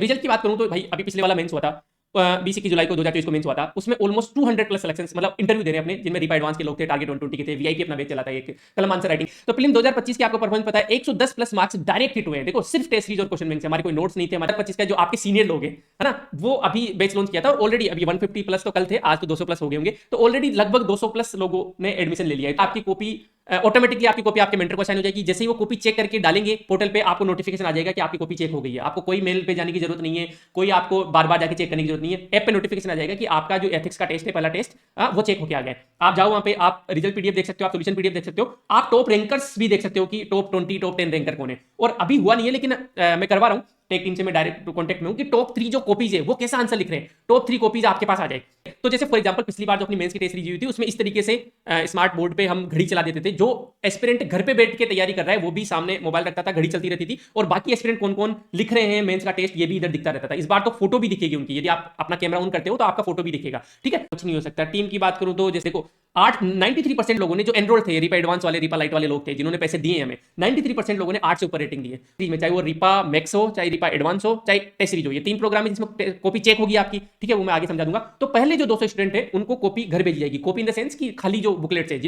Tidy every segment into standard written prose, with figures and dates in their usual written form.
तो रिजल्ट की बात करूं तो भाई अभी पिछले वाला मेंस हुआ था 20-21 जुलाई को 2023 को मेंस हुआ था, उसमें ऑलमोस्ट 200 प्लस सिलेक्शंस मतलब इंटरव्यू दे रहे हैं अपने, जिनमें रिपा एडवांस के लोग थे, टारगेट 120 के थे, वीआईपी अपना बैच चलाता है एक कलम आंसर राइटिंग। तो फिल्म 2025 के आपको परफॉर्मेंस पता है 110 प्लस मार्क्स डायरेक्ट हिट हुए हैं। देखो सिर्फ टेस्ट सीरीज और क्वेश्चन बैंक से, हमारे कोई नोट्स नहीं थे। हमारे 25 का जो आपके सीनियर लोग हैं है ना, वो अभी बैच लॉन्च किया था और ऑलरेडी अभी 150 प्लस तो कल थे, आज तो 200 प्लस हो गए होंगे, तो ऑलरेडी लगभग 200 प्लस लोगों ने एडमिशन ले लिया है। आपकी कॉपी ऑटोमेटिकली आपकी कॉपी आपके मेंटर को असाइन हो जाएगी। जैसे ही वो कॉपी चेक करके डालेंगे पोर्टल पे, आपको नोटिफिकेशन आ जाएगा कि आपकी कॉपी चेक हो गई है। आपको कोई मेल पे जाने की जरूरत नहीं है, कोई आपको बार बार जाके चेक करने की जरूरत नहीं है। ऐप पे नोटिफिकेशन आ जाएगा कि आपका जो एथिक्स का टेस्ट है, पहला टेस्ट वो चेक होकर आ गया है। आप जाओ वहां पे, आप रिजल्ट पीडीएफ देख सकते हो, आप सोल्यूशन पीडीएफ देख सकते हो, आप टॉप रैंकर्स भी देख सकते हो कि टॉप 20 टॉप 10 रैंकर कौन है। और अभी हुआ नहीं है लेकिन मैं करवा रहा हूँ, टेक टीम से मैं डायरेक्ट कॉन्टेक्ट में हूँ कि टॉप 3 जो कॉपीज है वो कैसा आंसर लिख रहे हैं, टॉप 3 कॉपीज आपके पास आ जाए। तो जैसे फॉर एग्जांपल पिछली बार जो अपनी मेंस की टेस्ट सीरीज हुई थी, उसमें इस तरीके से स्मार्ट बोर्ड पे हम घड़ी चला देते थे। जो एस्पिरेंट घर पे बैठ के तैयारी कर रहा है वो भी सामने मोबाइल रखता था, घड़ी चलती रहती थी, और बाकी एस्पिरेंट कौन कौन लिख रहे हैं मेंस का टेस्ट ये भी इधर दिखता रहता था। इस बार तो फोटो भी दिखेगी उनकी, यदि आप अपना कैमरा ऑन करते हो तो आपका फोटो भी दिखेगा। ठीक है, कुछ नहीं हो सकता। टीम की बात करूं तो जैसे देखो 93% लोगों ने जो एनरोल थे, रिपा एडवांस वाले, रिपा लाइट वाले लोग थे जिन्होंने पैसे दिए हमें, 93% लोगों ने 8 से ऊपर रेटिंग दी है। चाहे वो रिपा मैक्स हो, चाहे रिपा एडवांस हो, चाहे टेस्ट सीरीज हो, ये 3 प्रोग्राम है जिसमें कॉपी चेक होगी आपकी। ठीक है, वो मैं आगे समझा दूंगा। तो पहले जो 200 स्टूडेंट है उनको कॉपी घर भेजी जाएगी। कॉपी इन द सेंस कि खाली जो बुकलेट्स है,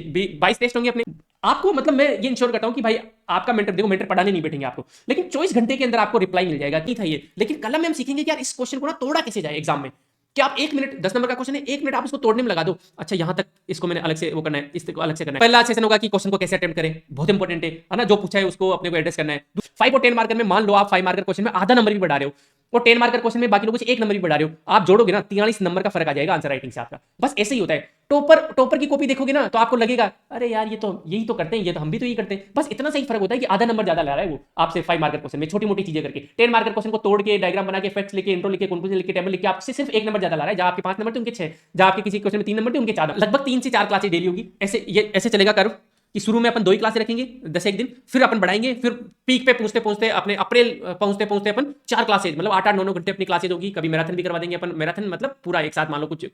22 टेस्ट होंगे अपने। आपको मतलब मैं ये इंश्योर करता हूं कि भाई आपका मेंटर, देखो मेंटर पढ़ाने नहीं बैठेंगे आपको, लेकिन 24 घंटे के अंदर आपको रिप्लाई मिल जाएगा कि था ये। लेकिन कलम में हम सीखेंगे कि यार इस क्वेश्चन को ना तोड़ा कैसे जाए एग्जाम में। क्या आप 1 मिनट, 10 नंबर का क्वेश्चन है, 1 मिनट आप इसको तोड़ने में लगा दो। अच्छा यहां तक इसको मैंने अलग से वो करना है, इसको अलग से करना है। पहला सेशन होगा कि क्वेश्चन को कैसे अटेम्प्ट करें, बहुत इंपॉर्टेंट है ना, जो पूछा है उसको अपने को एड्रेस करना है। 5 और 10 मार्कर में मान लो आप 5 मार्कर क्वेश्चन में आधा नंबर भी बढ़ा रहे हो और 10 मार्कर क्वेश्चन में बाकी लोगों से 1 नंबर भी बढ़ा रहे हो, आप जोड़ोगे ना 43 नंबर का फर्क आ जाएगा आंसर राइटिंग से आपका। बस ऐसे ही होता है। टॉपर की कॉपी देखोगे ना तो आपको लगेगा अरे यार ये तो यही तो करते हैं, ये तो हम भी तो यही करते हैं। बस इतना सही फर्क होता है कि आधा नंबर ज्यादा ला रहा है वो आपसे 5 मार्कर क्वेश्चन में, छोटी मोटी चीजें करके। 10 मार्कर क्वेश्चन को तोड़ के, डायग्राम बना के, फैक्ट्स लिखे, इंट्रो लिखे, कंक्लूजन लिखे, टेबल लिखे, आपसे सिर्फ 1 नंबर ज्यादा ला रहा है। जहां आपके 5 नंबर थे उनके 6, जहां आपके किसी क्वेश्चन में 3 नंबर थे उनके 4। लगभग 3 से 4 क्लासेस डेली होगी। ऐसे चलेगा कर्व कि शुरू में अपन 2 ही क्लासें रखेंगे 10 एक दिन, फिर अपन बढ़ाएंगे, फिर पीक पे पहुंचते पहुंचते अपने अप्रैल पहुंचते पहुंचते अपन 4 क्लासेज, मतलब 8-8 9-9 घंटे अपनी क्लासेज होगी। कभी मैराथन भी करवा देंगे अपन। मैराथन मतलब पूरा एक साथ, मान लो कुछ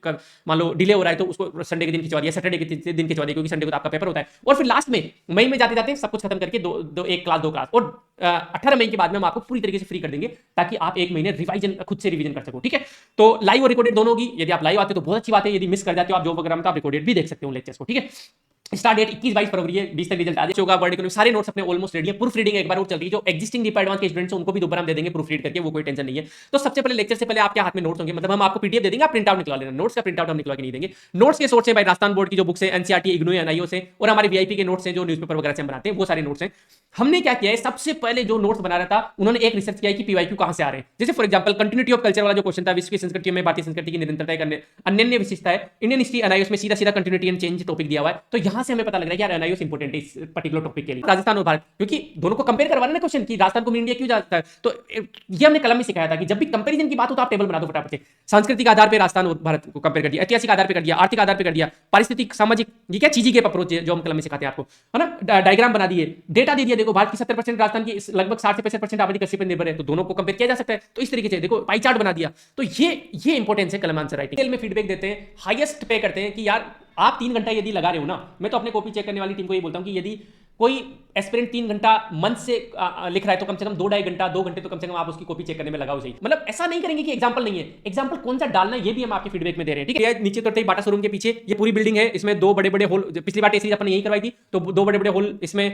मान लो डिले हो रहा है तो उसको संडे के दिन खिंचवा दिया, सैटरडे के दिन खिंचवा दिया, क्योंकि संडे को तो आपका पेपर होता है। और फिर लास्ट में मई में जाते जाते सब कुछ खत्म करके एक क्लास 2 क्लास, और 18 मई के बाद में हम आपको पूरी तरीके से फ्री कर देंगे ताकि आप 1 महीने रिवाइजन खुद से रिवीजन कर सको। ठीक है, तो लाइव और रिकॉर्डेड दोनों होगी। यदि आप लाइव आते हो तो बहुत अच्छी बात है, यदि मिस कर जाते हो आप जॉब वगैरह में तो आप रिकॉर्डेड भी देख सकते हो लेक्चर्स को। ठीक है, स्टार्ट डेट 21-22 फरवरी है, 20 तक रिजल्ट आ जाएगा। वर्ड इकोनॉमिक्स सारे नोट्स अपने ऑलमोस्ट रेडी है। प्रूफ रीडिंग एक बार और चल रही है, जो एग्जिस्टिंग रिपा एडवांस के स्टूडेंट्स हैं उनको भी दोबारा हम दे देंगे प्रूफ रीड करके, वो कोई टेंशन नहीं है। तो सबसे पहले लेक्चर से पहले आपके हाथ में नोट्स होंगे, मतलब हम आपको पीडीएफ दे देंगे, आप प्रिंट आउट निकलवा लेना। नोट्स का प्रिंट आउट हम निकलवा के नहीं देंगे। नोट्स के सोर्स है भाई राजस्थान बोर्ड की जो बुक्स है, एनसीईआरटी, इग्नू, एनआईओ से, और हमारे वीआईपी के नोट्स हैं जो न्यूज़पेपर वगैरह से हम बनाते हैं, वो सारे नोट्स हैं। हमने क्या किया है, सबसे पहले जो नोट्स बना रहा था उन्होंने एक रिसर्च किया है कि पीवाईक्यू कहां से आ रहे हैं। जैसे for example continuity of culture वाला जो क्वेश्चन था, विश्व की संस्कृति में भारतीय संस्कृति की निरंतरता एक अनन्य विशेषता है। इंडियन हिस्ट्री एनआईओ में सीधा सीधा कंटिन्यूटी एंड चेंज टॉपिक दिया हुआ है। तो यहां से हमें पता लग रहा है कि यार एनआईओ इंपॉर्टेंट है इस पर्टिकुलर टॉपिक के लिए। राजस्थान और भारत, क्योंकि दोनों को कंपेयर करवाना ना क्वेश्चन कि राजस्थान को इंडिया क्यों जाता है, तो ये हमने कलम में सिखाया था कि जब भी कंपैरिजन की बात हो तो आप टेबल बना दो फटाफट से। सांस्कृतिक आधार पे राजस्थान और भारत को कंपेयर कर दिया, ऐतिहासिक आधार पे कर दिया, आर्थिक आधार पे कर दिया, पारिस्थितिक सामाजिक, ये क्या चीजी के अप्रोच है जो हम कलम में सिखाते हैं आपको, है ना। डायग्राम बना दिए, डेटा दे दिया, देखो भारत की 70%, राजस्थान की लगभग 60 से 65% आबादी कृषि पर निर्भर है, तो दोनों को कंपेयर किया जा सकता है। तो इस तरीके से देखो पाई चार्ट बना दिया। तो ये इंपॉर्टेंस है कलम आंसर राइटिंग में। फीडबैक देते हैं, हाईएस्ट पे करते हैं कि यार आप 3 घंटा यदि लगा रहे हो ना, मैं तो अपने कॉपी चेक करने वाली टीम को ये बोलता हूं कि यदि कोई एस्पिरेंट 3 घंटा मन से लिख रहा है तो कम से कम 2 घंटे तो कम से कम आप उसकी कॉपी चेक करने में लगाओ सही। मतलब ऐसा नहीं करेंगे कि एग्जांपल नहीं है, एग्जांपल कौन सा डालना है ये भी हम आपके फीडबैक में दे रहे हैं। ठीक है, नीचे तो बाटा शोरूम के पीछे ये पूरी बिल्डिंग है, इसमें 2 बड़े बड़े होल, पिछली बार टेस्ट सीरीज अपन यही करवाई थी तो 2 बड़े बड़े होल इसमें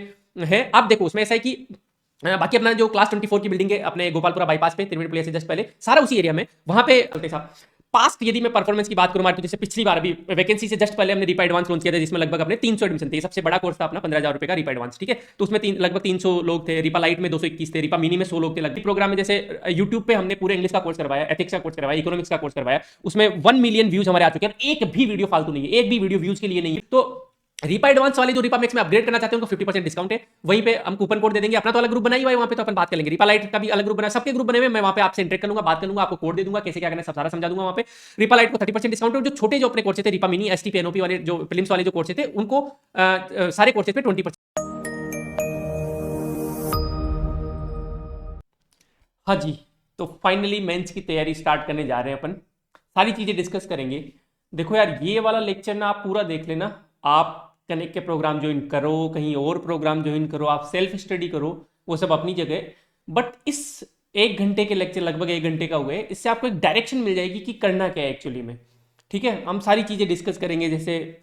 है। आप देखो उसमें ऐसा है कि बाकी अपना जो क्लास 24 की बिल्डिंग है अपने गोपालपुरा बाईपास पे, त्रिवेणी प्लेस से जस्ट पहले, सारा उसी एरिया में, वहां पे पास्ट यदि मैं परफॉर्मेंस की बात करूं मार्केट, जैसे पिछली बार अभी वैकेंसी से जस्ट पहले हमने रिपा एडवांस लॉन्च किया था जिसमें लगभग अपने 300 एडमिशन थे। सबसे बड़ा कोर्स था अपना 15,000 रुपए का रिपा एडवांस। ठीक है, तो उसमें लगभग 300 लोग थे, रिपा लाइट में 221 थे, रिपा मिनी में 100 लोग थे। लगभग प्रोग्राम में जैसे यूट्यूब पे हमने पूरे इंग्लिश का कोर्स करवाया, एथिक्स का कोर्स करवाया, इकोनॉमिक्स का कोर्स करवाया, उसमें 1 मिलियन व्यूज हमारे आ चुके हैं। एक भी वीडियो फालतू नहीं है, एक भी वीडियो व्यूज के लिए नहीं है। तो रिपा एडवांस वाले जो रिपा मैक्स में अपग्रेड करना चाहते हैं उनको 50% डिस्काउंट है, वहीं पे हम कूपन कोड दे देंगे। अपना तो अलग ग्रुप बनाई हुआ है, वहां पे तो अपन बात कर लेंगे। रिपा लाइट का भी अलग ग्रुप बना, सबके ग्रुप बने हुए, मैं वहां पे आपसे इंटरेक्ट करूंगा, बात करूंगा, आपको कोड दे दूंगा, कैसे क्या करना है सब सारा समझा दूंगा वहां पे। रिपा लाइट को 30% डिस्काउंट है। जो छोटे जो अपने कोर्सेज थे, रिपा मिनी, एसटीपी, एनओपी वाले जो फिल्म्स वाले जो कोर्सेज थे, उनको सारे कोर्सेज पे 20%। हाँ जी, तो फाइनली मेंस की तैयारी स्टार्ट करने जा रहे हैं अपन, सारी चीजें डिस्कस करेंगे। देखो यार ये वाला लेक्चर ना आप पूरा देख लेना, आप कनेक्ट के प्रोग्राम ज्वाइन करो, कहीं और प्रोग्राम ज्वाइन करो, आप सेल्फ स्टडी करो, वो सब अपनी जगह। बट इस 1 घंटे के लेक्चर, लगभग 1 घंटे का हुआ है। इससे आपको एक डायरेक्शन मिल जाएगी कि करना क्या है एक्चुअली में। ठीक है, हम सारी चीज़ें डिस्कस करेंगे, जैसे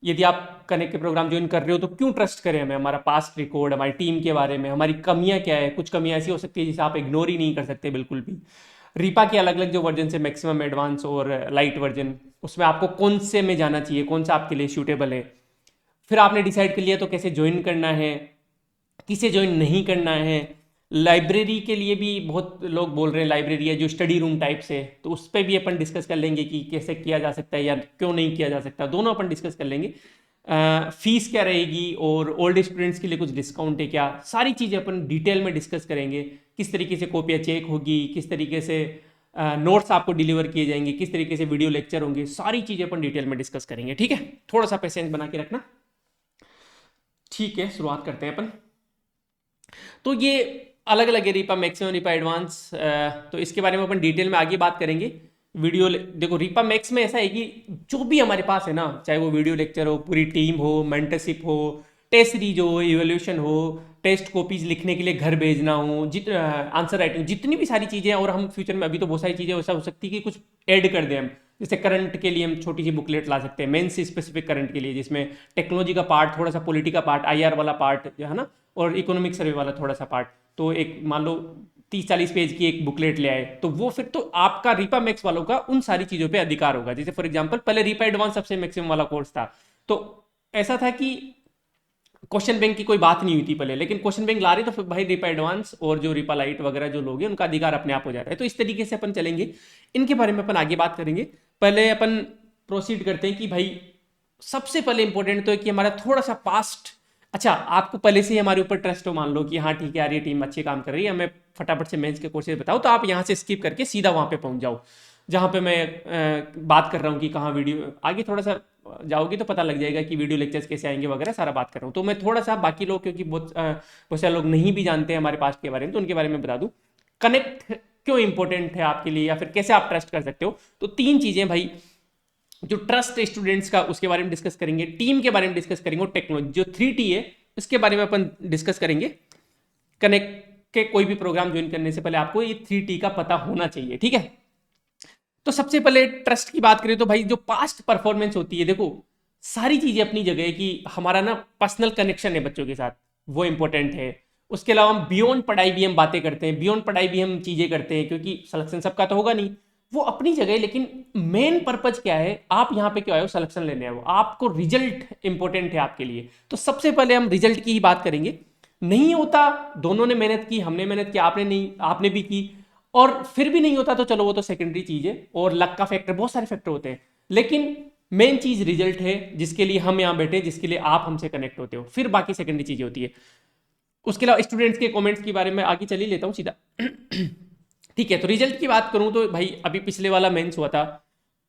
यदि आप कनेक्ट के प्रोग्राम ज्वाइन कर रहे हो तो क्यों ट्रस्ट करें हमें, हमारा पास्ट रिकॉर्ड, हमारी टीम के बारे में, हमारी कमियां क्या है। कुछ कमियां ऐसी हो सकती है जिसे आप इग्नोर ही नहीं कर सकते बिल्कुल भी। रीपा के अलग अलग जो वर्जन है, मैक्सिमम, एडवांस और लाइट वर्जन, उसमें आपको कौन से में जाना चाहिए, कौन सा आपके लिए सूटेबल है। फिर आपने डिसाइड कर लिया तो कैसे ज्वाइन करना है, किसे ज्वाइन नहीं करना है। लाइब्रेरी के लिए भी बहुत लोग बोल रहे हैं लाइब्रेरी है जो स्टडी रूम टाइप से, तो उस पर भी अपन डिस्कस कर लेंगे कि कैसे किया जा सकता है या क्यों नहीं किया जा सकता, दोनों अपन डिस्कस कर लेंगे। फीस क्या रहेगी और ओल्ड स्टूडेंट्स के लिए कुछ डिस्काउंट है क्या, सारी चीज़ें अपन डिटेल में डिस्कस करेंगे। किस तरीके से कॉपियाँ चेक होगी, किस तरीके से नोट्स आपको डिलीवर किए जाएंगे, किस तरीके से वीडियो लेक्चर होंगे, सारी चीज़ें अपन डिटेल में डिस्कस करेंगे। ठीक है, थोड़ा सा पेशेंस बना के रखना। ठीक है, शुरुआत करते हैं अपन। तो ये अलग अलग है, रीपा मैक्सिमम, रीपा एडवांस, तो इसके बारे में अपन डिटेल में आगे बात करेंगे। देखो रीपा मैक्स में ऐसा है कि जो भी हमारे पास है ना, चाहे वो वीडियो लेक्चर हो, पूरी टीम हो, मेंटरशिप हो, टेस्ट सीरीज हो, इवोल्यूशन हो, टेस्ट कॉपीज लिखने के लिए घर भेजना हो, आंसर राइटिंग, जितनी भी सारी चीज़ें, और हम फ्यूचर में अभी तो बहुत सारी चीज़ें वैसा हो सकती है कि कुछ ऐड कर दें हम। जैसे करंट के लिए हम छोटी सी बुकलेट ला सकते हैं, मेंस स्पेसिफिक करंट के लिए, जिसमें टेक्नोलॉजी का पार्ट, थोड़ा सा पॉलिटी का पार्ट, आईआर वाला पार्ट जो है ना, और इकोनॉमिक सर्वे वाला थोड़ा सा पार्ट। तो एक मान लो 30-40 पेज की एक बुकलेट ले आए, तो वो फिर तो आपका रीपा मैक्स वालों का उन सारी चीज़ों पे अधिकार होगा। जैसे फॉर एग्जांपल पहले रीपा एडवांस सबसे मैक्सिमम वाला कोर्स था, तो ऐसा था कि क्वेश्चन बैंक की कोई बात नहीं हुई थी पहले, लेकिन क्वेश्चन बैंक ला रहे तो फिर भाई रीपा एडवांस और जो रीपा लाइट वगैरह जो लोग हैं उनका अधिकार अपने आप हो जाता है। तो इस तरीके से अपन चलेंगे, इनके बारे में अपन आगे बात करेंगे। पहले अपन प्रोसीड करते हैं कि भाई सबसे पहले इंपॉर्टेंट तो है कि हमारा थोड़ा सा पास्ट, अच्छा आपको पहले से ही हमारे ऊपर ट्रस्ट हो, मान लो कि हाँ ठीक है यार ये टीम अच्छे काम कर रही है, हमें फटाफट से मेंस के कोर्सेज बताओ, तो आप यहाँ से स्किप करके सीधा वहाँ पे पहुँच जाओ जहाँ पे मैं बात कर रहा हूँ कि कहाँ वीडियो, आगे थोड़ा सा जाओगी तो पता लग जाएगा कि वीडियो लेक्चर्स कैसे आएंगे वगैरह, सारा बात कर रहा हूँ। तो मैं थोड़ा सा बाकी लोग, क्योंकि बहुत सारे लोग नहीं भी जानते हैं हमारे पास्ट के बारे में, तो उनके बारे में बता दूँ। कनेक्ट क्यों इंपॉर्टेंट है आपके लिए, या फिर कैसे आप ट्रस्ट कर सकते हो। तो 3 चीज़ें भाई, जो ट्रस्ट स्टूडेंट्स का, उसके बारे में डिस्कस करेंगे, टीम के बारे में डिस्कस करेंगे, और टेक्नोलॉजी जो 3T है उसके बारे में अपन डिस्कस करेंगे। कनेक्ट के कोई भी प्रोग्राम ज्वाइन करने से पहले आपको ये 3T का पता होना चाहिए। ठीक है, तो सबसे पहले ट्रस्ट की बात करें तो भाई जो पास्ट परफॉर्मेंस होती है, देखो सारी चीजें अपनी जगह है कि हमारा ना पर्सनल कनेक्शन है बच्चों के साथ, वो इंपॉर्टेंट है। उसके अलावा हम बियॉन्ड पढ़ाई भी हम बातें करते हैं, बियॉन्ड पढ़ाई भी हम चीजें करते हैं, क्योंकि सिलेक्शन सबका तो होगा नहीं, वो अपनी जगह है। लेकिन मेन पर्पज क्या है, आप यहाँ पे क्यों आए हो, सिलेक्शन लेने आए हो, आपको रिजल्ट इंपॉर्टेंट है आपके लिए। तो सबसे पहले हम रिजल्ट की ही बात करेंगे। नहीं होता, दोनों ने मेहनत की, हमने मेहनत की, आपने नहीं, आपने भी की, और फिर भी नहीं होता तो चलो वो तो सेकेंडरी चीज है, और लक का फैक्टर, बहुत सारे फैक्टर होते हैं, लेकिन मेन चीज रिजल्ट है, जिसके लिए हम यहां बैठे, जिसके लिए आप हमसे कनेक्ट होते हो, फिर बाकी सेकेंडरी चीजें होती है। उसके अलावा स्टूडेंट्स के कमेंट्स के बारे में आगे चली लेता हूं सीधा। ठीक है, तो रिजल्ट की बात करूं तो भाई अभी पिछले वाला मेंस हुआ था,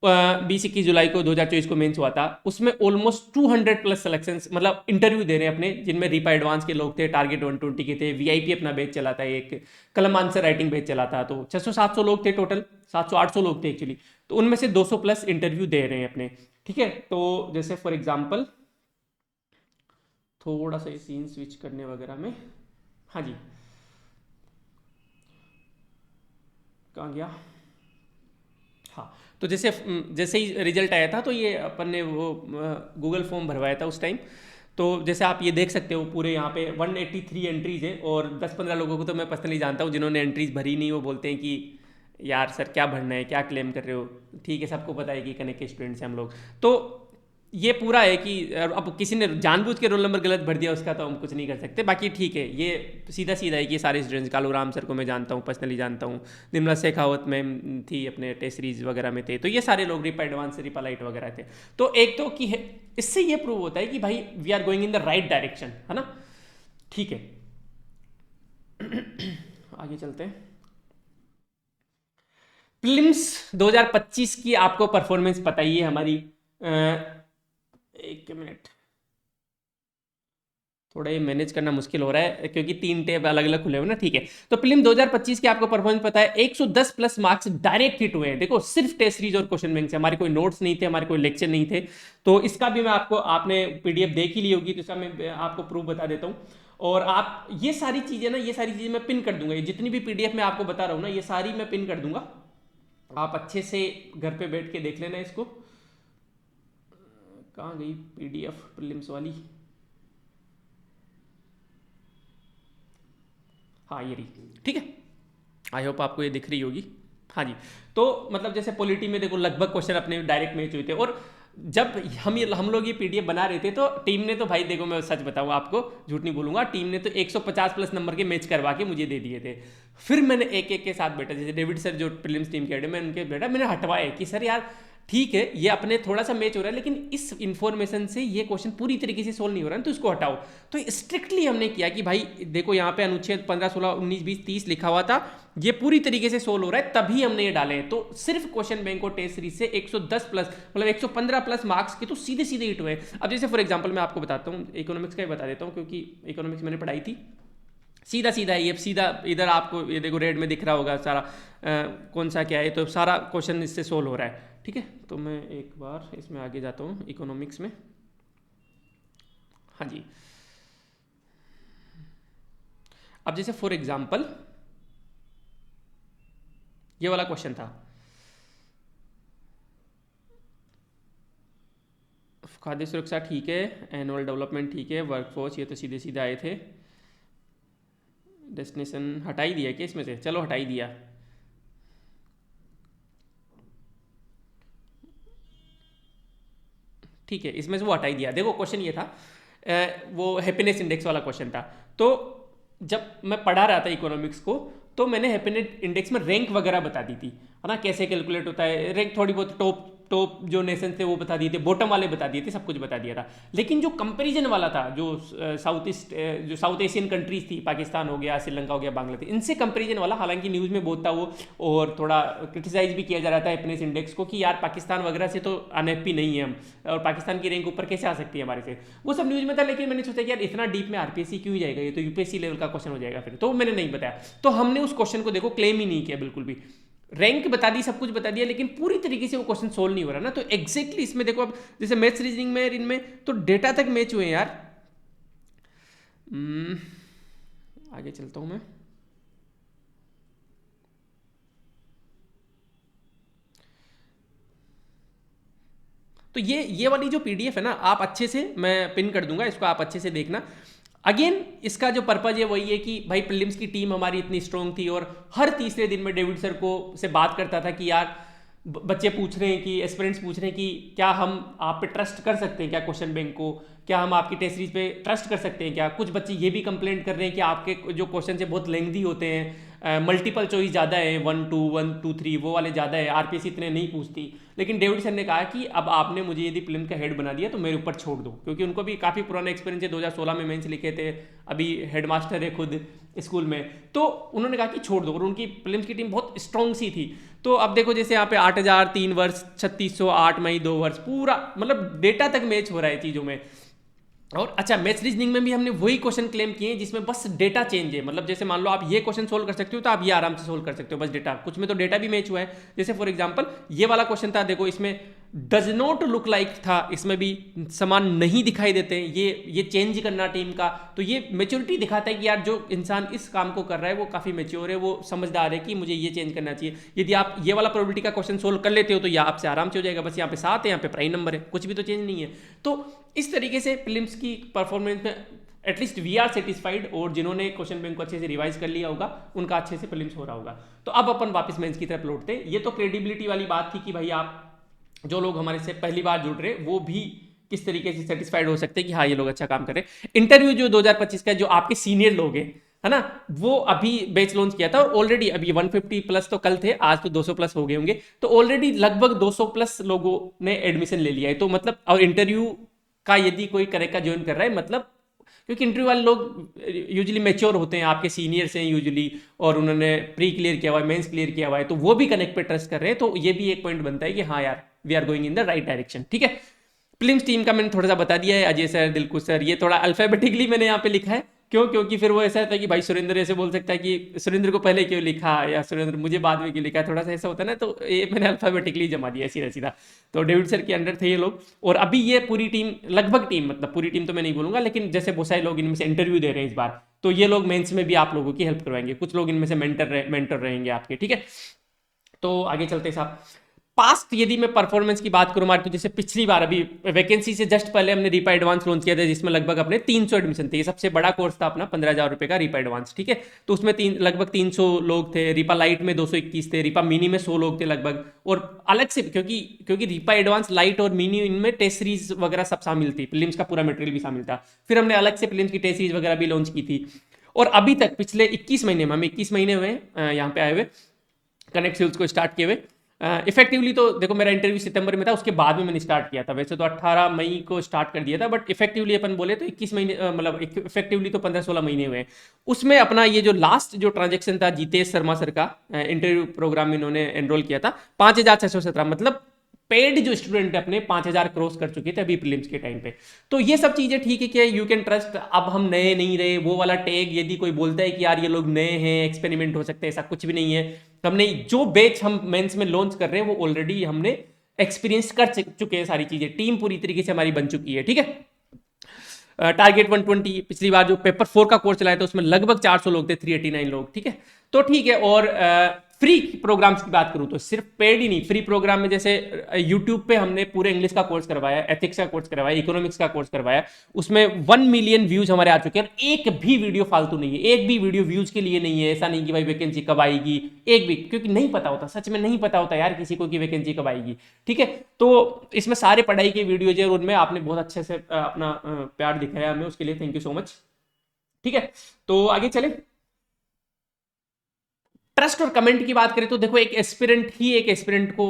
20-21 जुलाई को 2024 को मेंस हुआ था, उसमें ऑलमोस्ट 200 प्लस सिलेक्शंस, मतलब इंटरव्यू दे रहे हैं अपने, जिनमें रीपा एडवांस के लोग थे, टारगेट 120 के थे, वीआईपी अपना बैच चला था, एक कलम आंसर राइटिंग बैच चला था, तो 600-700 लोग थे टोटल, 700-800 लोग थे एक्चुअली, तो उनमें से 200 प्लस इंटरव्यू दे रहे हैं अपने। ठीक है, तो जैसे फॉर एग्जाम्पल थोड़ा सा सीन स्विच करने वगैरह में, हाँ जी कहाँ गया, हाँ, तो जैसे जैसे ही रिजल्ट आया था तो ये अपन ने वो गूगल फॉर्म भरवाया था उस टाइम। तो जैसे आप ये देख सकते हो पूरे यहाँ पे 183 एंट्रीज है, और 10-15 लोगों को तो मैं पर्सनली जानता हूँ जिन्होंने एंट्रीज भरी नहीं, वो बोलते हैं कि यार सर क्या भरना है, क्या क्लेम कर रहे हो। ठीक है, सबको पता है कि कनेक्ट के स्टूडेंट्स हैं हम लोग। तो ये पूरा है कि अब किसी ने जानबूझ के रोल नंबर गलत भर दिया उसका तो हम कुछ नहीं कर सकते, बाकी ठीक है, ये सीधा सीधा है कि सारे स्टूडेंट्स, कालू राम सर को मैं जानता हूँ, पर्सनली जानता हूँ, निर्मला शेखावत मैम थी अपने टेस्ट सीरीज वगैरह में थे, तो ये सारे लोग रीपा एडवांस, रीपा लाइट वगैरह थे। तो एक तो कि इससे ये प्रूव होता है कि भाई we are going in the right direction, है ना। ठीक है, आगे चलते हैं। प्रीलिम्स 2025 की आपको परफॉर्मेंस पता ही है हमारी, एक मिनट, थोड़ा ये मैनेज करना मुश्किल हो रहा है क्योंकि 3 टैब अलग अलग खुले हुए ना। ठीक है, तो प्रीलिम 2025 की आपको परफॉर्मेंस पता है, 110 प्लस मार्क्स डायरेक्ट हिट हुए हैं। देखो सिर्फ टेस्ट सीरीज और क्वेश्चन बैंक से, हमारे कोई नोट्स नहीं थे, हमारे कोई लेक्चर नहीं थे, तो इसका भी मैं आपको, आपने पीडीएफ देख ही ली होगी तो इसका मैं आपको प्रूफ बता देता हूँ। और आप ये सारी चीज़ें ना, ये सारी चीज़ें मैं पिन कर दूंगा, ये जितनी भी पीडीएफ मैं आपको बता रहा हूँ ना, ये सारी मैं पिन कर दूंगा। आप अच्छे से घर पे बैठ के देख लेना इसको। कहाँ गई पीडीएफ प्रीलिम्स वाली? हाँ ये रही, ठीक है। आई होप आपको ये दिख रही होगी। हाँ जी। तो मतलब जैसे पॉलिटी में देखो लगभग क्वेश्चन अपने डायरेक्ट मैच हुए थे, और जब हम लोग ये पीडीएफ बना रहे थे तो टीम ने तो भाई देखो मैं सच बताऊँ आपको, झूठ नहीं बोलूंगा, टीम ने तो 150 प्लस नंबर के मैच करवा के मुझे दे दिए थे। फिर मैंने एक एक के साथ बैठा, जैसे डेविड सर जो प्रीलिम्स टीम के हेड है, मैं उनके बैठा, मैंने हटवाए कि सर यार ठीक है ये अपने थोड़ा सा मैच हो रहा है, लेकिन इस इन्फॉर्मेशन से ये क्वेश्चन पूरी तरीके से सोल्व नहीं हो रहा है, तो इसको हटाओ। तो स्ट्रिक्टली हमने किया कि भाई देखो यहाँ पे अनुच्छेद 15, 16, 19, 20, 30 लिखा हुआ था, ये पूरी तरीके से सोल्व हो रहा है, तभी हमने ये डाले हैं। तो सिर्फ क्वेश्चन बैंक और टेस्ट सीरीज से 110 प्लस मतलब 115 प्लस मार्क्स के तो सीधे सीधे हिट हुए। अब जैसे फॉर एग्जाम्पल मैं आपको बताता हूँ, इकोनॉमिक्स का ही बता देता हूँ, क्योंकि इकोनॉमिक्स मैंने पढ़ाई थी। सीधा सीधा है ये, सीधा इधर आपको ये देखो रेड में दिख रहा होगा सारा कौन सा क्या है, तो सारा क्वेश्चन इससे सोल्व हो रहा है, ठीक है। तो मैं एक बार इसमें आगे जाता हूँ इकोनॉमिक्स में। हाँ जी, अब जैसे फॉर एग्जाम्पल ये वाला क्वेश्चन था, खाद्य सुरक्षा ठीक है, एनुअल डेवलपमेंट ठीक है, वर्कफोर्स ये तो सीधे सीधे आए थे, डेस्टिनेशन हटा ही दिया क्या इसमें से? चलो हटा ही दिया। ठीक है, इसमें से वो हटा ही दिया। देखो क्वेश्चन ये था वो हैप्पीनेस इंडेक्स वाला क्वेश्चन था। तो जब मैं पढ़ा रहा था इकोनॉमिक्स को, तो मैंने हैप्पीनेस इंडेक्स में रैंक वगैरह बता दी थी, है ना, कैसे कैलकुलेट होता है रैंक, थोड़ी बहुत टॉप टॉप जो नेशन थे वो बता दिए थे, बॉटम वाले बता दिए थे, सब कुछ बता दिया था। लेकिन जो कंपैरिजन वाला था, जो जो साउथ एशियन कंट्रीज थी, पाकिस्तान हो गया, श्रीलंका हो गया, बांग्लादेश, इनसे कंपैरिजन वाला, हालांकि न्यूज़ में बहुत था वो, और थोड़ा क्रिटिसाइज भी किया जा रहा था हैप्पीनेस इंडेक्स को कि यार पाकिस्तान वगैरह से तो अनहैप्पी नहीं है हम, और पाकिस्तान की रैंक ऊपर कैसे आ सकती है हमारे से, वो सब न्यूज़ में था। लेकिन मैंने सोचा कि यार इतना डीप में आरपीएससी क्यों जाएगा, ये तो यूपीएससी लेवल का क्वेश्चन हो जाएगा फिर, तो मैंने नहीं बताया। तो हमने उस क्वेश्चन को देखो क्लेम ही नहीं किया बिल्कुल भी, रैंक बता दी, सब कुछ बता दिया, लेकिन पूरी तरीके से वो क्वेश्चन सोल्व नहीं हो रहा ना। तो एग्जैक्टली इसमें देखो, अब जैसे मैथ्स रीजनिंग में इनमें तो डेटा तक मैच हुए यार। आगे चलता हूं मैं। तो ये वाली जो पीडीएफ है ना, आप अच्छे से, मैं पिन कर दूंगा इसको, आप अच्छे से देखना। अगेन इसका जो पर्पज है वही है कि भाई प्रीलिम्स की टीम हमारी इतनी स्ट्रांग थी, और हर तीसरे दिन में डेविड सर को से बात करता था कि यार बच्चे पूछ रहे हैं, कि एस्पिरेंट्स पूछ रहे हैं कि क्या हम आप पे ट्रस्ट कर सकते हैं क्या क्वेश्चन बैंक को, क्या हम आपकी टेस्ट सीरीज पे ट्रस्ट कर सकते हैं क्या। कुछ बच्चे ये भी कंप्लेंट कर रहे हैं कि आपके जो क्वेश्चन है बहुत लेंथी होते हैं, मल्टीपल चॉइस ज़्यादा है, 1 2 1 2 3 वो वाले ज़्यादा है, आरपीएससी इतने नहीं पूछती। लेकिन डेविड सर ने कहा कि अब आपने मुझे यदि फिल्म का हेड बना दिया तो मेरे ऊपर छोड़ दो, क्योंकि उनको भी काफ़ी पुराना एक्सपीरियंस है, 2016 में मेंस लिखे थे, अभी हेडमास्टर है खुद स्कूल में। तो उन्होंने कहा कि छोड़ दो, और उनकी फिल्म्स की टीम बहुत स्ट्रॉन्ग सी थी। तो अब देखो जैसे यहाँ पे 8000 3 वर्ष, 3600 8 मई 2 वर्ष, पूरा मतलब डेटा तक मैच हो रहा है चीज़ों में। और अच्छा, मैथ्स रीजनिंग में भी हमने वही क्वेश्चन क्लेम किए हैं जिसमें बस डेटा चेंज है, मतलब जैसे मान लो आप ये क्वेश्चन सोल्व कर सकते हो तो आप ये आराम से सोल्व कर सकते हो, बस डेटा, कुछ में तो डेटा भी मैच हुआ है। जैसे फॉर एग्जांपल ये वाला क्वेश्चन था, देखो इसमें डज नॉट लुक लाइक था, इसमें भी समान नहीं दिखाई देते, ये चेंज करना टीम का। तो ये मेच्योरिटी दिखाता है कि यार जो इंसान इस काम को कर रहा है वो काफ़ी मेच्योर है, वो समझदार है कि मुझे ये चेंज करना चाहिए। यदि आप ये वाला प्रोबेबिलिटी का क्वेश्चन सोल्व कर लेते हो तो ये आपसे आराम से हो जाएगा, बस यहाँ पे 7 है, यहाँ पे प्राइम नंबर है, कुछ भी तो चेंज नहीं है। तो इस तरीके से फिल्म्स की परफॉर्मेंस में एटलीस्ट वी आर सेटिस्फाइड, और जिन्होंने क्वेश्चन बैंक को अच्छे से रिवाइज कर लिया होगा उनका अच्छे से फिल्म्स हो रहा होगा। तो अब अपन वापस मेंस की तरफ लौटते हैं। ये तो क्रेडिबिलिटी वाली बात थी कि भाई आप जो लोग हमारे से पहली बार जुड़ रहे वो भी किस तरीके से सेटिस्फाइड हो सकते हैं कि हाँ ये लोग अच्छा काम कर रहे हैं। इंटरव्यू जो 2025 का जो आपके सीनियर लोग हैं, है ना, वो अभी बैच लॉन्च किया था, और ऑलरेडी अभी 150 प्लस तो कल थे, आज तो 200 प्लस हो गए होंगे, तो ऑलरेडी लगभग 200 प्लस लोगों ने एडमिशन ले लिया है। तो मतलब, और इंटरव्यू का यदि कोई करेक्ट का ज्वाइन कर रहा है, मतलब क्योंकि इंटरव्यू वाले लोग यूजुअली मैच्योर होते हैं, आपके सीनियर्स हैं यूजुअली, और उन्होंने प्री क्लियर किया हुआ है, मेंस क्लियर किया हुआ है, तो वो भी कनेक्ट पे ट्रस्ट कर रहे हैं। तो ये भी एक पॉइंट बनता है कि हाँ यार we are going in the right direction, ठीक है। फिल्म्स टीम का मैंने थोड़ा सा बता दिया है, अजय सर, दिलकुश सर, ये थोड़ा अल्फाबेटिकली मैंने यहाँ पे लिखा है, क्यों? क्योंकि फिर वो ऐसा होता है कि भाई सुरेंद्र ऐसे बोल सकता है कि सुरेंद्र को पहले क्यों लिखा, या सुरेंद्र मुझे बाद में क्यों लिखा, थोड़ा सा ऐसा होता है ना, तो ये मैंने अल्फाबेटिकली जमा दिया सीधा सीधा। तो डेविड सर के अंडर थे ये लोग, और अभी ये पूरी टीम, लगभग टीम, मतलब पूरी टीम तो मैं नहीं बोलूंगा, लेकिन जैसे बहुत सारे लोग इनमें से इंटरव्यू दे रहे हैं इस बार, तो ये लोग मेंस में भी आप लोगों की हेल्प करवाएंगे, कुछ लोग इनमें से मेंटर रहेंगे आपके, ठीक है। तो आगे चलते हैं साहब। पास्ट यदि मैं परफॉर्मेंस की बात करूं हमारी, तो जैसे पिछली बार अभी वैकेंसी से जस्ट पहले हमने रीपा एडवांस लॉन्च किया था, जिसमें लगभग अपने 300 एडमिशन थे। ये सबसे बड़ा कोर्स था अपना, 15,000 रुपए का रीपा एडवांस, ठीक है। तो उसमें लगभग 300 लोग थे। रीपा लाइट में 221 थे, रीपा मिनी में 100 लोग थे लगभग। और अलग से, क्योंकि क्योंकि रीपा एडवांस लाइट और मिनी, इनमें टेस्ट सीरीज वगैरह सब शामिल थी, प्रीलिम्स का पूरा मटेरियल भी शामिल था। फिर हमने अलग से प्रीलिम्स की टेस्ट सीरीज वगैरह भी लॉन्च की थी। और अभी तक पिछले 21 महीने में, हम 21 महीने हुए यहाँ पे आए हुए, कनेक्ट सेल्स को स्टार्ट किए हुए। इफेक्टिवली तो देखो, मेरा इंटरव्यू सितंबर में था, उसके बाद में मैंने स्टार्ट किया था। वैसे तो 18 मई को स्टार्ट कर दिया था, बट इफेक्टिवली अपन बोले तो 21 महीने, मतलब इफेक्टिवली तो 15-16 महीने हुए। उसमें अपना ये जो लास्ट जो ट्रांजेक्शन था जितेश शर्मा सर का, इंटरव्यू प्रोग्राम में इन्होंने एनरोल किया था 5,617, मतलब पेड जो स्टूडेंट अपने 5,000 क्रॉस कर चुके थे अभी प्रीलिम्स के टाइम पे। तो ये सब चीजें ठीक है कि यू कैन ट्रस्ट। अब हम नए नहीं रहे, वो वाला टैग यदि कोई बोलता है कि यार ये लोग नए हैं, एक्सपेरिमेंट हो सकते हैं, ऐसा कुछ भी नहीं है। हमने जो बैच हम मेंस में लॉन्च कर रहे हैं, वो ऑलरेडी हमने एक्सपीरियंस कर चुके हैं सारी चीजें। टीम पूरी तरीके से हमारी बन चुकी है, ठीक है। टारगेट 120, पिछली बार जो पेपर 4 का कोर्स चलाया था उसमें लगभग 400 लोग थे, 389 लोग, ठीक है। तो ठीक है। और फ्री प्रोग्राम्स की बात करूं तो सिर्फ पेड ही नहीं, फ्री प्रोग्राम में जैसे यूट्यूब पे हमने पूरे इंग्लिश का कोर्स करवाया, एथिक्स का कोर्स करवाया, इकोनॉमिक्स का कोर्स करवाया। उसमें 1 मिलियन व्यूज हमारे आ चुके हैं। एक भी वीडियो फालतू नहीं है, एक भी वीडियो व्यूज के लिए नहीं है। ऐसा नहीं कि भाई वैकेंसी कब आएगी, एक भी, क्योंकि नहीं पता होता, सच में नहीं पता होता यार किसी को कि वैकेंसी कब आएगी, ठीक है। तो इसमें सारे पढ़ाई के वीडियोज है, और उनमें आपने बहुत अच्छे से अपना प्यार दिखाया हमें, उसके लिए थैंक यू सो मच, ठीक है। तो आगे चले। ट्रस्ट और कमेंट की बात करें तो देखो, एक एस्पिरेंट ही एक एस्पिरेंट को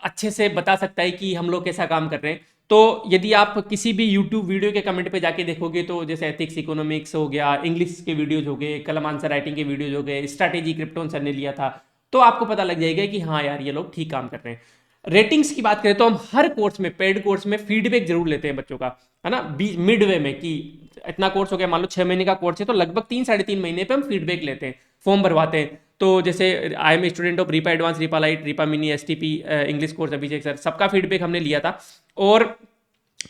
अच्छे से बता सकता है कि हम लोग कैसा काम कर रहे हैं। तो यदि आप किसी भी यूट्यूब वीडियो के कमेंट पे जाके देखोगे, तो जैसे एथिक्स इकोनॉमिक्स हो गया, इंग्लिश के वीडियोज हो गए, कलम आंसर राइटिंग के वीडियोज हो गए, स्ट्रैटेजी क्रिप्टोन सर ने लिया था, तो आपको पता लग जाएगा कि हाँ यार ये लोग ठीक काम कर रहे हैं। रेटिंग्स की बात करें तो हम हर कोर्स में, पेड कोर्स में फीडबैक जरूर लेते हैं बच्चों का, है ना, मिड वे में, कि इतना कोर्स हो गया, मान लो 6 महीने का कोर्स है, तो लगभग 3-3.5 महीने पे हम फीडबैक लेते हैं, फॉर्म भरवाते हैं। तो जैसे I am student of RIPA advance, RIPA light, RIPA mini, STP, English course, Abhishek sir, सबका फीडबैक हमने लिया था। और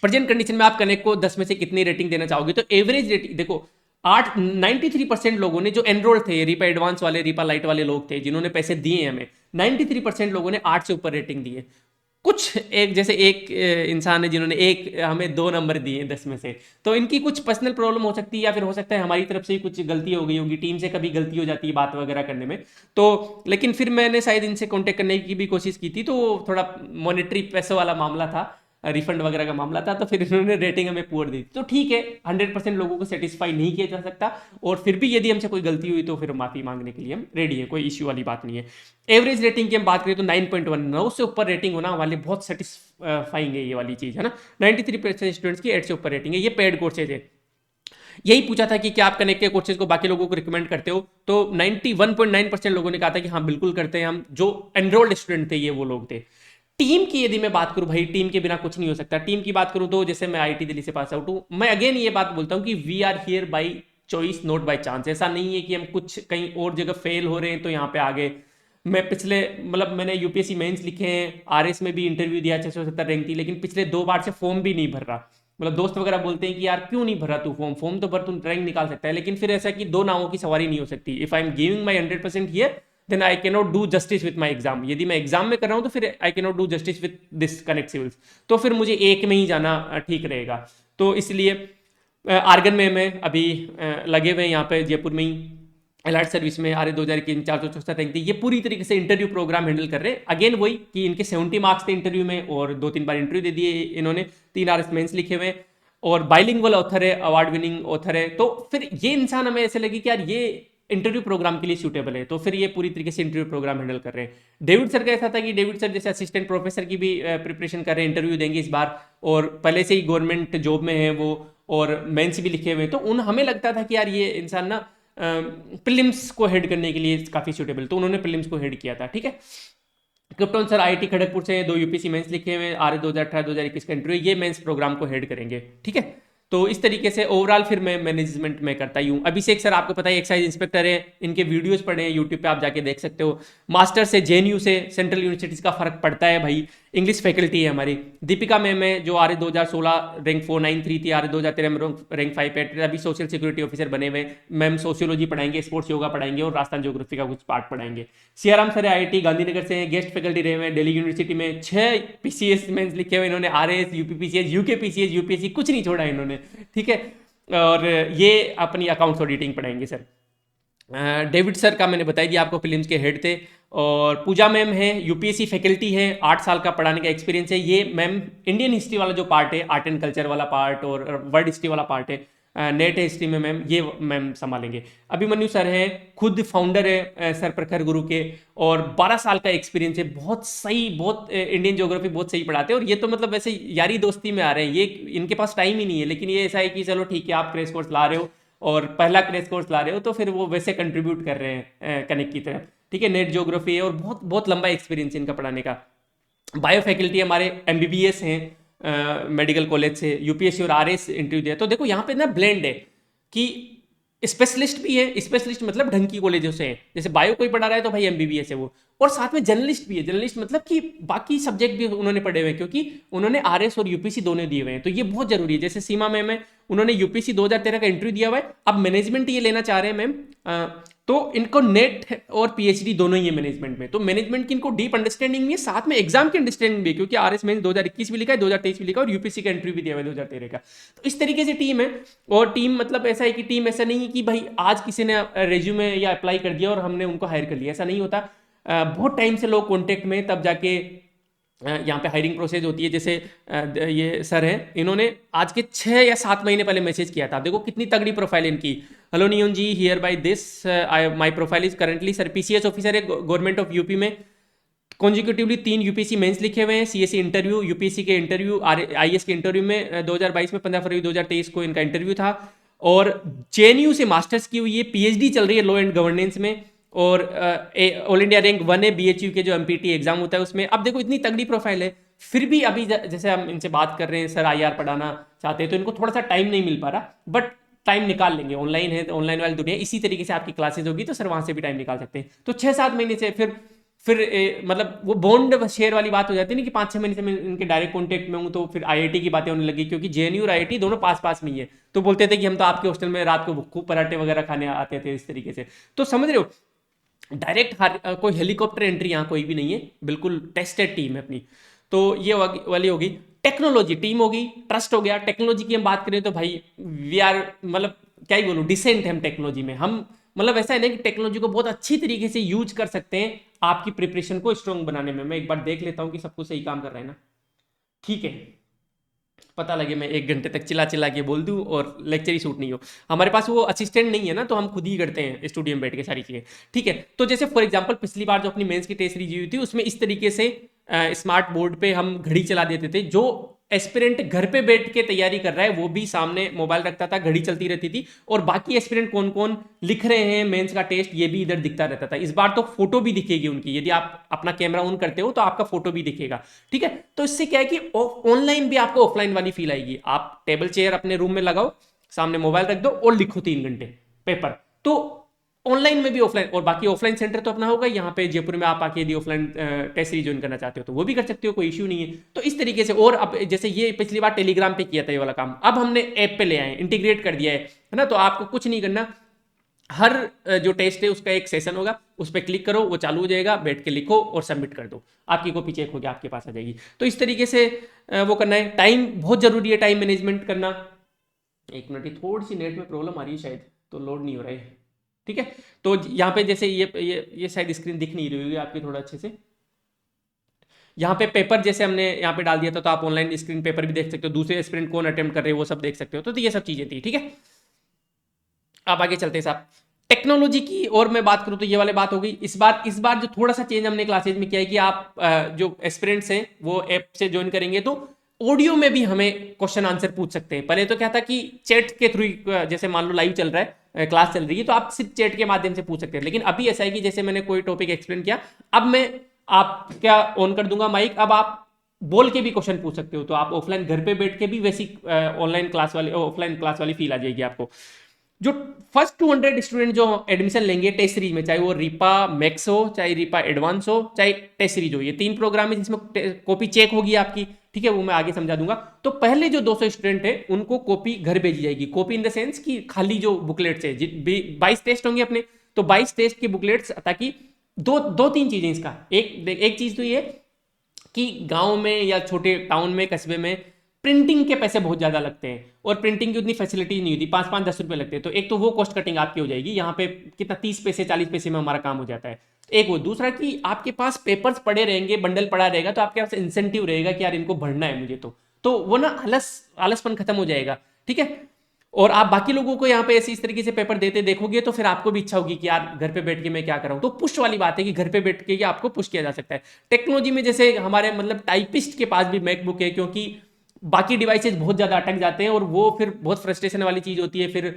प्रेजेंट कंडीशन में आप कनेक्ट को 10 में से कितनी रेटिंग देना चाहोगे, तो एवरेज रेटिंग देखो, 93% लोगों ने जो एनरोल थे, रीपा एडवांस वाले, रीपा लाइट वाले लोग थे जिन्होंने पैसे दिए हमें, 93% लोगों ने 8 से ऊपर रेटिंग दी है। कुछ एक, जैसे एक इंसान है जिन्होंने हमें 2 नंबर दिए 10 में से, तो इनकी कुछ पर्सनल प्रॉब्लम हो सकती है, या फिर हो सकता है हमारी तरफ से ही कुछ गलती हो गई होगी, टीम से कभी गलती हो जाती है बात वगैरह करने में। तो लेकिन फिर मैंने शायद इनसे कांटेक्ट करने की भी कोशिश की थी, तो थोड़ा मॉनेटरी पैसे वाला मामला था, रिफंड वगैरह का मामला था, तो फिर इन्होंने रेटिंग हमें पुअर दी। तो ठीक है, 100% लोगों को सेटिस्फाई नहीं किया जा सकता, और फिर भी यदि हमसे कोई गलती हुई तो फिर माफी मांगने के लिए हम रेडी है, कोई इश्यू वाली बात नहीं है। एवरेज रेटिंग की हम बात करें तो 9.1, 9 से ऊपर रेटिंग होना वाले बहुत सेटिस्फाइंग है ये वाली चीज, है ना। 93% स्टूडेंट्स की 8 से ऊपर रेटिंग है। ये पेड कोर्सेज है। यही पूछा था कि क्या आप कनेक्ट के कोर्सेज को बाकी लोगों को रिकमेंड करते हो, तो 91.9% लोगों ने कहा था कि हाँ बिल्कुल करते हैं हम, जो एनरोल्ड स्टूडेंट थे ये वो लोग थे। टीम की यदि मैं बात करूं, भाई टीम के बिना कुछ नहीं हो सकता। टीम की बात करूं तो जैसे मैं आईआईटी दिल्ली से पास आउट हूं, मैं अगेन ये बात बोलता हूं कि we are here by choice, not by chance. ऐसा नहीं है कि हम कुछ कहीं और जगह फेल हो रहे हैं तो यहाँ पे आ गए। मैं पिछले, मतलब मैंने यूपीएससी मेंस लिखे हैं, आरएस में भी इंटरव्यू दिया, 670 रैंक थी, लेकिन पिछले 2 बार से फॉर्म भी नहीं भर रहा। मतलब दोस्त वगैरह बोलते हैं कि यार क्यों नहीं भरा तू फॉर्म, फॉर्म तो भर, तू रैंक निकाल सकता है। लेकिन फिर ऐसा कि 2 नावों की सवारी नहीं हो सकती। If I am giving my 100% here, then I can not do justice with my exam. यदि मैं एग्जाम में कर रहा हूं तो फिर I can not do justice with this connect civils, तो फिर मुझे एक में ही जाना ठीक रहेगा। तो इसलिए आर्गन में मैं अभी लगे हुए हैं यहाँ पे जयपुर में ही, अलर्ट सर्विस में, आर 2021 464 रैंक थी। ये पूरी तरीके से इंटरव्यू प्रोग्राम हैंडल कर रहे हैं। अगेन वही कि इनके 70 मार्क्स थे इंटरव्यू में, और 2-3 बार इंटरव्यू दे दिए इन्होंने, 3 आर मेंस लिखे हुए, और बाइलिंगुअल ऑथर है, अवार्ड विनिंग ऑथर है। तो फिर ये इंसान हमें ऐसे लगे कि यार ये इंटरव्यू प्रोग्राम के लिए सूटेबल है, तो फिर ये पूरी तरीके से इंटरव्यू प्रोग्राम हैंडल कर रहे हैं। डेविड सर का ऐसा था कि डेविड सर जैसे असिस्टेंट प्रोफेसर की भी प्रिपरेशन कर रहे हैं, इंटरव्यू देंगे इस बार, और पहले से ही गवर्नमेंट जॉब में है वो, और मेंस भी लिखे हुए हैं। तो हमें लगता था कि यार ये इंसान ना प्रीलिम्स को हेड करने के लिए काफी सूटेबल, तो उन्होंने प्रीलिम्स को हेड किया था, ठीक है। क्रिप्टोन सर आईआईटी खड़गपुर से 2 यूपीसी मेंस लिखे हुए, आर 2018-2021 का इंटरव्यू, ये मेंस प्रोग्राम को हेड करेंगे, ठीक है। तो इस तरीके से ओवरऑल फिर मैं मैनेजमेंट में करता ही हूँ। अभिषेक सर आपको पता है एक्साइज इंस्पेक्टर है, इनके वीडियोस पढ़े हैं यूट्यूब पे, आप जाके देख सकते हो। मास्टर से जेएनयू से सेंट्रल यूनिवर्सिटीज का फर्क पड़ता है भाई। इंग्लिश फैकल्टी है हमारी। दीपिका मैम है जो आर 2016 रैंक 493 थी, आर 2013 में रैंक 5 पे, अभी सोशल सिक्योरिटी ऑफिसर बने हुए। मैम सोशियोलॉजी पढ़ाएंगे, स्पोर्ट्स योगा पढ़ाएंगे और राजस्थान ज्योग्राफी का कुछ पार्ट पढ़ाएंगे। सियाराम सर आईआईटी गांधीनगर से गेस्ट फैकल्टी रहे हुए, दिल्ली यूनिवर्सिटी में 6 पीसीएस मेंस लिखे हुए इन्होंने, आरएएस, यूपीपीसीएस, यूकेपीसीएस, यूपीएससी कुछ नहीं छोड़ा इन्होंने, ठीक है। और ये अपनी अकाउंट्स ऑडिटिंग पढ़ाएंगे सर। डेविड सर का मैंने बताई दिया आपको, फिल्म्स के हेड थे। और पूजा मैम है, यूपीएससी फैकल्टी है, 8 साल का पढ़ाने का एक्सपीरियंस है। ये मैम इंडियन हिस्ट्री वाला जो पार्ट है, आर्ट एंड कल्चर वाला पार्ट और वर्ल्ड हिस्ट्री वाला पार्ट है, नेट हिस्ट्री में मैम, ये मैम संभालेंगे। अभिमन्यु सर हैं, खुद फाउंडर है सर प्रखर गुरु के, और 12 साल का एक्सपीरियंस है। बहुत सही, बहुत इंडियन ज्योग्राफी बहुत सही पढ़ाते हैं। और ये तो मतलब वैसे यारी दोस्ती में आ रहे हैं, ये इनके पास टाइम ही नहीं है, लेकिन ये ऐसा है कि चलो ठीक है आप क्रैश कोर्स ला रहे हो और पहला क्रैश कोर्स ला रहे हो, तो फिर वो वैसे कंट्रीब्यूट कर रहे हैं कनेक्ट की तरफ, ठीक है। नेट ज्योग्राफी है और बहुत बहुत लंबा एक्सपीरियंस है इनका पढ़ाने का। बायो फैकल्टी हमारे एमबीबीएस हैं मेडिकल कॉलेज से, यूपीएससी और आरएस इंटरव्यू दिया। तो देखो यहाँ पे ना ब्लेंड है कि स्पेशलिस्ट भी है, स्पेशलिस्ट मतलब ढंग की कॉलेजों से है, जैसे बायो कोई पढ़ा रहा है तो भाई एमबीबीएस है वो, और साथ में जर्नलिस्ट भी है। जर्नलिस्ट मतलब कि बाकी सब्जेक्ट भी उन्होंने पढ़े हुए हैं, क्योंकि उन्होंने आरएस और यूपीसी दोनों दिए हुए हैं, तो ये बहुत जरूरी है। जैसे सीमा मैम है, उन्होंने यूपीसी 2013 का इंटरव्यू दिया हुआ है, अब मैनेजमेंट ये लेना चाह रहे हैं मैम, तो इनको नेट और पीएचडी दोनों ही है मैनेजमेंट में। तो मैनेजमेंट की इनको डीप अंडरस्टैंडिंग भी है, साथ में एग्जाम की अंडरस्टैंडिंग भी है, क्योंकि आरएस मेंस 2021 भी लिखा है, 2023 भी लिखा है, और यूपीसी का इंटरव्यू भी दिया हुआ है 2013 का। तो इस तरीके से टीम है। और टीम मतलब ऐसा है कि टीम ऐसा नहीं है कि भाई आज किसी ने रेज्यूमे या अप्लाई कर दिया और हमने उनको हायर कर लिया, ऐसा नहीं होता। बहुत टाइम से लोग कॉन्टेक्ट में, तब जाके यहाँ पे हायरिंग प्रोसेस होती है। जैसे ये सर हैं, इन्होंने आज के 6 या 7 महीने पहले मैसेज किया था, देखो कितनी तगड़ी प्रोफाइल इनकी। हेलो नियोन जी, here by this my profile is currently, sir PCS officer है गवर्नमेंट ऑफ यूपी में, कॉन्जिक्यूटिवली 3 यूपीएससी मेंस लिखे हुए हैं, सीएससी इंटरव्यू, यूपीएससी के इंटरव्यू, आईएएस के इंटरव्यू में 2022 में 15 फरवरी 2023 को इनका इंटरव्यू था। और जेएनयू से मास्टर्स की हुई है, पीएचडी चल रही है लॉ एंड गवर्नेंस में, और ऑल इंडिया रैंक 1 है बीएचयू के जो एमपीटी एग्जाम होता है उसमें। अब देखो इतनी तगड़ी प्रोफाइल है, फिर भी अभी जैसे हम इनसे बात कर रहे हैं, सर आईआर पढ़ाना चाहते हैं, तो इनको थोड़ा सा टाइम नहीं मिल पा रहा, बट टाइम निकाल लेंगे। ऑनलाइन है, ऑनलाइन वाली दुनिया, इसी तरीके से आपकी क्लासेज होगी तो सर वहां से भी टाइम निकाल सकते हैं। तो 6-7 महीने से फिर मतलब वो बॉन्ड शेयर वाली बात हो जाती है ना, कि 5-6 महीने से मैं इनके डायरेक्ट कॉन्टेक्ट में हूँ, तो फिर आईआईटी की बातें होने लगी, क्योंकि जेएनयू और आईआईटी दोनों पास पास में ही है। तो बोलते थे कि हम तो आपके हॉस्टल में रात को खूब पराठे वगैरह खाने आते थे, इस तरीके से। तो समझ रहे हो, डायरेक्ट कोई हेलीकॉप्टर एंट्री यहाँ कोई भी नहीं है, बिल्कुल टेस्टेड टीम है अपनी। तो ये वाली होगी टेक्नोलॉजी टीम, होगी ट्रस्ट हो गया। टेक्नोलॉजी की हम बात करें तो भाई वी आर, मतलब क्या ही बोलूँ, डिसेंट है हम टेक्नोलॉजी में। हम मतलब ऐसा है ना कि टेक्नोलॉजी को बहुत अच्छी तरीके से यूज कर सकते हैं आपकी प्रिपरेशन को स्ट्रॉन्ग बनाने में। मैं एक बार देख लेता हूँ कि सब कुछ सही काम कर रहा है ना, ठीक है। पता लगे मैं 1 घंटे तक चिल्ला चिल्ला के बोल दूं और लेक्चर ही शूट नहीं हो। हमारे पास वो असिस्टेंट नहीं है ना, तो हम खुद ही करते हैं स्टूडियो में बैठ के सारी चीज़ें, ठीक है। तो जैसे फॉर एग्जांपल पिछली बार जो अपनी मेंस की टेस्ट सीरीज हुई थी, उसमें इस तरीके से स्मार्ट बोर्ड पे हम घड़ी चला देते थे। जो एस्पिरेंट घर पे बैठ के तैयारी कर रहा है वो भी सामने मोबाइल रखता था, घड़ी चलती रहती थी, और बाकी एस्पिरेंट कौन कौन लिख रहे हैं मेंस का टेस्ट ये भी इधर दिखता रहता था। इस बार तो फोटो भी दिखेगी उनकी, यदि आप अपना कैमरा ऑन करते हो तो आपका फोटो भी दिखेगा, ठीक है। तो इससे क्या है कि ऑनलाइन भी आपको ऑफलाइन वाली फील आएगी। आप टेबल चेयर अपने रूम में लगाओ, सामने मोबाइल रख दो और लिखो 3 घंटे पेपर, तो ऑनलाइन में भी ऑफलाइन। और बाकी ऑफलाइन सेंटर तो अपना होगा यहाँ पे जयपुर में, आप आके यदि ऑफलाइन टेस्ट सीरीज ज्वाइन करना चाहते हो तो वो भी कर सकते हो, कोई इश्यू नहीं है। तो इस तरीके से, और अब जैसे ये पिछली बार टेलीग्राम पे किया था ये वाला काम, अब हमने ऐप पे ले आए, इंटीग्रेट कर दिया है ना। तो आपको कुछ नहीं करना, हर जो टेस्ट है उसका एक सेशन होगा, उस पर क्लिक करो, वो चालू हो जाएगा, बैठ के लिखो और सबमिट कर दो, आपकी कॉपी चेक होगी, आपके पास आ जाएगी। तो इस तरीके से वो करना है। टाइम बहुत जरूरी है, टाइम मैनेजमेंट करना। 1 मिनट, थोड़ी सी नेट में प्रॉब्लम आ रही है शायद, तो लोड नहीं हो रहा है, ठीक है। तो यहाँ पे जैसे ये शायद स्क्रीन दिख नहीं रही होगी आपकी थोड़ा अच्छे से। यहाँ पे पेपर जैसे हमने यहाँ पे डाल दिया था, तो आप ऑनलाइन स्क्रीन पेपर भी देख सकते हो, दूसरे एस्पिरेंट कौन अटेम्प्ट कर रहे हैं वो सब देख सकते हो। तो ये सब चीजें थी, ठीक है। आप आगे चलते हैं साहब। टेक्नोलॉजी की और मैं बात करूं तो ये वाली बात हो गई। इस बार जो थोड़ा सा चेंज हमने क्लासेज में किया है कि आप जो एस्पिरेंट्स हैं वो ऐप से ज्वाइन करेंगे तो ऑडियो में भी हमें क्वेश्चन आंसर पूछ सकते हैं। पहले तो क्या था कि चैट के थ्रू, जैसे मान लो लाइव चल रहा है, क्लास चल रही है, तो आप सिर्फ चैट के माध्यम से पूछ सकते हैं। लेकिन अभी ऐसा है कि जैसे मैंने कोई टॉपिक एक्सप्लेन किया, अब मैं आप क्या ऑन कर दूंगा माइक, अब आप बोल के भी क्वेश्चन पूछ सकते हो, तो आप ऑफलाइन घर पे बैठ के भी वैसी ऑनलाइन क्लास वाली ऑफलाइन क्लास वाली फील आ जाएगी आपको। जो फर्स्ट 200 स्टूडेंट जो एडमिशन लेंगे टेस्ट सीरीज में, चाहे वो रीपा मैक्स हो, चाहे रीपा एडवांस हो, चाहे टेस्ट सीरीज हो, ये 3 प्रोग्राम है जिसमें कॉपी चेक होगी आपकी, ठीक है, वो मैं आगे समझा दूंगा। तो पहले जो 200 स्टूडेंट है उनको कॉपी घर भेजी जाएगी, कॉपी इन द सेंस कि खाली जो बुकलेट्स है, 22 टेस्ट होंगे अपने, तो 22 टेस्ट के बुकलेट्स, ताकि दो तीन चीजें इसका, एक चीज तो ये कि गांव में या छोटे टाउन में कस्बे में प्रिंटिंग के पैसे बहुत ज़्यादा लगते हैं और प्रिंटिंग की उतनी फैसिलिटी नहीं होती, 5-5-10 रुपए लगते हैं, तो एक तो वो कॉस्ट कटिंग आपकी हो जाएगी, यहाँ पे कितना 30 पैसे 40 पैसे में हमारा काम हो जाता है। एक वो, दूसरा कि आपके पास पेपर्स पड़े रहेंगे, बंडल पड़ा रहेगा, तो आपके पास इंसेंटिव रहेगा कि यार इनको भरना है मुझे, तो वो ना आलसपन खत्म हो जाएगा, ठीक है। और आप बाकी लोगों को यहाँ पे ऐसे इस तरीके से पेपर देते देखोगे तो फिर आपको भी इच्छा होगी कि यार घर पे बैठ के मैं क्या कर रहा हूँ, तो पुश वाली बात है कि घर पे बैठ के आपको पुश किया जा सकता है। टेक्नोलॉजी में जैसे हमारे मतलब टाइपिस्ट के पास भी मैकबुक है, क्योंकि बाकी डिवाइसेज बहुत ज्यादा अटक जाते हैं और वो फिर बहुत फ्रस्ट्रेशन वाली चीज होती है, फिर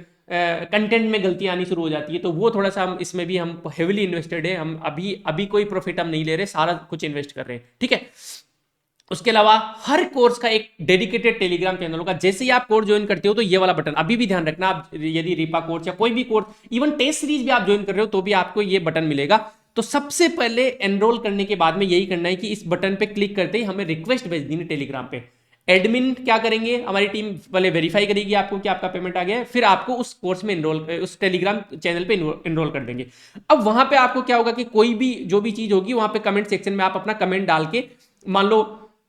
कंटेंट में गलतियां आनी शुरू हो जाती है, तो वो थोड़ा सा हम इसमें भी हम हेविली इन्वेस्टेड है, हम अभी अभी कोई प्रॉफिट हम नहीं ले रहे, सारा कुछ इन्वेस्ट कर रहे हैं, ठीक है। उसके अलावा हर कोर्स का एक डेडिकेटेड टेलीग्राम चैनल होगा, जैसे ही आप कोर्स ज्वाइन करते हो तो ये वाला बटन, अभी भी ध्यान रखना, आप यदि रीपा कोर्स या कोई भी कोर्स, इवन टेस्ट सीरीज भी आप ज्वाइन कर रहे हो तो भी आपको ये बटन मिलेगा। तो सबसे पहले एनरोल करने के बाद में यही करना है कि इस बटन पे क्लिक करते ही हमें रिक्वेस्ट भेज देनी टेलीग्राम पे। एडमिन क्या करेंगे, हमारी टीम पहले वेरीफाई करेगी आपको कि आपका पेमेंट आ गया है, फिर आपको उस कोर्स में एनरोल, उस टेलीग्राम चैनल पे एनरोल कर देंगे। अब वहां पे आपको क्या होगा कि कोई भी जो भी चीज होगी वहां पे कमेंट सेक्शन में आप अपना कमेंट डाल के, मान लो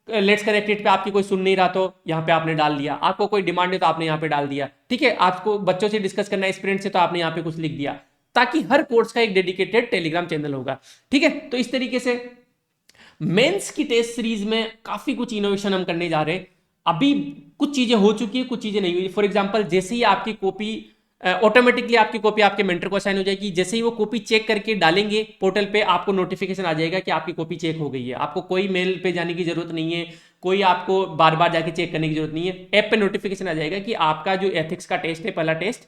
लेट्स कनेक्टेड पे आपकी कोई सुन नहीं रहा तो यहाँ पे आपने डाल दिया, आपको कोई डिमांड है तो आपने यहाँ पे डाल दिया, ठीक है, आपको बच्चों से डिस्कस करना है स्टूडेंट से तो आपने यहाँ पे कुछ लिख दिया, ताकि हर कोर्स का एक डेडिकेटेड टेलीग्राम चैनल होगा, ठीक है। तो इस तरीके से मेंस की टेस्ट सीरीज में काफी कुछ इनोवेशन हम करने जा रहे हैं। अभी कुछ चीजें हो चुकी है, कुछ चीजें नहीं हुई। फॉर एग्जांपल, जैसे ही आपकी कॉपी ऑटोमेटिकली आपकी कॉपी आपके मेंटर को असाइन हो जाएगी, जैसे ही वो कॉपी चेक करके डालेंगे पोर्टल पे, आपको नोटिफिकेशन आ जाएगा कि आपकी कॉपी चेक हो गई है, आपको कोई मेल पे जाने की जरूरत नहीं है, कोई आपको बार बार जाके चेक करने की जरूरत नहीं है, ऐप पे नोटिफिकेशन आ जाएगा कि आपका जो एथिक्स का टेस्ट है, पहला टेस्ट,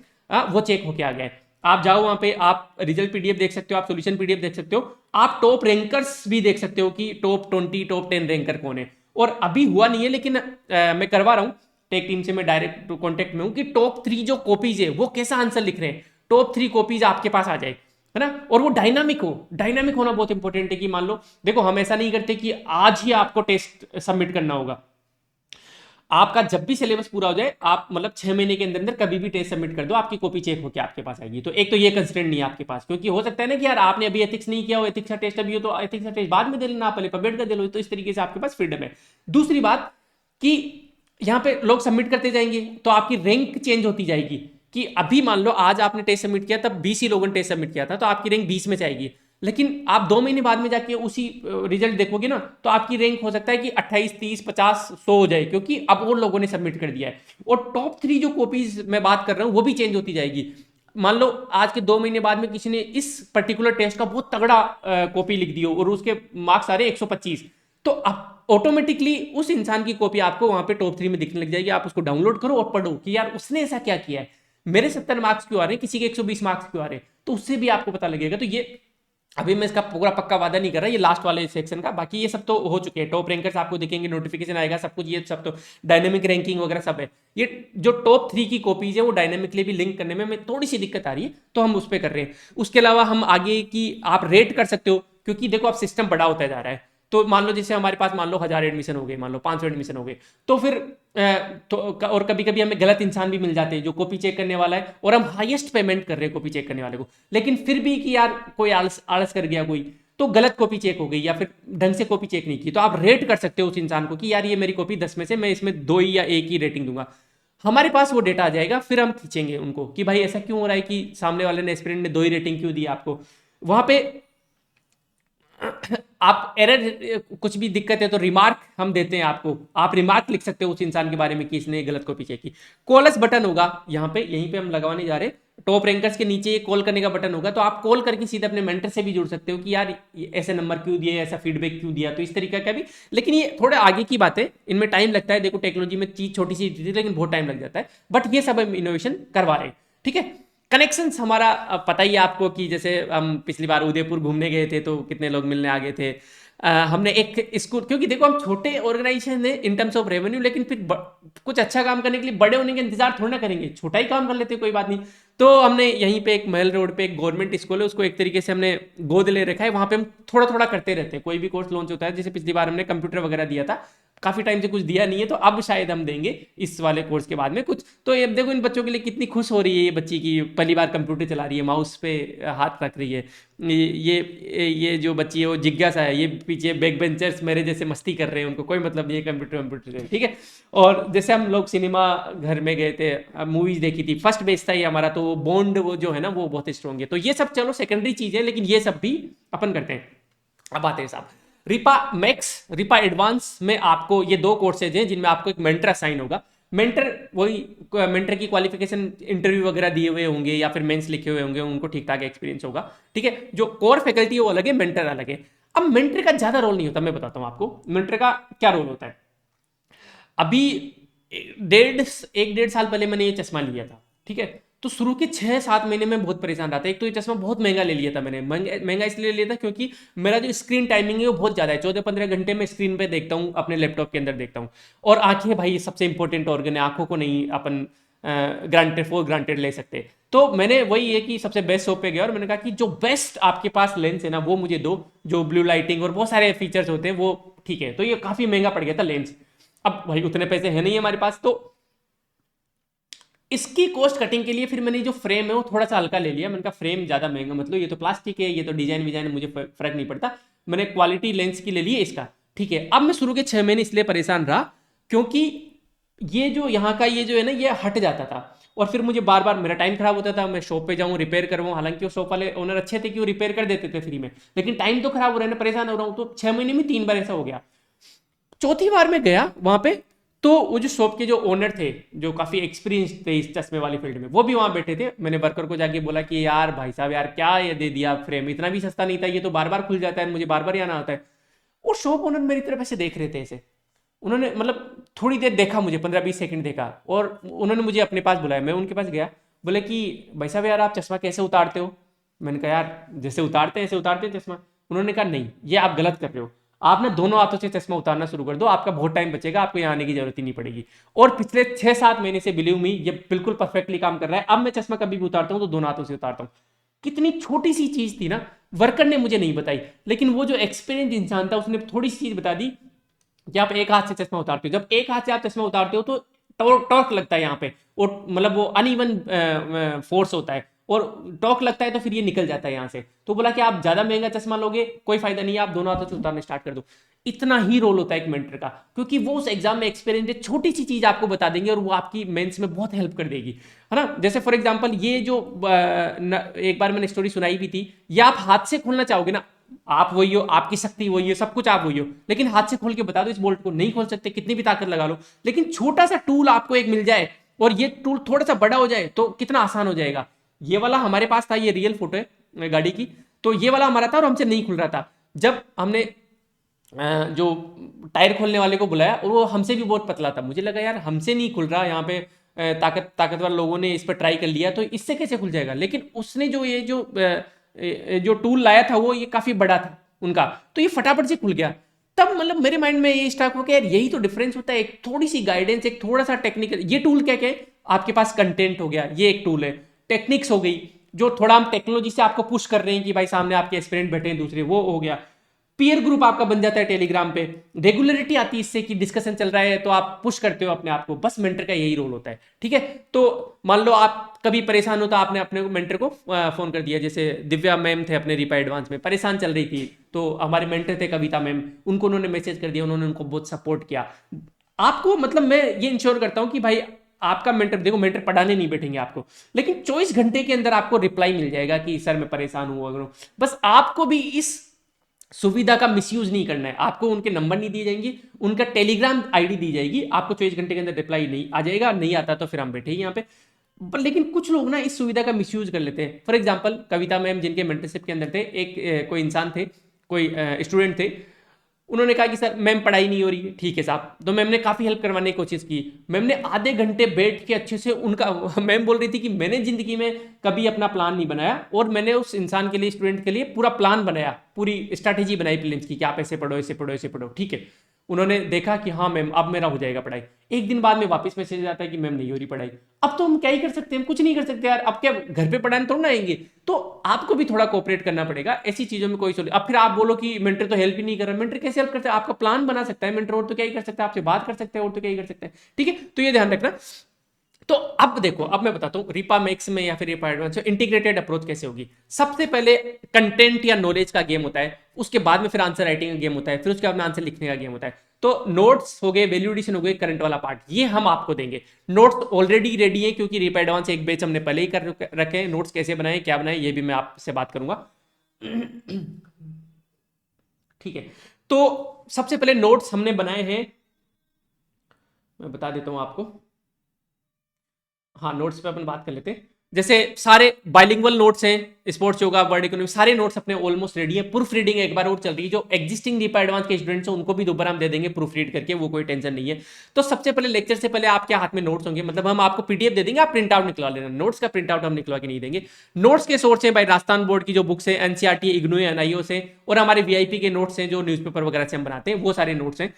वो चेक होके आ गया है। आप जाओ वहां पे, आप रिजल्ट पीडीएफ देख सकते हो, आप सोल्यूशन पीडीएफ देख सकते हो, आप टॉप रैंकर्स भी देख सकते हो कि टॉप 20 टॉप 10 रैंकर कौन है। और अभी हुआ नहीं है, लेकिन मैं करवा रहा हूं, टेक टीम से मैं डायरेक्ट कॉन्टेक्ट में हूं कि टॉप 3 जो कॉपीज है वो कैसा आंसर लिख रहे हैं, टॉप 3 कॉपीज आपके पास आ जाए, है ना। और वो डायनामिक हो, डायनामिक होना बहुत इंपॉर्टेंट है कि मान लो, देखो हम ऐसा नहीं करते कि आज ही आपको टेस्ट सबमिट करना होगा, आपका जब भी सिलेबस पूरा हो जाए, आप मतलब 6 महीने के अंदर अंदर कभी भी टेस्ट सबमिट कर दो, आपकी कॉपी चेक होकर आपके पास आएगी। तो एक तो ये कंस्ट्रेंट नहीं है आपके पास, क्योंकि हो सकता है ना कि यार आपने अभी एथिक्स नहीं किया हो, एथिक्स का टेस्ट अभी हो, तो एथिक्स का टेस्ट बाद में दे लेना, आप पहले पब्लिक का दे लो, तो इस तरीके से आपके पास फ्रीडम है। दूसरी बात कि यहाँ पे लोग सबमिट करते जाएंगे तो आपकी रैंक चेंज होती जाएगी, कि अभी मान लो आज आपने टेस्ट सबमिट किया, तब 20 ही लोगों ने टेस्ट सबमिट किया था, तो आपकी रैंक 20 में जाएगी, लेकिन आप 2 महीने बाद में जाके उसी रिजल्ट देखोगे ना, तो आपकी रैंक हो सकता है कि 28 30 50 100 हो जाए, क्योंकि अब और लोगों ने सबमिट कर दिया है। और टॉप 3 जो कॉपीज मैं बात कर रहा हूं वो भी चेंज होती जाएगी। मान लो आज के 2 महीने बाद में किसी ने इस पर्टिकुलर टेस्ट का बहुत तगड़ा कॉपी लिख दी हो और उसके मार्क्स आ रहे 125, तो अब ऑटोमेटिकली उस इंसान की कॉपी आपको वहां पे टॉप 3 में दिखने लग जाएगी। आप उसको डाउनलोड करो और पढ़ो कि यार उसने ऐसा क्या किया है, मेरे 70 मार्क्स क्यों आ रहे हैं, किसी के 120 मार्क्स क्यों आ रहे हैं, तो उससे भी आपको पता लगेगा। तो ये अभी मैं इसका पूरा पक्का वादा नहीं कर रहा, ये लास्ट वाले सेक्शन का, बाकी ये सब तो हो चुके हैं, टॉप रैंकर्स आपको दिखेंगे, नोटिफिकेशन आएगा, सब कुछ, ये सब तो डायनेमिक रैंकिंग वगैरह सब है। ये जो टॉप 3 की कॉपीज है वो डायनेमिकली भी लिंक करने में थोड़ी सी दिक्कत आ रही है, तो हम उस पर कर रहे हैं। उसके अलावा हम आगे की आप रेट कर सकते हो, क्योंकि देखो अब सिस्टम बड़ा होता जा रहा है, तो मान लो जैसे हमारे पास मान लो 1000 एडमिशन हो गए, मान लो 500 एडमिशन हो गए, तो फिर और कभी कभी हमें गलत इंसान भी मिल जाते हैं जो कॉपी चेक करने वाला है, और हम हाईएस्ट पेमेंट कर रहे हैं कॉपी चेक करने वाले को, लेकिन फिर भी कि यार कोई आलस आलस कर गया कोई, तो गलत कॉपी चेक हो गई या फिर ढंग से कॉपी चेक नहीं की, तो आप रेट कर सकते हो उस इंसान को कि यार ये मेरी कॉपी 10 में से मैं इसमें 2 ही या 1 ही रेटिंग दूंगा। हमारे पास वो डेटा आ जाएगा, फिर हम खींचेंगे उनको कि भाई ऐसा क्यों हो रहा है कि सामने वाले ने एस्पिरेंट ने 2 ही रेटिंग क्यों दी आपको। वहां पे आप एरर, कुछ भी दिक्कत है तो रिमार्क हम देते हैं आपको, आप रिमार्क लिख सकते हो उस इंसान के बारे में कि इसने गलत कॉपी चेक की। कॉलस बटन होगा यहाँ पे, यहीं पे हम लगवाने जा रहे हैं, टॉप रैंकर्स के नीचे कॉल करने का बटन होगा, तो आप कॉल करके सीधे अपने मेंटर से भी जुड़ सकते हो कि यार ऐसे नंबर क्यों दिए, ऐसा फीडबैक क्यों दिया, तो इस तरीके का भी। लेकिन ये थोड़ा आगे की बात है, इनमें टाइम लगता है, देखो टेक्नोलॉजी में चीज छोटी सी चीज है लेकिन बहुत टाइम लग जाता है, बट ये सब हम इनोवेशन करवा रहे हैं, ठीक है। कनेक्शंस हमारा पता ही है आपको कि जैसे हम पिछली बार उदयपुर घूमने गए थे तो कितने लोग मिलने आ गए थे, हमने एक स्कूल, क्योंकि देखो हम छोटे ऑर्गेनाइजेशन है इन टर्म्स ऑफ रेवेन्यू, लेकिन फिर कुछ अच्छा काम करने के लिए बड़े होने का इंतजार थोड़ा ना करेंगे, छोटा ही काम कर लेते कोई बात नहीं। तो हमने यहीं पे एक महल रोड पे एक गवर्नमेंट स्कूल है, उसको एक तरीके से हमने गोद ले रखा है, वहां पे हम थोड़ा थोड़ा करते रहते हैं, कोई भी कोर्स लॉन्च होता है, जैसे पिछली बार हमने कंप्यूटर वगैरह दिया था, काफी टाइम से कुछ दिया नहीं है, तो अब शायद हम देंगे इस वाले कोर्स के बाद में कुछ। तो ये देखो इन बच्चों के लिए कितनी खुश हो रही है ये बच्ची की, पहली बार कंप्यूटर चला रही है, माउस पे हाथ रख रही है। ये जो बच्ची है वो जिज्ञासा है, ये पीछे बैक बेंचर्स मेरे जैसे मस्ती कर रहे हैं, उनको कोई मतलब नहीं है कंप्यूटर कंप्यूटर से, ठीक है। और जैसे हम लोग सिनेमा घर में गए थे, मूवीज देखी थी, फर्स्ट बेस था ये हमारा, तो बॉन्ड वो जो है ना वो बहुत स्ट्रॉन्ग है। तो ये सब चलो सेकेंडरी चीज है, लेकिन ये सब भी अपन करते हैं। अब आते हैं साहब रिपा मैक्स, रिपा एडवांस में आपको ये दो कोर्सेज हैं जिनमें आपको एक मेंटर असाइन होगा। मेंटर वही मेंटर की क्वालिफिकेशन इंटरव्यू वगैरह दिए हुए होंगे या फिर मेंस लिखे हुए होंगे, उनको ठीक ठाक एक्सपीरियंस होगा, ठीक है। जो कोर फैकल्टी है वो अलग है, मेंटर अलग है। अब मेंटर का ज्यादा रोल नहीं होता, मैं बताता हूं आपको मेंटर का क्या रोल होता है। अभी एक डेढ़ साल पहले मैंने ये चश्मा लिया था, ठीक है। तो शुरू के 6-7 महीने में बहुत परेशान रहा था। एक तो ये चश्मा बहुत महंगा ले लिया था मैंने, महंगा इसलिए लिया था क्योंकि मेरा जो स्क्रीन टाइमिंग है वो बहुत ज्यादा है, 14-15 घंटे में स्क्रीन पे देखता हूँ, अपने लैपटॉप के अंदर देखता हूँ। और आंखें भाई सबसे इंपॉर्टेंट ऑर्गन है, आंखों को नहीं अपन ग्रांटेड ले सकते। तो मैंने वही है कि सबसे बेस्ट शॉप पे गया और मैंने कहा कि जो बेस्ट आपके पास लेंस है ना वो मुझे दो, जो ब्लू लाइटिंग और बहुत सारे फीचर्स होते हैं वो, ठीक है। तो ये काफी महंगा पड़ गया था लेंस। अब भाई उतने पैसे हैं नहीं हमारे पास, तो इसकी कॉस्ट कटिंग के लिए फिर मैंने जो फ्रेम है वो थोड़ा सा हल्का ले लिया। मैंने कहा फ्रेम ज्यादा महंगा मतलब, ये तो प्लास्टिक है, ये तो डिजाइन विजाइन मुझे फर्क नहीं पड़ता, मैंने क्वालिटी लेंस की ले ली है इसका, ठीक है। अब मैं शुरू के 6 महीने इसलिए परेशान रहा क्योंकि ये जो यहाँ का ये जो है ना ये हट जाता था, और फिर मुझे बार बार मेरा टाइम खराब होता था, मैं शॉप पे जाऊँ रिपेयर करवाऊँ, हालांकि वो शॉप वाले ओनर अच्छे थे कि वो रिपेयर कर देते थे फ्री में, लेकिन टाइम तो खराब हो रहा है ना, परेशान हो रहा हूँ। तो 6 महीने में 3 बार ऐसा हो गया। चौथी बार में गया वहां पे, तो वो जो शॉप के जो ओनर थे, जो काफी एक्सपीरियंस थे इस चश्मे वाली फील्ड में, वो भी वहां बैठे थे। मैंने वर्कर को जाके बोला कि यार भाई साहब यार क्या ये दे दिया फ्रेम, इतना भी सस्ता नहीं था, ये तो बार बार खुल जाता है, मुझे बार बार आना होता है। और शॉप ओनर मेरी तरफ ऐसे देख रहे थे ऐसे, उन्होंने मतलब थोड़ी देर देखा मुझे, 15-20 सेकंड देखा, और उन्होंने मुझे अपने पास बुलाया। मैं उनके पास गया, बोले कि भाई साहब यार आप चश्मा कैसे उतारते हो। मैंने कहा यार जैसे उतारते हैं ऐसे उतारते हैं चश्मा। उन्होंने कहा नहीं ये आप गलत कर रहे हो, आप ना दोनों हाथों से चश्मा उतारना शुरू कर दो, आपका बहुत टाइम बचेगा, आपको यहाँ आने की जरूरत ही नहीं पड़ेगी। और पिछले 6-7 महीने से बिलीव मी ये बिल्कुल परफेक्टली काम कर रहा है। अब मैं चश्मा कभी भी उतारता हूँ तो दोनों हाथों से उतारता हूँ। कितनी छोटी सी चीज थी ना, वर्कर ने मुझे नहीं बताई, लेकिन वो जो एक्सपीरियंस इंसान था उसने थोड़ी सी चीज बता दी कि आप एक हाथ से चश्मा उतारते हो। जब एक हाथ से आप चश्मा उतारते हो तो टॉर्क लगता है यहाँ पे, और मतलब वो अनइवन फोर्स होता है, और टॉर्क लगता है तो फिर ये निकल जाता है यहाँ से। तो बोला कि आप ज्यादा महंगा चश्मा लोगे कोई फायदा नहीं है, आप दोनों हाथों से उतारना स्टार्ट कर दो। इतना ही रोल होता है एक मेंटर का, क्योंकि वो उस एग्जाम में एक्सपीरियंस है, छोटी सी चीज आपको बता देंगे और वो आपकी मेंस में बहुत हेल्प कर देगी, है ना। जैसे फॉर एग्जांपल ये जो एक बार मैंने स्टोरी सुनाई भी थी, ये आप हाथ से खोलना चाहोगे ना, आप वही हो, आपकी शक्ति वही है, सब कुछ आप वही हो, लेकिन हाथ से खोल के बता दो इस बोल्ट को, नहीं खोल सकते, कितनी भी ताकत लगा लो। लेकिन छोटा सा टूल आपको एक मिल जाए और ये टूल थोड़ा सा बड़ा हो जाए तो कितना आसान हो जाएगा। ये वाला हमारे पास था, ये रियल फोटो है गाड़ी की, तो ये वाला हमारा था और हमसे नहीं खुल रहा था। जब हमने जो टायर खोलने वाले को बुलाया और वो हमसे भी बहुत पतला था, मुझे लगा यार हमसे नहीं खुल रहा, यहाँ पे ताकतवर लोगों ने इस पर ट्राई कर लिया तो इससे कैसे खुल जाएगा। लेकिन उसने जो ये जो टूल लाया था वो ये काफी बड़ा था उनका, तो ये फटाफट से खुल गया। तब मतलब मेरे माइंड में ये स्टार्ट हो गया यार यही तो डिफरेंस होता है, एक थोड़ी सी गाइडेंस, एक थोड़ा सा टेक्निकल। ये टूल क्या क्या है, आपके पास कंटेंट हो गया, ये एक टूल है। टेक्निक्स हो गई, जो थोड़ा हम टेक्नोलॉजी से आपको पुश कर रहे हैं कि भाई सामने आपके एस्पिरेंट बैठे हैं दूसरे, वो हो गया। पीयर ग्रुप आपका बन जाता है टेलीग्राम पे, रेगुलरिटी आती है इससे कि डिस्कशन चल रहा है तो आप पुश करते हो अपने आप को। बस मेंटर का यही रोल होता है, ठीक है। तो मान लो आप कभी परेशान हो तो आपने अपने मेंटर को फोन कर दिया, जैसे दिव्या मैम थे अपने रिपा एडवांस में, परेशान चल रही थी, तो हमारे मेंटर थे कविता मैम, उनको उन्होंने मैसेज कर दिया, उन्होंने उनको बहुत सपोर्ट किया। आपको मतलब मैं ये इंश्योर करता हूं कि भाई आपका मेंटर, देखो मेंटर पढ़ाने नहीं बैठेंगे आपको, लेकिन 24 घंटे के अंदर आपको रिप्लाई मिल जाएगा कि सर मैं परेशान हूं। बस आपको भी इस सुविधा का मिसयूज नहीं करना है, आपको उनके नंबर नहीं दिए जाएंगे, उनका टेलीग्राम आईडी दी जाएगी, आपको 24 घंटे के अंदर रिप्लाई नहीं आ जाएगा, नहीं आता तो फिर हम बैठे ही यहाँ पे। लेकिन कुछ लोग ना इस सुविधा का मिसयूज कर लेते हैं। फॉर एग्जांपल कविता मैम जिनके मेंटरशिप के अंदर थे, एक कोई इंसान थे, कोई स्टूडेंट थे, उन्होंने कहा कि सर मैम पढ़ाई नहीं हो रही है। ठीक है साहब, तो मैम ने काफ़ी हेल्प करवाने की कोशिश की। मैम ने आधे घंटे बैठ के अच्छे से उनका मैम बोल रही थी कि मैंने ज़िंदगी में कभी अपना प्लान नहीं बनाया और मैंने उस इंसान के लिए, स्टूडेंट के लिए पूरा प्लान बनाया, पूरी स्ट्रैटेजी बनाई प्रीलिम्स की कि आप ऐसे पढ़ो, ऐसे पढ़ो, ऐसे पढ़ो। ठीक है, उन्होंने देखा कि हाँ मैम अब मेरा हो जाएगा पढ़ाई। एक दिन बाद में वापस मैसेज आता है कि मैम नहीं हो रही पढ़ाई। अब तो हम क्या ही कर सकते हैं, हम कुछ नहीं कर सकते यार, अब क्या घर पे पढ़ाने थोड़ा ना आएंगे। तो आपको भी थोड़ा कोऑपरेट करना पड़ेगा, ऐसी चीजों में कोई सोल्यूशन। अब फिर आप बोलो कि मेंटर तो हेल्प ही नहीं कर रहा, मेंटर कैसे हेल्प करता है? आपका प्लान बना सकता है मेंटर, और तो क्या ही कर सकता है, आपसे बात कर सकते हैं, और तो क्या ही कर सकते हैं। ठीक है, तो ये ध्यान रखना। तो अब देखो, अब मैं बताता हूं रीपा मैक्स में या फिर रीपा एडवांस में इंटीग्रेटेड अप्रोच कैसे होगी। सबसे पहले कंटेंट या नॉलेज का गेम होता है, उसके बाद में फिर आंसर राइटिंग का गेम होता है, फिर उसके बाद में आंसर लिखने का गेम होता है। तो नोट्स हो गए, वैल्यू एडिशन हो गए, करंट वाला पार्ट, ये हम आपको देंगे। नोट्स ऑलरेडी रेडी है, क्योंकि रीपा एडवांस एक बैच हमने पहले ही कर रखे हैं। नोट्स कैसे बनाए, क्या बनाए, ये भी मैं आपसे बात करूंगा। ठीक है, तो सबसे पहले नोट्स हमने बनाए हैं, मैं बता देता हूं आपको। हाँ, नोट्स पे अपन बात कर लेते हैं। जैसे सारे बाइलिंगुअल नोट्स हैं, स्पोर्ट्स योगा, वर्ल्ड इकोनॉमी, सारे नोट्स अपने ऑलमोस्ट रेडी है। प्रूफ रीडिंग एक बार और चल रही है, जो एग्जिस्टिंग रीपा एडवांस के स्टूडेंट्स हैं उनको भी दोबारा हम दे देंगे प्रूफ रीड करके, वो कोई टेंशन नहीं है। तो सबसे पहले लेक्चर से पहले आपके हाथ में नोट्स होंगे, मतलब हम आपको पीडीएफ दे देंगे, आप प्रिंट आउट निकलवा लेना। नोट्स का प्रिंट आउट हम निकलवा के नहीं देंगे। नोट्स के सोर्स है भाई राजस्थान बोर्ड की जो बुक्स है, एनसीईआरटी, इग्नू, एनआईओ से, और हमारे वीआईपी के नोट्स हैं जो न्यूज़पेपर वगैरह से हम बनाते हैं, वो सारे नोट्स हैं।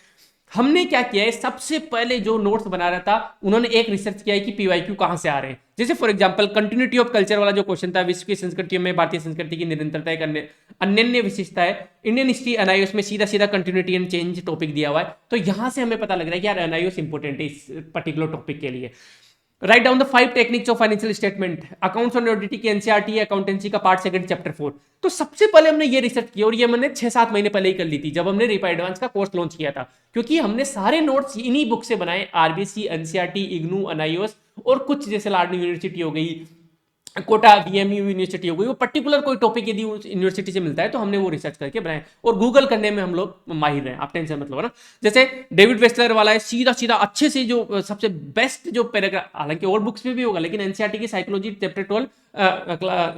हमने क्या किया है, सबसे पहले जो नोट्स बना रहा था उन्होंने एक रिसर्च किया है कि पीवाईक्यू कहां से आ रहे हैं। जैसे for example continuity of culture वाला जो क्वेश्चन था, विश्व की संस्कृतियों में भारतीय संस्कृति की निरंतरता एक अनन्य विशेषता है। इंडियन हिस्ट्री एनआईओस में सीधा सीधा कंटिन्यूटी एंड चेंज टॉपिक दिया हुआ है। तो यहां से हमें पता लग रहा है कि यार एनआईओस इंपॉर्टेंट है इस पर्टिकुलर टॉपिक के लिए। Write down the 5 techniques of financial statement, accounts on ऑडिटी की एनसीईआरटी अकाउंटेंसी का पार्ट सेकंड चैप्टर 4। तो सबसे पहले हमने ये रिसर्च किया, और ये मैंने 6-7 महीने पहले ही कर ली थी जब हमने रीपा एडवांस का कोर्स लॉन्च किया था, क्योंकि हमने सारे नोट्स इन्हीं बुक से बनाए, आरबीसी, एनसीईआरटी, इग्नू, एनआईओएस, और कुछ जैसे लार्ड यूनिवर्सिटी हो गई, कोटा वीएमयू यूनिवर्सिटी हो गई, वो पर्टिकुलर कोई टॉपिक यदि उस यूनिवर्सिटी से मिलता है तो हमने वो रिसर्च करके बनाए, और गूगल करने में हम लोग माहिर हैं, आप टेंशन मतलब है ना। जैसे डेविड वेस्टलर वाला है, सीधा सीधा अच्छे से जो सबसे बेस्ट जो पैराग्राफ, हालांकि और बुक्स में भी होगा, लेकिन एनसीईआरटी की साइकोलॉजी चैप्टर 12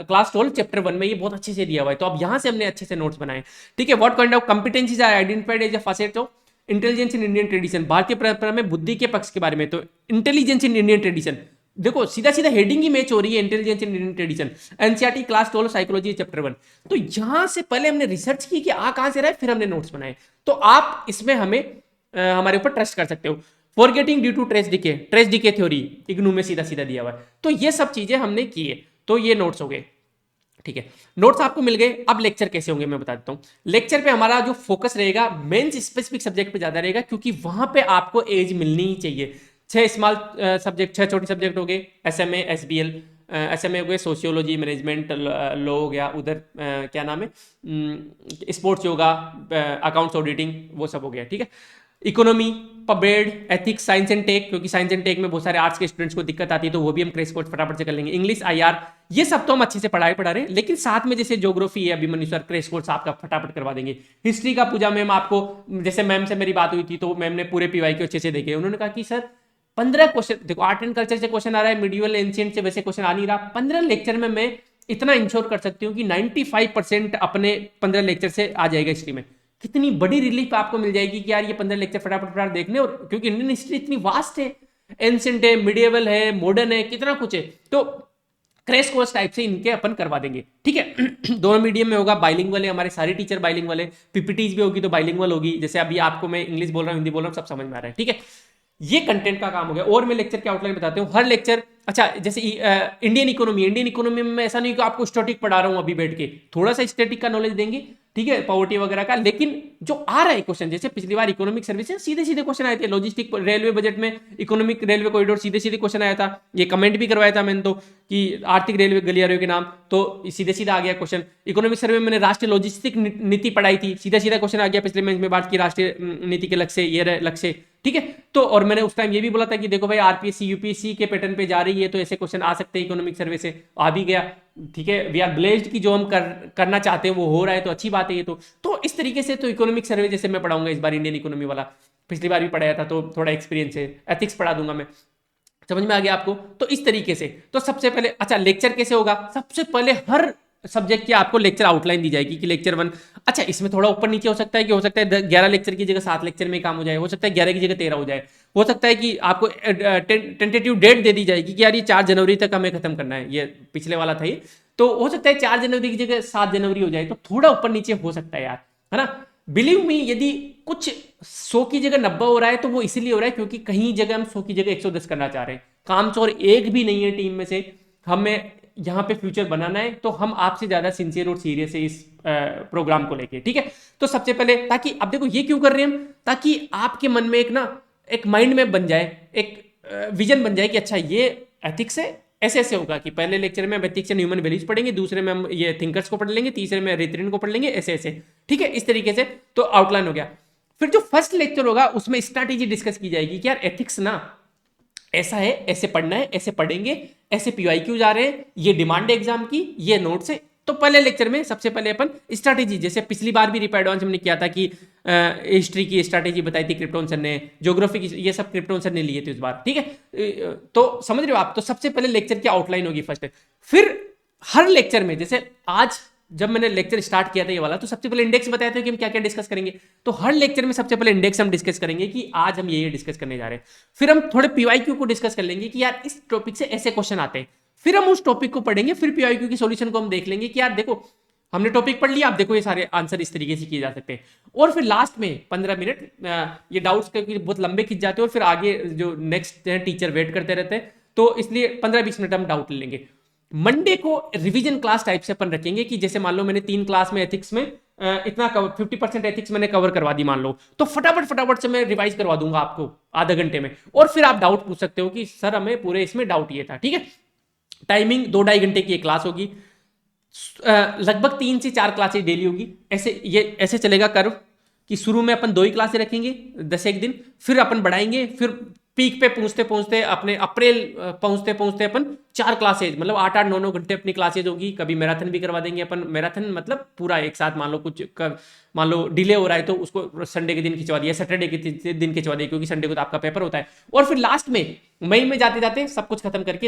क्लास 12 चैप्टर 1 में ये बहुत अच्छे से दिया हुआ है। तो अब यहां से हमने अच्छे से नोट्स बनाए। ठीक है, what kind of competencies are identified as a facet of intelligence in Indian tradition, भारतीय परंपरा में बुद्धि के पक्ष के बारे में। तो इंटेलिजेंस इन इंडियन ट्रेडिशन, देखो सीधा सीधा हेडिंग ही मैच हो रही है, intelligence in Indian tradition, NCERT class 12 psychology chapter 1। तो यहां से पहले हमने रिसर्च की कि आ कहां से रहा है, फिर हमने नोट्स बनाए। तो आप इसमें हमें हमारे ऊपर ट्रस्ट कर सकते हो। Forgetting due to trace decay theory IGNOU में सीधा सीधा दिया हुआ है। तो ये सब चीजें हमने की है, तो ये नोट्स हो गए। ठीक है, नोट्स आपको मिल गए। अब लेक्चर कैसे होंगे मैं बता देता हूं। लेक्चर पे हमारा जो फोकस रहेगा मेंस स्पेसिफिक सब्जेक्ट पे ज्यादा रहेगा, क्योंकि वहां पे आपको एज मिलनी ही चाहिए। 6 स्मॉल सब्जेक्ट, 6 छोटे सब्जेक्ट हो गए, एसएमए, एसबीएल, एसएमए हो गए सोशियोलॉजी, मैनेजमेंट, लॉ हो गया, उधर क्या नाम है, स्पोर्ट्स योगा, अकाउंट्स ऑडिटिंग, वो सब हो गया। ठीक है, इकोनॉमी, पब्रेड, एथिक्स, साइंस एंड टेक, क्योंकि साइंस एंड टेक में बहुत सारे आर्ट्स के स्टूडेंट्स को दिक्कत आती है, तो वो भी हम क्रैश कोर्स फटाफट से कर लेंगे। इंग्लिश, आईआर, ये सब तो हम अच्छे से पढ़ा रहे हैं, लेकिन साथ में जैसे ज्योग्राफी है, अभिमन्यु सर क्रैश कोर्स आपका फटाफट करवा देंगे। हिस्ट्री का पूजा मैम आपको, जैसे मैम से मेरी बात हुई थी तो मैम ने पूरे पीवाई के अच्छे से देखे, उन्होंने कहा कि सर 15 क्वेश्चन, देखो आर्ट एंड कल्चर से क्वेश्चन आ रहा है, मिडिवल एंशिएंट से वैसे क्वेश्चन आ नहीं रहा, 15 लेक्चर में मैं इतना इंश्योर कर सकती हूँ कि 95% अपने 15 लेक्चर से आ जाएगा हिस्ट्री में। कितनी बड़ी रिलीफ आपको मिल जाएगी कि यार ये 15 लेक्चर फटाफट फटाफट देखने, और क्योंकि इंडियन हिस्ट्री इतनी वास्ट है, एंशिएंट है, मिडिवल है, मॉडर्न है, कितना कुछ है, तो क्रैश कोर्स टाइप से इनके अपन करवा देंगे। ठीक है, दोनों मीडियम में होगा, बाइलिंगुअल है, हमारे सारे टीचर बाइलिंगुअल है, पीपीटीज भी होगी तो बाइलिंगुअल होगी, जैसे अभी आपको मैं इंग्लिश बोल रहा हूँ, हिंदी बोल रहा हूँ, सब समझ में आ रहा है। ठीक है, ये कंटेंट का काम हो गया। और मैं लेक्चर के आउटलाइन बताते हूँ। हर लेक्चर, अच्छा जैसे इंडियन इकोनॉमी में ऐसा नहीं कि आपको स्टैटिक पढ़ा रहा हूँ अभी बैठ के, थोड़ा सा स्टैटिक का नॉलेज देंगे, ठीक है, पॉवर्टी वगैरह का, लेकिन जो आ रहा है क्वेश्चन, जैसे पिछली बार इकोनॉमिक सर्विसेज सीधे सीधे क्वेश्चन आए थे, लॉजिस्टिक रेलवे बजट में इकोनॉमिक रेलवे कॉरिडोर सीधे सीधे क्वेश्चन आया था, ये कमेंट भी करवाया था मैंने तो कि आर्थिक रेलवे गलियारों के नाम, तो सीधे सीधा आ गया क्वेश्चन। इकोनॉमिक सर्वे में मैंने राष्ट्रीय लॉजिस्टिक नीति पढ़ाई थी, सीधा सीधा क्वेश्चन आ गया पिछले में बात की, राष्ट्रीय नीति के लक्ष्य ये लक्ष्य। ठीक है, तो और मैंने उस टाइम ये भी बोला था कि देखो भाई आरपीएससी यूपीएससी के पैटर्न पे जा रही है, तो ऐसे क्वेश्चन आ सकते हैं इकोनॉमिक सर्वे से, आ भी गया। ठीक है, वी आर ब्लेस्ड कि जो हम करना चाहते हैं वो हो रहा है, तो अच्छी बात है ये तो इस तरीके से तो इकोनॉमिक सर्वे जैसे मैं पढ़ाऊंगा इस बार, इंडियन इकोनॉमी वाला पिछली बार भी पढ़ाया था तो थोड़ा एक्सपीरियंस है, एथिक्स पढ़ा दूंगा मैं, समझ में आ गया आपको। तो इस तरीके से, तो सबसे पहले अच्छा लेक्चर कैसे होगा, सबसे पहले हर सब्जेक्ट की आपको लेक्चर आउटलाइन दी जाएगी कि लेक्चर 1, अच्छा इसमें थोड़ा ऊपर नीचे हो सकता है कि हो सकता है 11 लेक्चर की जगह 7 लेक्चर में काम हो जाए, हो सकता है 11 की जगह 13 हो जाए, हो सकता है कि आपको टेंटेटिव डेट दे दी जाएगी कि यार ये 4 जनवरी तक हमें खत्म करना है, ये पिछले वाला था ये, तो हो सकता है 4 जनवरी की जगह 7 जनवरी हो जाए, तो थोड़ा ऊपर नीचे हो सकता है यार, है ना। बिलीव मी, यदि कुछ 100 की जगह 90 हो रहा है तो वो इसीलिए हो रहा है क्योंकि कहीं जगह हम 100 की जगह 110 करना चाह रहे हैं, कामचोर एक भी नहीं है टीम में से, हमें यहाँ पे फ्यूचर बनाना है, तो हम आपसे ज्यादा सिंसियर और सीरियस है इस प्रोग्राम को लेके, ठीक है। तो सबसे पहले, ताकि अब देखो ये क्यों कर रहे हैं हम, ताकि आपके मन में एक ना, एक माइंड में बन जाए, एक विजन बन जाए कि अच्छा ये एथिक्स है, ऐसे ऐसे होगा कि पहले लेक्चर में हम एथिक्स एंड ह्यूमन वैल्यूज पढ़ेंगे, दूसरे में हम ये थिंकर्स को पढ़ लेंगे, तीसरे में रिथरिन को पढ़ लेंगे, ऐसे ऐसे, ठीक है, इस तरीके से तो आउटलाइन हो गया। फिर जो फर्स्ट लेक्चर होगा उसमें स्ट्रैटेजी डिस्कस की जाएगी कि यार एथिक्स ना ऐसा है, ऐसे पढ़ना है, ऐसे पढ़ेंगे, ऐसे पीवाईक्यूज आ रहे हैं, ये डिमांड है एग्जाम की, ये नोट्स है। तो पहले लेक्चर में सबसे पहले अपन स्ट्रैटेजी, जैसे पिछली बार भी रिपा एडवांस हमने किया था कि हिस्ट्री की स्ट्रैटेजी बताई थी क्रिप्टोन सर ने, ज्योग्राफी की ये सब क्रिप्टोन सर ने लिए थे इस बार, ठीक है। तो समझ रहे हो आप, तो सबसे पहले लेक्चर की आउटलाइन होगी फर्स्ट, फिर हर लेक्चर में, जैसे आज जब मैंने लेक्चर स्टार्ट किया था ये वाला, तो सबसे पहले इंडेक्स बताया था कि हम क्या क्या डिस्कस करेंगे, तो हर लेक्चर में सबसे पहले इंडेक्स हम डिस्कस करेंगे कि आज हम ये डिस्कस करने जा रहे हैं। फिर हम थोड़े पीवाईक्यू को डिस्कस कर लेंगे कि यार इस टॉपिक से ऐसे क्वेश्चन आते हैं, फिर हम उस टॉपिक को पढ़ेंगे, फिर पीवाईक्यू की सॉल्यूशन को हम देख लेंगे कि यार देखो हमने टॉपिक पढ़ लिया, आप देखो ये सारे आंसर इस तरीके से किए जा सकते हैं। और फिर लास्ट में 15 मिनट ये डाउट्स क्योंकि बहुत लंबे खिंच जाते हैं और फिर आगे जो नेक्स्ट टीचर वेट करते रहते हैं, तो इसलिए 15-20 मिनट हम डाउट ले लेंगे। मंडे को रिवीजन क्लास टाइप से अपन रखेंगे कि जैसे मान लो मैंने 3 क्लास में एथिक्स में इतना 50% एथिक्स मैंने कवर करवा दी मान लो, तो फटाफट से मैं रिवाइज करवा दूंगा आपको आधा घंटे में, और फिर आप डाउट पूछ सकते हो कि सर हमें पूरे इसमें डाउट ये था, ठीक है। टाइमिंग 2-2.5 घंटे की एक क्लास होगी, लगभग 3 से 4 क्लासेस डेली होगी, ऐसे चलेगा कर्व कि शुरू में अपन 2 ही क्लासेस रखेंगे 10 दिन, फिर अपन बढ़ाएंगे, फिर पीक पे पहुंचते पहुंचते अपने अप्रैल पहुंचते पहुंचते अपन 4 क्लासेज, मतलब 8-8 9-9 घंटे अपनी क्लासेज होगी। कभी मैराथन भी करवा देंगे अपन, मैराथन मतलब पूरा एक साथ, मान लो कुछ मान लो डिले हो रहा है तो उसको संडे के दिन खिंचवा दिया, सैटरडे के दिन खिंचवा दिया, क्योंकि संडे को तो आपका पेपर होता है। और फिर लास्ट में मई में जाते जाते सब कुछ खत्म करके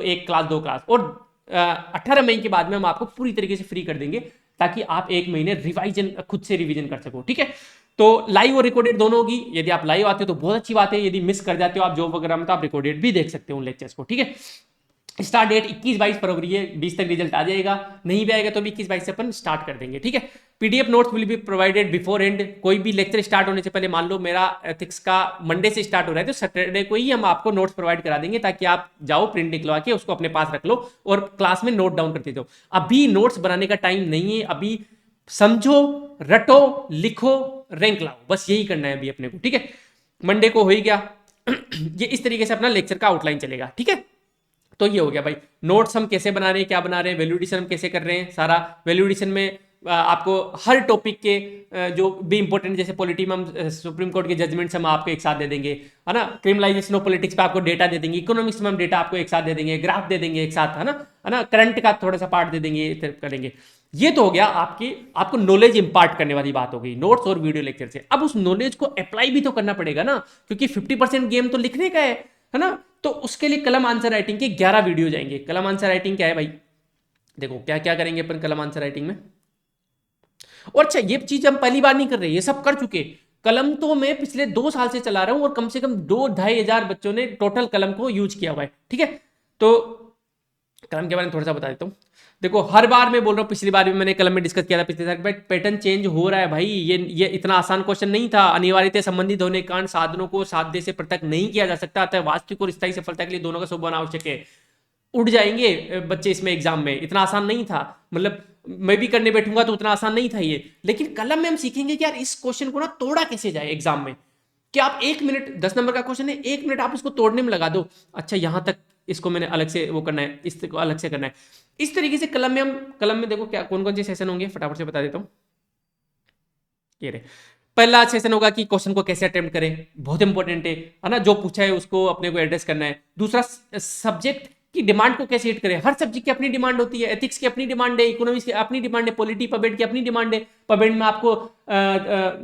एक क्लास 2 क्लास, और 18 मई के बाद में हम आपको पूरी तरीके से फ्री कर देंगे, ताकि आप 1 महीने रिवाइजन खुद से रिवीजन कर सको, ठीक है। तो लाइव और रिकॉर्डेड दोनों होगी, यदि आप लाइव आते हो तो बहुत अच्छी बात है, यदि मिस कर जाते हो आप जॉब वगैरह में तो आप रिकॉर्डेड भी देख सकते हो उन लेक्चर्स को, ठीक है। स्टार्ट डेट 21-22 फरवरी है, 20 तक रिजल्ट आ जाएगा, नहीं भी आएगा तो भी 21-22 से अपन स्टार्ट कर देंगे, ठीक है। PDF notes will be provided before and, कोई भी लेक्चर स्टार्ट होने से पहले, मान लो मेरा एथिक्स का मंडे से स्टार्ट हो रहा है तो सैटरडे को ही हम आपको नोट्स प्रोवाइड करा देंगे, ताकि आप जाओ प्रिंट निकलवा के उसको अपने पास रख लो और क्लास में नोट डाउन करते जाओ। अभी नोट्स बनाने का टाइम नहीं है, अभी समझो, रटो, लिखो, रैंक लाओ, बस यही करना है अभी अपने को, ठीक है। मंडे को हो ही गया ये इस तरीके से अपना लेक्चर का आउटलाइन चलेगा, ठीक है। तो ये हो गया भाई, नोट्स हम कैसे बना रहे हैं, क्या बना रहे हैं, वैल्यू एडिशन हम कैसे कर रहे हैं, सारा वैल्यू एडिशन में आपको हर टॉपिक के जो भी इंपॉर्टेंट, जैसे पॉलिटी में हम सुप्रीम कोर्ट के जजमेंट्स हम आपको एक साथ दे देंगे, है ना। क्रिमिनलाइजेशन ऑफ पॉलिटिक्स पे आपको डेटा दे देंगे, इकोनॉमिक्स में हम डेटा आपको एक साथ दे देंगे, ग्राफ दे देंगे एक साथ, है ना, करंट का थोड़ा सा पार्ट दे देंगे, करेंगे। ये तो हो गया आपको नॉलेज इंपार्ट करने वाली बात हो गई नोट्स और वीडियो लेक्चर से। अब उस नॉलेज को अप्लाई भी तो करना पड़ेगा ना, क्योंकि 50% गेम तो लिखने का है ना। तो उसके लिए कलम आंसर राइटिंग के 11 वीडियो जाएंगे। कलम आंसर राइटिंग क्या है भाई, देखो क्या क्या करेंगे अपन कलम आंसर राइटिंग में। और अच्छा, ये चीज हम पहली बार नहीं कर रहे, ये सब कर चुके। कलम तो मैं पिछले 2 साल से चला रहा हूं और कम से कम 2-2.5 हजार बच्चों ने टोटल कलम को यूज किया हुआ है, ठीक है। तो कलम के बारे में थोड़ा सा बता देता हूं। देखो हर बार मैं बोल रहा हूं, पिछली बार भी मैंने कलम में डिस्कस किया था पिछले साल, बट पैटर्न चेंज हो रहा है भाई। ये इतना आसान क्वेश्चन नहीं था। अनिवार्यता संबंधित होने के कारण साधनों को साध्य से पृथक नहीं किया जा सकता, अतः वास्तविक और स्थायी सफलता के लिए दोनों का स्वभाव आवश्यक है। उड़ जाएंगे बच्चे इसमें एग्जाम में, इतना आसान नहीं था। मतलब मैं भी करने बैठूंगा तो उतना आसान नहीं था ये, लेकिन कलम में हम सीखेंगे कि यार इस क्वेश्चन को ना तोड़ा कैसे जाए एग्जाम में। कि आप 1 मिनट, 10 नंबर का क्वेश्चन है, 1 मिनट आप इसको तोड़ने में लगा दो। अच्छा यहां तक इसको मैंने अलग से वो करना है, इसको अलग से करना है। इस तरीके से कलम में देखो क्या कौन कौन से सेशन होंगे, फटाफट से बता देता हूं। ये रहे, पहला सेशन होगा कि क्वेश्चन को कैसे अटेम्प्ट करें, बहुत इंपॉर्टेंट है ना। जो पूछा है उसको अपने को एड्रेस करना है। दूसरा, सब्जेक्ट की डिमांड को कैसे हिट करें। हर सब्जेक्ट की अपनी डिमांड होती है, एथिक्स की अपनी डिमांड है, इकोनॉमिक्स की अपनी डिमांड है, पॉलिटी पबेड की अपनी डिमांड है। पबेड में आपको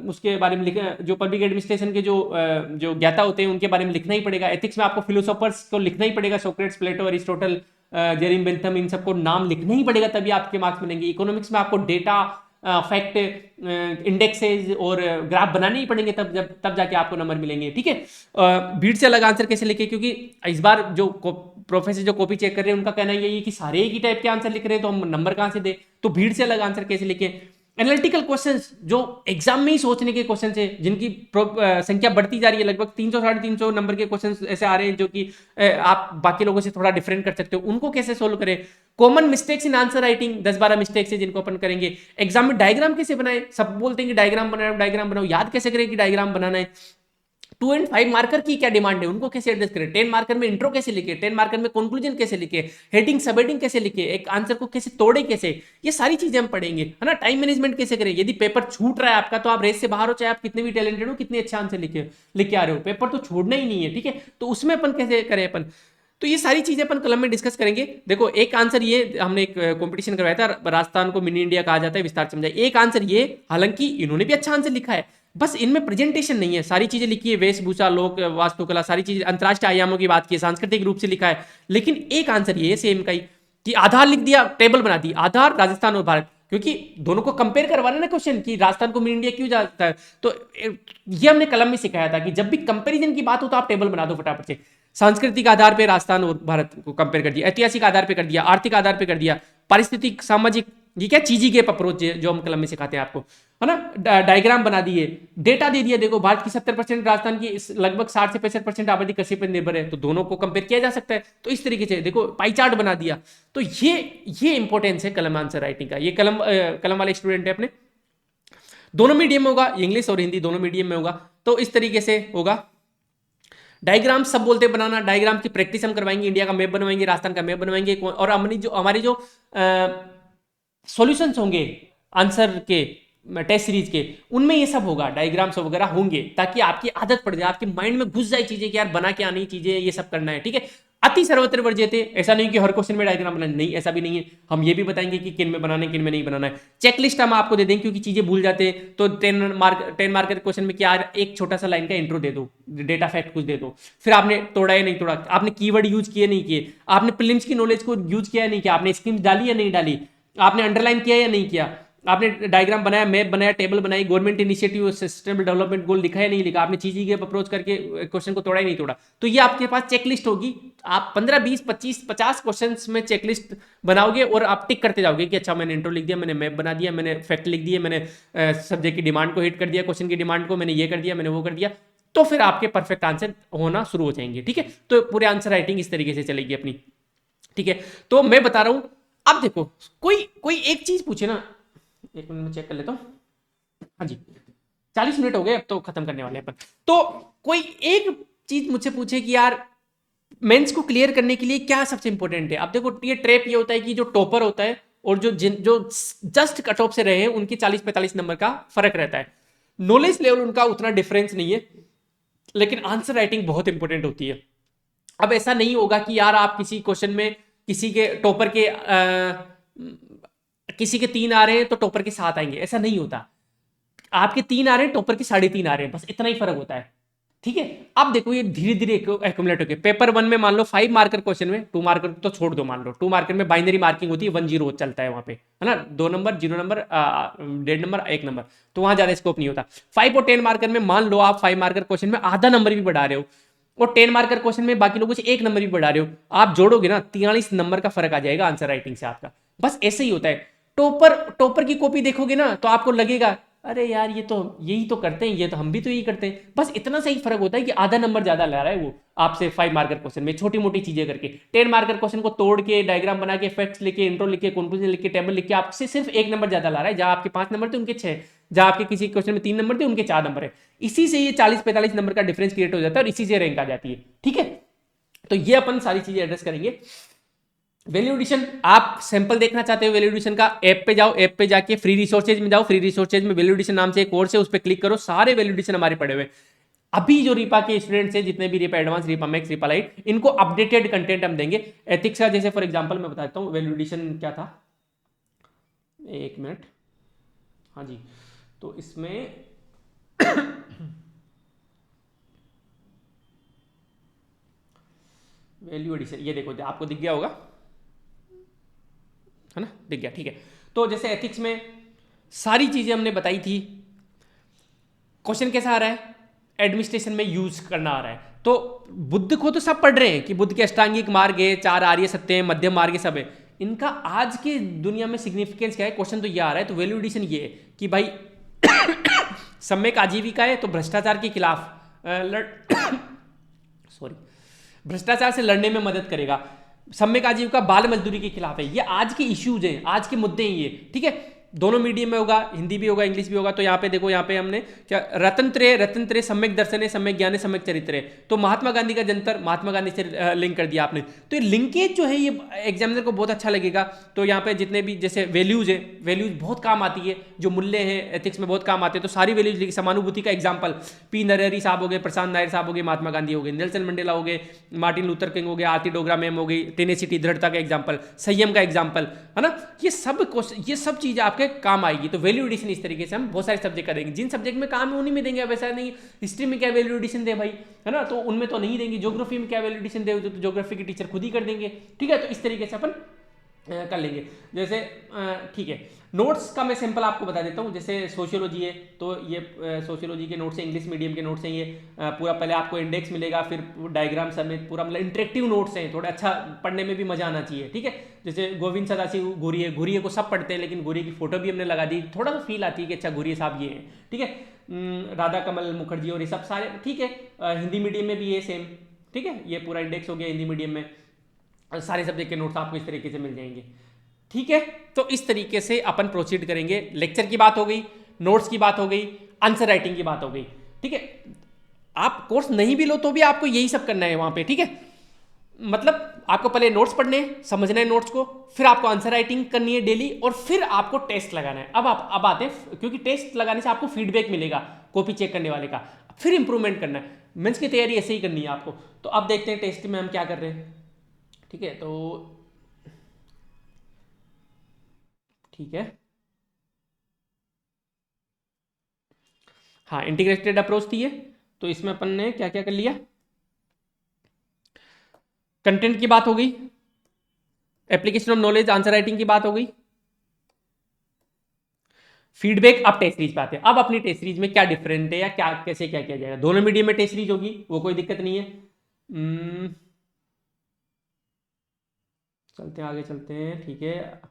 उसके बारे में लिखना, जो पब्लिक एडमिनिस्ट्रेशन के जो ज्ञाता होते हैं उनके बारे में लिखना ही पड़ेगा। एथिक्स में आपको फिलोसोफर्स को लिखना ही पड़ेगा, सोक्रेट्स, प्लेटो, अरिस्टोटल, जेरिम बेंथम, इन सबको नाम लिखना ही पड़ेगा तभी आपके मार्क्स मिलेंगे। इकोनॉमिक्स में आपको डेटा, फैक्ट, इंडेक्सेस और ग्राफ बनाने ही पड़ेंगे, तब जाके आपको नंबर मिलेंगे। ठीक है, भीड़ से अलग आंसर कैसे लिखे, क्योंकि इस बार जो प्रोफेसर जो कॉपी चेक कर रहे हैं उनका कहना यही है कि सारे एक ही टाइप के आंसर लिख रहे हैं तो हम नंबर कहां से दे, तो भीड़ से अलग आंसर कैसे लिखे। एनालिटिकल क्वेश्चंस जो एग्जाम में ही सोचने के क्वेश्चंस है, जिनकी संख्या बढ़ती जा रही है, लगभग 300 350 नंबर के क्वेश्चंस ऐसे आ रहे हैं जो कि आप बाकी लोगों से थोड़ा डिफरेंट कर सकते हो, उनको कैसे सोल्व करें। Common mistakes in answer writing, 10-12 mistakes है जिनको अपन करेंगे। एग्जाम में डायग्राम कैसे बनाए, सब बोलते हैं कि डायग्राम बनाओ डायग्राम बनाओ, याद कैसे करें कि डायग्राम बनाना है। 2 एंड 5 मार्कर की क्या डिमांड है, उनको कैसे एडजस्ट करें। 10 मार्कर में इंट्रो कैसे लिखे, 10 मार्कर में कंक्लूजन कैसे लिखे, हेडिंग सब हेडिंग कैसे लिखे, एक आंसर को कैसे तोड़े कैसे, ये सारी चीजें हम पढ़ेंगे, है ना। टाइम मैनेजमेंट कैसे करें, यदि पेपर छूट रहा है आपका तो आप रेस से बाहर हो, चाहे आप कितने भी टैलेंटेड हो, कितने अच्छे आंसर लिखे आ रहे हो, पेपर तो छोड़ना ही नहीं है। ठीक है, तो उसमें अपन कैसे करें अपन, तो ये सारी चीजें अपन कलम में डिस्कस करेंगे। देखो एक आंसर ये, हमने एक कंपटीशन करवाया था, राजस्थान को मिनी इंडिया कहा जाता है, विस्तार समझाए। एक आंसर ये, हालांकि इन्होंने भी अच्छा आंसर लिखा है, बस इनमें प्रेजेंटेशन नहीं है, सारी चीजें लिखी है, वेशभूषा, लोक वास्तुकला, सारी चीजें अंतरराष्ट्रीय आयामों की बात की है, सांस्कृतिक रूप से लिखा है। लेकिन एक आंसर ये सेम का ही, कि आधार लिख दिया, टेबल बना दी, आधार राजस्थान और भारत, क्योंकि दोनों को कंपेयर करवाना ना क्वेश्चन, कि राजस्थान को मिनी इंडिया क्यों जाता है, तो ये हमने कलम में सिखाया था कि जब भी कंपैरिजन की बात हो तो आप टेबल बना दो फटाफट से। सांस्कृतिक आधार पे राजस्थान और भारत को कंपेयर कर दिया, ऐतिहासिक आधार पे कर दिया, आर्थिक आधार पे कर दिया, पारिस्थितिक सामाजिक, ये क्या चीजी के अप्रोच जो हम कलम में सिखाते हैं आपको, है ना। डायग्राम बना दिए, डेटा दे दिया, देखो भारत की 70%, राजस्थान की लगभग 60 से 65% आबादी कृषि पर निर्भर है, तो दोनों को कंपेयर किया जा सकता है। तो इस तरीके से देखो पाई चार्ट बना दिया। तो ये इंपॉर्टेंस है कलम आंसर राइटिंग का। ये कलम वाले स्टूडेंट है अपने, दोनों मीडियम में होगा, इंग्लिश और हिंदी दोनों मीडियम में होगा। तो इस तरीके से होगा। डायग्राम सब बोलते बनाना, डायग्राम की प्रैक्टिस हम करवाएंगे, इंडिया का मैप बनवाएंगे, राजस्थान का मैप बनवाएंगे, और हमारी जो सॉल्यूशंस होंगे आंसर के टेस्ट सीरीज के, उनमें ये सब होगा, डायग्राम्स वगैरह होंगे, ताकि आपकी आदत पड़ जाए, आपके माइंड में घुस जाए चीजें कि यार बना के आनी चीजें, ये सब करना है। ठीक है, अति सर्वत्र वर्जित, ऐसा नहीं कि हर क्वेश्चन में डायग्राम बनाना, नहीं ऐसा भी नहीं है। हम ये भी बताएंगे कि किन में बनाना है, किन में नहीं बनाना है। चेकलिस्ट हम आपको दे देंगे, क्योंकि चीजें भूल जाते हैं, तो 10 मार्क के क्वेश्चन में क्या, एक छोटा सा लाइन का इंट्रो दे दो, डेटा फैक्ट कुछ दे दो, फिर आपने तोड़ा या नहीं तोड़ा, आपने कीवर्ड यूज किए नहीं किए, आपने प्रीलिम्स की नॉलेज को यूज किया या नहीं किया, आपने स्कीम्स डाली या नहीं डाली, आपने अंडरलाइन किया या नहीं किया, आपने डायग्राम बनाया, मैप बनाया, टेबल बनाई, government initiative sustainable development goal लिखा है नहीं लिखा, आपने चीज के अप्रोच करके क्वेश्चन को तोड़ा ही नहीं तोड़ा। तो ये आपके पास चेकलिस्ट होगी। आप 15 20 25 50 क्वेश्चंस में चेकलिस्ट बनाओगे और आप टिक करते जाओगे कि अच्छा मैंने इंट्रो लिख दिया, मैंने मैप बना दिया, मैंने फैक्ट लिख दिए, मैंने सब्जेक्ट की डिमांड को हिट कर दिया, क्वेश्चन की डिमांड को मैंने ये कर दिया, मैंने वो कर दिया, तो फिर आपके परफेक्ट आंसर होना शुरू हो जाएंगे। ठीक है, तो पूरे आंसर राइटिंग इस तरीके से चलेगी अपनी। ठीक है, तो मैं बता रहा हूं, अब देखो कोई कोई एक चीज पूछे ना, एक मिनट में चेक कर लेता हूँ। हाँ जी, 40 मिनट हो गए, अब तो खत्म करने वाले हैं अपन। तो कोई एक चीज मुझसे पूछे कि यार मेंस को क्लियर करने के लिए क्या सबसे इंपॉर्टेंट है। अब देखो ये ट्रैप ये होता है कि जो टॉपर होता है और जो जस्ट कट ऑफ से रहे हैं, उनकी 40-45 नंबर का फर्क रहता है। नॉलेज लेवल उनका उतना डिफरेंस नहीं है, लेकिन आंसर राइटिंग बहुत इंपॉर्टेंट होती है। अब ऐसा नहीं होगा कि यार आप किसी क्वेश्चन में किसी के टॉपर के किसी के 3 आ रहे हैं तो टॉपर के 7 आएंगे, ऐसा नहीं होता। आपके 3 आ रहे हैं, टॉपर के 3.5 आ रहे हैं, बस इतना ही फर्क होता है। ठीक है, अब देखो ये धीरे धीरे एक्यूमुलेट होकर पेपर 1 में मान लो 5 मार्कर क्वेश्चन में, 2 मार्कर तो छोड़ दो, मान लो 2 मार्कर में बाइनरी मार्किंग होती है, 1-0 चलता है वहां पे, है ना, 2 नंबर 0 नंबर 1.5 नंबर 1 नंबर, तो वहां ज्यादा स्कोप नहीं होता। 5 और 10 मार्कर में मान लो आप 5 मार्कर क्वेश्चन में आधा नंबर भी बढ़ा रहे हो, और 10 मार्कर क्वेश्चन में बाकी लोगों से 1 नंबर भी बढ़ा रहे हो, आप जोड़ोगे ना 43 नंबर का फर्क आ जाएगा आंसर राइटिंग से आपका। बस ऐसे ही होता है। टॉपर टॉपर की कॉपी देखोगे ना तो आपको लगेगा अरे यार ये तो यही तो करते हैं, ये तो हम भी तो यही करते हैं, बस इतना सही फर्क होता है कि आधा नंबर ज्यादा ला रहा है वो आपसे 5 मार्कर क्वेश्चन में, छोटी मोटी चीजें करके। 10 मार्कर क्वेश्चन को तोड़ के, डायग्राम बना के, फैक्ट्स लिखे, इंट्रो लिखे, कंक्लूजन लिख के, टेबल लिख के, आपसे सिर्फ 1 नंबर ज्यादा ला रहा है। जहां आपके 5 नंबर थे उनके 6, जहां आपके किसी क्वेश्चन में 3 नंबर थे उनके 4 नंबर है। इसी से ये 40-45 नंबर का डिफरेंस क्रिएट हो जाता है और इसी से रैंक आ जाती है। ठीक है, तो ये अपन सारी चीजें एड्रेस करेंगे। वैल्यू एडिशन, आप सैंपल देखना चाहते हो वैल्यू एडिशन का, ऐप पे जाओ, ऐप पे जाके फ्री रिसोर्सेज में जाओ, फ्री रिसोर्सेज में वैल्यू एडिशन नाम से एक कोर्स है, उस पर क्लिक करो, सारे वैल्यू एडिशन हमारे पड़े हुए। अभी जो रीपा के स्टूडेंट्स हैं, जितने भी RIPA advance, RIPA max, RIPA light, इनको अपडेटेड कंटेंट हम देंगे। एथिक्स का जैसे फॉर एग्जांपल मैं बताता हूँ, वैल्यू एडिशन क्या था, एक मिनट, हाँ जी, तो इसमें वैल्यू एडिशन, ये देखो आपको दिख गया होगा, है ना, दिख गया, ठीक है। तो जैसे एथिक्स में सारी चीजें हमने बताई थी। क्वेश्चन कैसा आ रहा है, एडमिनिस्ट्रेशन में यूज करना आ रहा है। तो बुद्ध को तो सब पढ़ रहे हैं कि बुद्ध के अष्टांगिक मार्ग है, 4 आर्य सत्य है, मध्यम मार्ग है, सब है। इनका आज के दुनिया में सिग्निफिकेंस क्या है, क्वेश्चन तो ये आ रहा है। तो वैल्यू एडिशन ये है कि भाई सम्यक आजीविका है तो भ्रष्टाचार के खिलाफ सॉरी भ्रष्टाचार से लड़ने में मदद करेगा। सम्यक आजीविका बाल मजदूरी के खिलाफ है। ये आज के इश्यूज हैं, आज के मुद्दे हैं ये, ठीक है। दोनों मीडियम में होगा, हिंदी भी होगा, इंग्लिश भी होगा। तो यहाँ पे देखो, यहाँ पे हमने क्या, रतन त्रय सम्यक दर्शन है, सम्यक ज्ञान है, सम्यक चरित्र है। तो महात्मा गांधी का जंतर महात्मा गांधी से लिंक कर दिया आपने। तो ये लिंकेज जो है ये एग्जामिनर को बहुत अच्छा लगेगा। तो यहाँ पे जितने भी जैसे वैल्यूज है, वैल्यूज बहुत काम आती है, जो मूल्य है एथिक्स में बहुत काम आते हैं। तो सारी वैल्यूज लिखी। समानुभूति का एग्जाम्पल पी नरहरि साहब हो गए, प्रशांत नायर साहब हो गए, महात्मा गांधी हो गए, नेल्सन मंडेला हो गए, मार्टिन लूथर किंग हो गए, आरती डोगरा मैम हो गई, टेनेसिटी दृढ़ता का एग्जाम्पल, संयम का एग्जाम्पल, है ना। ये सब चीजें आपके काम आएगी। तो वैल्यू एडिशन इस तरीके से हम बहुत सारे सब्जेक्ट का देंगे। जिन सब्जेक्ट में काम है उन्हीं में देंगे, वैसा नहीं हिस्ट्री में क्या वैल्यू एडिशन दे भाई, है ना, तो उनमें तो नहीं देंगे। ज्योग्राफी में क्या वैल्यू एडिशन दे, तो ज्योग्राफी के टीचर खुद ही कर देंगे, ठीक है। तो इस तरीके से अपन कर लेंगे। जैसे ठीक है, नोट्स का मैं सिंपल आपको बता देता हूँ। जैसे सोशियोलॉजी है तो ये सोशियोलॉजी के नोट्स हैं, इंग्लिश मीडियम के नोट्स हैं। ये पूरा पहले आपको इंडेक्स मिलेगा, फिर डायग्राम समेत पूरा, मतलब इंटरेक्टिव नोट्स हैं। थोड़ा अच्छा पढ़ने में भी मजा आना चाहिए, ठीक है। जैसे गोविंद सदाशिव घुरिये को सब पढ़ते हैं, लेकिन घुरिये की फोटो भी हमने लगा दी, थोड़ा सा फील आती है कि अच्छा घुरिये साहब ये हैं, ठीक है। राधा कमल मुखर्जी और ये सब सारे, ठीक है। हिंदी मीडियम में भी ये सेम, ठीक है। ये पूरा इंडेक्स हो गया हिंदी मीडियम में। सारे सब्जेक्ट के नोट्स आपको इस तरीके से मिल जाएंगे, ठीक है। तो इस तरीके से अपन प्रोसीड करेंगे। लेक्चर की बात हो गई, नोट्स की बात हो गई, आंसर राइटिंग की बात हो गई, ठीक है। आप कोर्स नहीं भी लो तो भी आपको यही सब करना है वहां पे, ठीक है। मतलब आपको पहले नोट्स पढ़ने हैं, समझना है नोट्स को, फिर आपको आंसर राइटिंग करनी है डेली, और फिर आपको टेस्ट लगाना है। अब आते हैं, क्योंकि टेस्ट लगाने से आपको फीडबैक मिलेगा कॉपी चेक करने वाले का, फिर इंप्रूवमेंट करना है। मेंस की तैयारी ऐसे ही करनी है आपको। तो अब देखते हैं टेस्ट में हम क्या कर रहे हैं, ठीक है। तो ठीक है, हाँ, इंटीग्रेटेड अप्रोच थी ये। तो इसमें अपन ने क्या क्या कर लिया, कंटेंट की बात हो गई, application of knowledge, answer writing की बात हो गई, फीडबैक। अब टेस्ट सीरीज पे आते हैं। अब अपनी टेस्ट सीरीज में क्या डिफरेंट है या क्या कैसे क्या किया जाएगा। दोनों मीडियम में टेस्ट सीरीज होगी, वो कोई दिक्कत नहीं है। चलते हैं आगे, चलते हैं, ठीक है।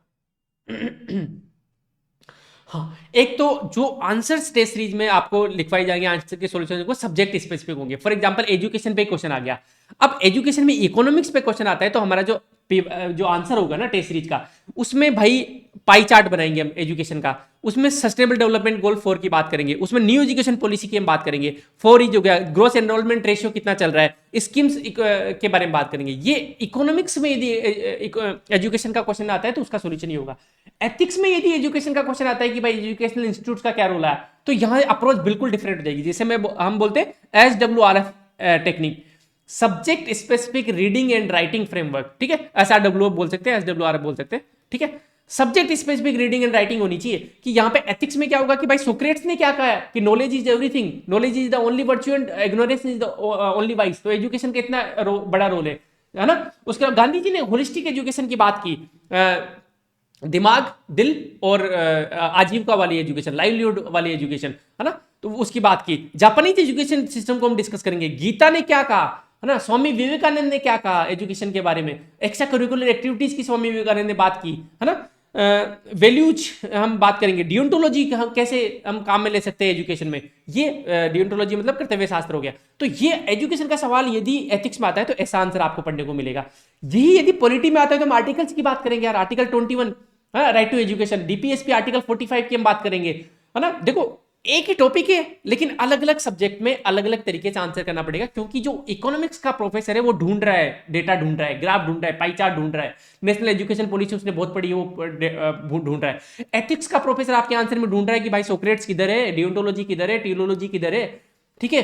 हाँ, एक तो जो आंसर टेस्ट सीरीज में आपको लिखवाई जाएंगे, आंसर के सॉल्यूशन वो सब्जेक्ट स्पेसिफिक होंगे। फॉर एग्जांपल एजुकेशन पे क्वेश्चन आ गया। अब एजुकेशन में इकोनॉमिक्स पे क्वेश्चन आता है, तो हमारा जो आंसर होगा ना टेस्ट सीरीज का, उसमें भाई पाई चार्ट बनाएंगे हम एजुकेशन का। उसमें सस्टेनेबल डेवलपमेंट गोल 4 की बात करेंगे, उसमें न्यू एजुकेशन पॉलिसी की हम बात करेंगे। 4 हो गया, ग्रोस एनरोलमेंट रेशियो कितना चल रहा है, स्कीम्स के बारे में बात करेंगे। ये इकोनॉमिक्स में यदि एजुकेशन का क्वेश्चन आता है तो उसका सोल्यूशन ही होगा। एथिक्स में यदि एजुकेशन का क्वेश्चन आता है कि भाई एजुकेशनल इंस्टीट्यूट का क्या रोल है, तो यहाँ अप्रोच बिल्कुल डिफरेंट हो जाएगी। जैसे हम बोलते हैं SWRF technique, subject specific reading and writing framework, ठीक है। SRWF बोल सकते हैं, SWRF बोल सकते हैं, ठीक है। Subject specific reading and writing होनी चाहिए। कि यहाँ पे एथिक्स में क्या होगा कि भाई सोक्रेट्स ने क्या कहा है कि knowledge is everything, knowledge is the only virtue and ignorance is the only vice. तो एजुकेशन का इतना बड़ा रोल है ना। उसके बाद गांधी जी ने होलिस्टिक एजुकेशन की बात की, दिमाग, दिल और आजीविका वाली एजुकेशन, लाइवलीहुड वाली एजुकेशन, है ना। तो उसकी बात की। जापानीज एजुकेशन सिस्टम को हम डिस्कस करेंगे। गीता ने क्या कहा, है ना। स्वामी विवेकानंद ने क्या कहा एजुकेशन के बारे में, एक्स्ट्रा करिकुलर एक्टिविटीज की स्वामी विवेकानंद ने बात की, है ना। वैल्यूज हम बात करेंगे। डियोंटोलॉजी कैसे हम काम में ले सकते हैं एजुकेशन में, ये डियोंटोलॉजी मतलब कर्तव्य शास्त्र हो गया। तो ये एजुकेशन का सवाल यदि एथिक्स में आता है तो ऐसा आंसर आपको पढ़ने को मिलेगा। यही यदि पॉलिटी में आता है तो हम आर्टिकल्स की बात करेंगे यार। Article 21, right to education. DPSP article 45 की हम बात करेंगे, है ना। देखो एक ही टॉपिक है, लेकिन अलग अलग सब्जेक्ट में अलग अलग तरीके से आंसर करना पड़ेगा, क्योंकि जो इकोनॉमिक्स का प्रोफेसर है वो ढूंढ रहा है डेटा, ढूंढ रहा है ग्राफ, ढूंढ रहा है पाई चार्ट, ढूंढ रहा है नेशनल एजुकेशन पॉलिसी उसने बहुत पढ़ी है, वो ढूंढ रहा है। एथिक्स का प्रोफेसर आपके आंसर में ढूंढ रहा है कि भाई सोक्रेट्स किधर है, डियोंटोलॉजी किधर है, टीलोलॉजी किधर है, ठीक है।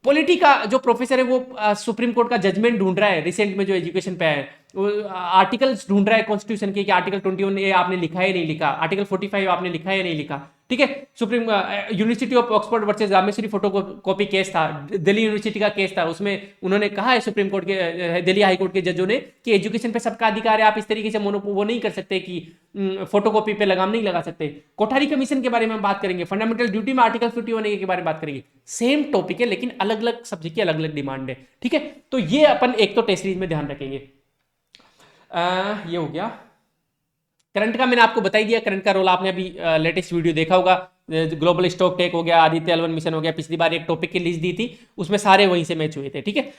पॉलिटी का जो प्रोफेसर है वो सुप्रीम कोर्ट का जजमेंट ढूंढ रहा है, रिसेंट में जो एजुकेशन पे है। आर्टिकल्स ढूंढ रहा है कॉन्स्टिट्यूशन के कि आर्टिकल 21A आपने लिखा है नहीं लिखा, आर्टिकल 45 आपने लिखा है नहीं लिखा, ठीक है। Supreme university of Oxford versus Rameshwari photo copy case था, दिल्ली यूनिवर्सिटी का केस था, उसमें उन्होंने कहा है सुप्रीम कोर्ट के दिल्ली हाई कोर्ट के जजों ने कि एजुकेशन पे सबका अधिकार है, आप इस तरीके से वो नहीं कर सकते कि फोटो कॉपी पे लगाम नहीं लगा सकते। कोठारी कमीशन के बारे में हम बात करेंगे, फंडामेंटल ड्यूटी में आर्टिकल 51A के बारे में बात करेंगे। सेम टॉपिक है लेकिन अलग अलग सब्जेक्ट की अलग अलग डिमांड है, ठीक है। तो ये अपन एक तो टेस्ट सीरीज में ध्यान रखेंगे। ये हो गया करंट का, मैंने आपको बता ही दिया करंट का रोल, आपने अभी लेटेस्ट वीडियो देखा होगा, ग्लोबल स्टॉक टेक हो गया, आदित्य L1 मिशन हो गया, पिछली बार एक टॉपिक की लिस्ट दी थी उसमें सारे वहीं से मैच हुए थे, ठीक है।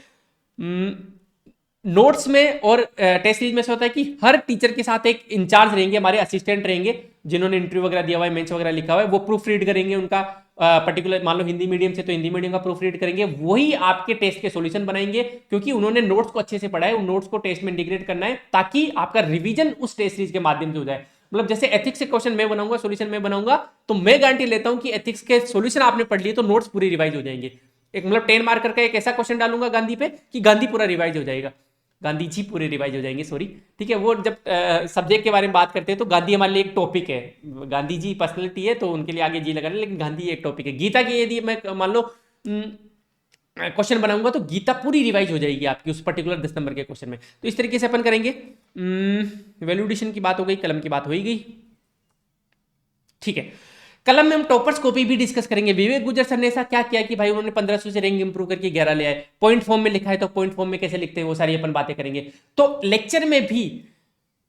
नोट्स में और टेस्ट सीरीज में से होता है कि हर टीचर के साथ एक इंचार्ज रहेंगे, हमारे असिस्टेंट रहेंगे जिन्होंने इंटरव्यू वगैरह दिया हुआ है, मेंस वगैरह लिखा हुआ है, वो प्रूफ रीड करेंगे उनका पर्टिकुलर, मान लो हिंदी मीडियम से तो हिंदी मीडियम का प्रूफ रीड करेंगे, वही आपके टेस्ट के सॉल्यूशन बनाएंगे क्योंकि उन्होंने नोट्स को अच्छे से पढ़ा है, उन नोट्स को टेस्ट में इंटीग्रेट करना है ताकि आपका रिवीजन उस टेस्ट सीरीज के माध्यम से हो जाए। मतलब जैसे एथिक्स के क्वेश्चन मैं बनाऊंगा, सॉल्यूशन मैं बनाऊंगा, तो मैं गारंटी लेता हूं कि एथिक्स के सॉल्यूशन आपने पढ़ लिए तो नोट्स पूरी रिवाइज हो जाएंगे। एक मतलब 10 मार्कर का एक ऐसा क्वेश्चन डालूंगा गांधी पे कि गांधी पूरा रिवाइज हो जाएगा, गांधी जी पूरे रिवाइज हो जाएंगे, सॉरी, ठीक है। वो जब सब्जेक्ट के बारे में बात करते हैं तो गांधी हमारे लिए एक टॉपिक है, गांधी जी पर्सनैलिटी है तो उनके लिए आगे जी लगा रहे, लेकिन गांधी एक टॉपिक है। गीता की यदि मैं मान लो क्वेश्चन बनाऊंगा तो गीता पूरी रिवाइज हो जाएगी आपकी उस पर्टिकुलर 10 नंबर के क्वेश्चन में। तो इस तरीके से अपन करेंगे। वैल्यूडेशन की बात हो गई, कलम की बात हो ही गई, ठीक है। कलम में हम टॉपर्स कॉपी भी डिस्कस करेंगे। विवेक गुजर सर ने ऐसा क्या किया कि भाई उन्होंने 1500 से रैंक इंप्रूव करके 11 ले आए, पॉइंट फॉर्म में लिखा है तो पॉइंट फॉर्म में कैसे लिखते हैं वो सारी अपन बातें करेंगे। तो लेक्चर में भी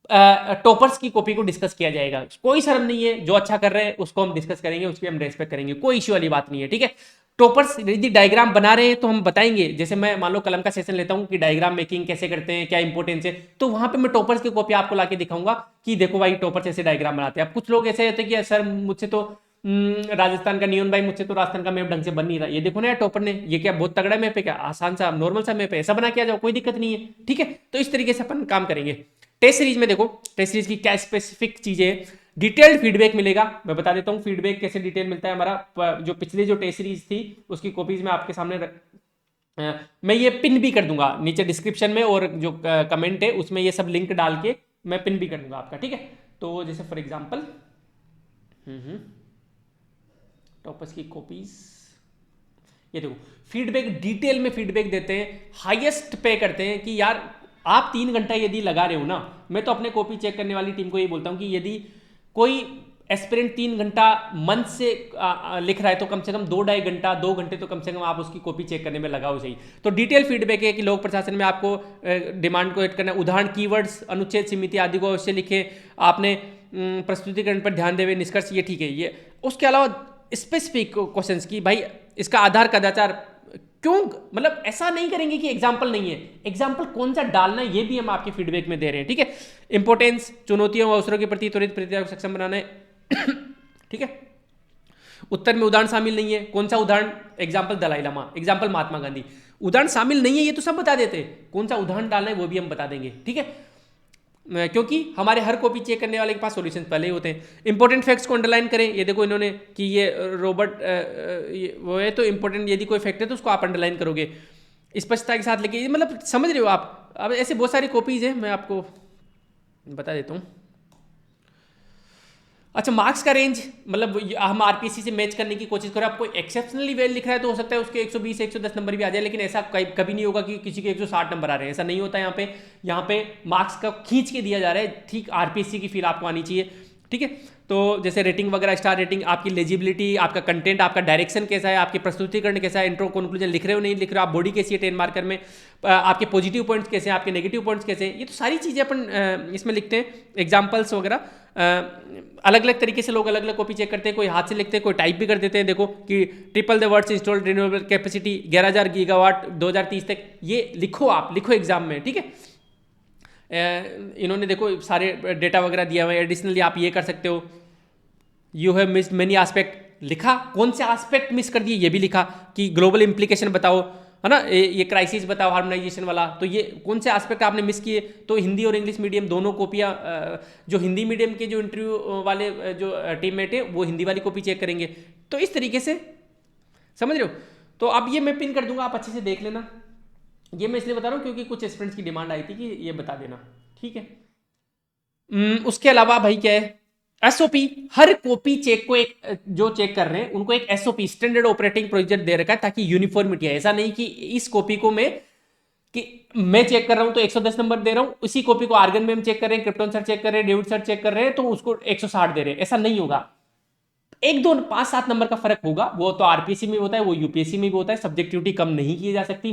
टॉपर्स की कॉपी को डिस्कस किया जाएगा, कोई शर्म नहीं है, जो अच्छा कर रहे हैं उसको हम डिस्कस करेंगे, उसकी हम रेस्पेक्ट करेंगे, कोई इश्यू वाली बात नहीं है, ठीक है। टॉपर्स यदि डायग्राम बना रहे हैं तो हम बताएंगे, जैसे मैं मान लो कलम का सेशन लेता हूं कि डायग्राम मेकिंग कैसे करते हैं, क्या इंपॉर्टेंस है, तो वहां पे मैं टॉपर्स की कॉपी आपको लाके दिखाऊंगा कि देखो भाई टॉपर्स ऐसे डायग्राम बनाते हैं। अब कुछ लोग ऐसे होते हैं कि सर मुझसे तो राजस्थान का नियन भाई, मुझसे तो राजस्थान का मैप ढंग से बन नहीं रहा, ये देखो ना यार टॉपर ने, ये क्या बहुत तगड़ा मैप है, क्या आसान सा नॉर्मल सा मैप है, ऐसा बना के आ जाओ, कोई दिक्कत नहीं है, ठीक है। तो इस तरीके से अपन काम करेंगे। टेस्ट सीरीज में देखो, टेस्ट सीरीज की क्या स्पेसिफिक चीजें, डिटेल्ड फीडबैक मिलेगा, मैं बता देता हूं फीडबैक कैसे डिटेल मिलता है हमारा। जो पिछली जो टेस्ट सीरीज थी उसकी कॉपीज में आपके सामने मैं ये पिन भी कर दूंगा नीचे डिस्क्रिप्शन में, और जो कमेंट है उसमें ये सब लिंक डाल के मैं पिन भी कर दूंगा आपका, ठीक है। तो जैसे फॉर एग्जाम्पल टॉपर्स की कॉपीज, ये देखो फीडबैक, डिटेल में फीडबैक देते हैं, हाईएस्ट पे करते हैं कि यार आप 3 घंटा यदि लगा रहे हो ना, मैं तो अपने कॉपी चेक करने वाली टीम को ये बोलता हूं कि यदि कोई एस्पिरेंट 3 घंटा मन से लिख रहा है तो कम से कम 2-2.5 घंटा 2 घंटे तो कम से कम आप उसकी कॉपी चेक करने में लगाओ सही। तो डिटेल फीडबैक है कि लोक प्रशासन में आपको डिमांड को ऐड करना, उदाहरण, कीवर्ड्स, अनुच्छेद, समिति आदि को अवश्य लिखे, आपने प्रस्तुतिकरण पर ध्यान देवे, निष्कर्ष, ये ठीक है। ये उसके अलावा स्पेसिफिक क्वेश्चंस की, भाई इसका आधार कदाचार क्यों, मतलब ऐसा नहीं करेंगे कि एग्जाम्पल नहीं है, एग्जाम्पल कौन सा डालना है ये भी हम आपके फीडबैक में दे रहे हैं, ठीक है। इंपोर्टेंस, चुनौतियों और अवसरों के प्रति त्वरित प्रतिक्रिया को सक्षम बनाना है ठीक है। उत्तर में उदाहरण शामिल नहीं है, कौन सा उदाहरण, एग्जाम्पल दलाई लामा, एग्जाम्पल महात्मा गांधी, उदाहरण शामिल नहीं है ये तो सब बता देते, कौन सा उदाहरण डालना है वो भी हम बता देंगे, ठीक है। क्योंकि हमारे हर कॉपी चेक करने वाले के पास सॉल्यूशंस पहले ही होते हैं। इंपॉर्टेंट फैक्ट्स को अंडरलाइन करें, ये देखो इन्होंने कि ये रोबोट वो है तो इंपॉर्टेंट यदि कोई फैक्ट है तो उसको आप अंडरलाइन करोगे, स्पष्टता के साथ लेके, मतलब समझ रहे हो आप। अब ऐसे बहुत सारी कॉपीज है, मैं आपको बता देता हूँ। अच्छा, मार्क्स का रेंज, मतलब हम आरपीसी से मैच करने की कोशिश करें, आपको एक्सेप्शनली वेल लिख रहा है तो हो सकता है उसके 120 110 नंबर भी आ जाए, लेकिन ऐसा कभी नहीं होगा कि किसी के 160 नंबर आ रहे हैं, ऐसा नहीं होता। यहाँ पे मार्क्स का खींच के दिया जा रहा है, ठीक आरपीसी की फील आपको आनी चाहिए, ठीक है। तो जैसे रेटिंग वगैरह, स्टार रेटिंग, आपकी लेजिबिलिटी, आपका कंटेंट, आपका डायरेक्शन कैसा है, आपके प्रस्तुतिकरण कैसा है, इंट्रो कंक्लूजन लिख रहे हो नहीं लिख रहे हो, आप बॉडी कैसी है 10 मार्कर में, आपके पॉजिटिव पॉइंट्स कैसे हैं, आपके नेगेटिव पॉइंट्स कैसे हैं, ये तो सारी चीज़ें अपन इसमें लिखते हैं। एग्जाम्पल्स वगैरह अलग अलग तरीके से लोग अलग अलग कॉपी चेक करते हैं, कोई हाथ से लिखते हैं, कोई टाइप भी कर देते हैं। देखो कि triple the words installed renewable capacity 11,000 gigawatt 2030 तक, ये लिखो, आप लिखो एग्जाम में, ठीक है। इन्होंने देखो सारे डेटा वगैरह दिया हुआ है, एडिशनली आप ये कर सकते हो। You have missed many aspect, लिखा कौन से एस्पेक्ट मिस कर दिए ये भी लिखा, कि ग्लोबल इंप्लीकेशन बताओ, है ना, ये क्राइसिस बताओ हार्मोनाइजेशन वाला, तो ये कौन से एस्पेक्ट आपने मिस किए। तो हिंदी और इंग्लिश मीडियम दोनों कॉपियाँ, जो हिंदी मीडियम के जो इंटरव्यू वाले जो टीममेट है वो हिंदी वाली कॉपी चेक करेंगे। तो इस तरीके से समझ रहे हो। तो अब ये मैं पिन कर दूंगा, आप अच्छे से देख लेना। ये मैं इसलिए बता रहा हूँ क्योंकि कुछ स्टूडेंट्स की डिमांड आई थी कि ये बता देना, ठीक है। उसके अलावा भाई क्या है, एसओपी, हर कॉपी चेक को एक जो चेक कर रहे हैं उनको एक एसओपी स्टैंडर्ड ऑपरेटिंग प्रोसीजर दे रखा है ताकि यूनिफॉर्मिटी है। ऐसा नहीं कि इस कॉपी को मैं चेक कर रहा हूं तो 110 नंबर दे रहा हूं, उसी कॉपी को आर्गन मैम चेक कर रहे हैं, क्रिप्टन सर चेक कर रहे हैं, डेविड सर चेक कर रहे हैं तो उसको 160 दे रहे हैं। ऐसा नहीं होगा, एक दो 5-7 नंबर का फर्क होगा। वो तो आरपीएससी में होता है, वो यूपीएससी में भी होता है। सब्जेक्टिविटी कम नहीं की जा सकती।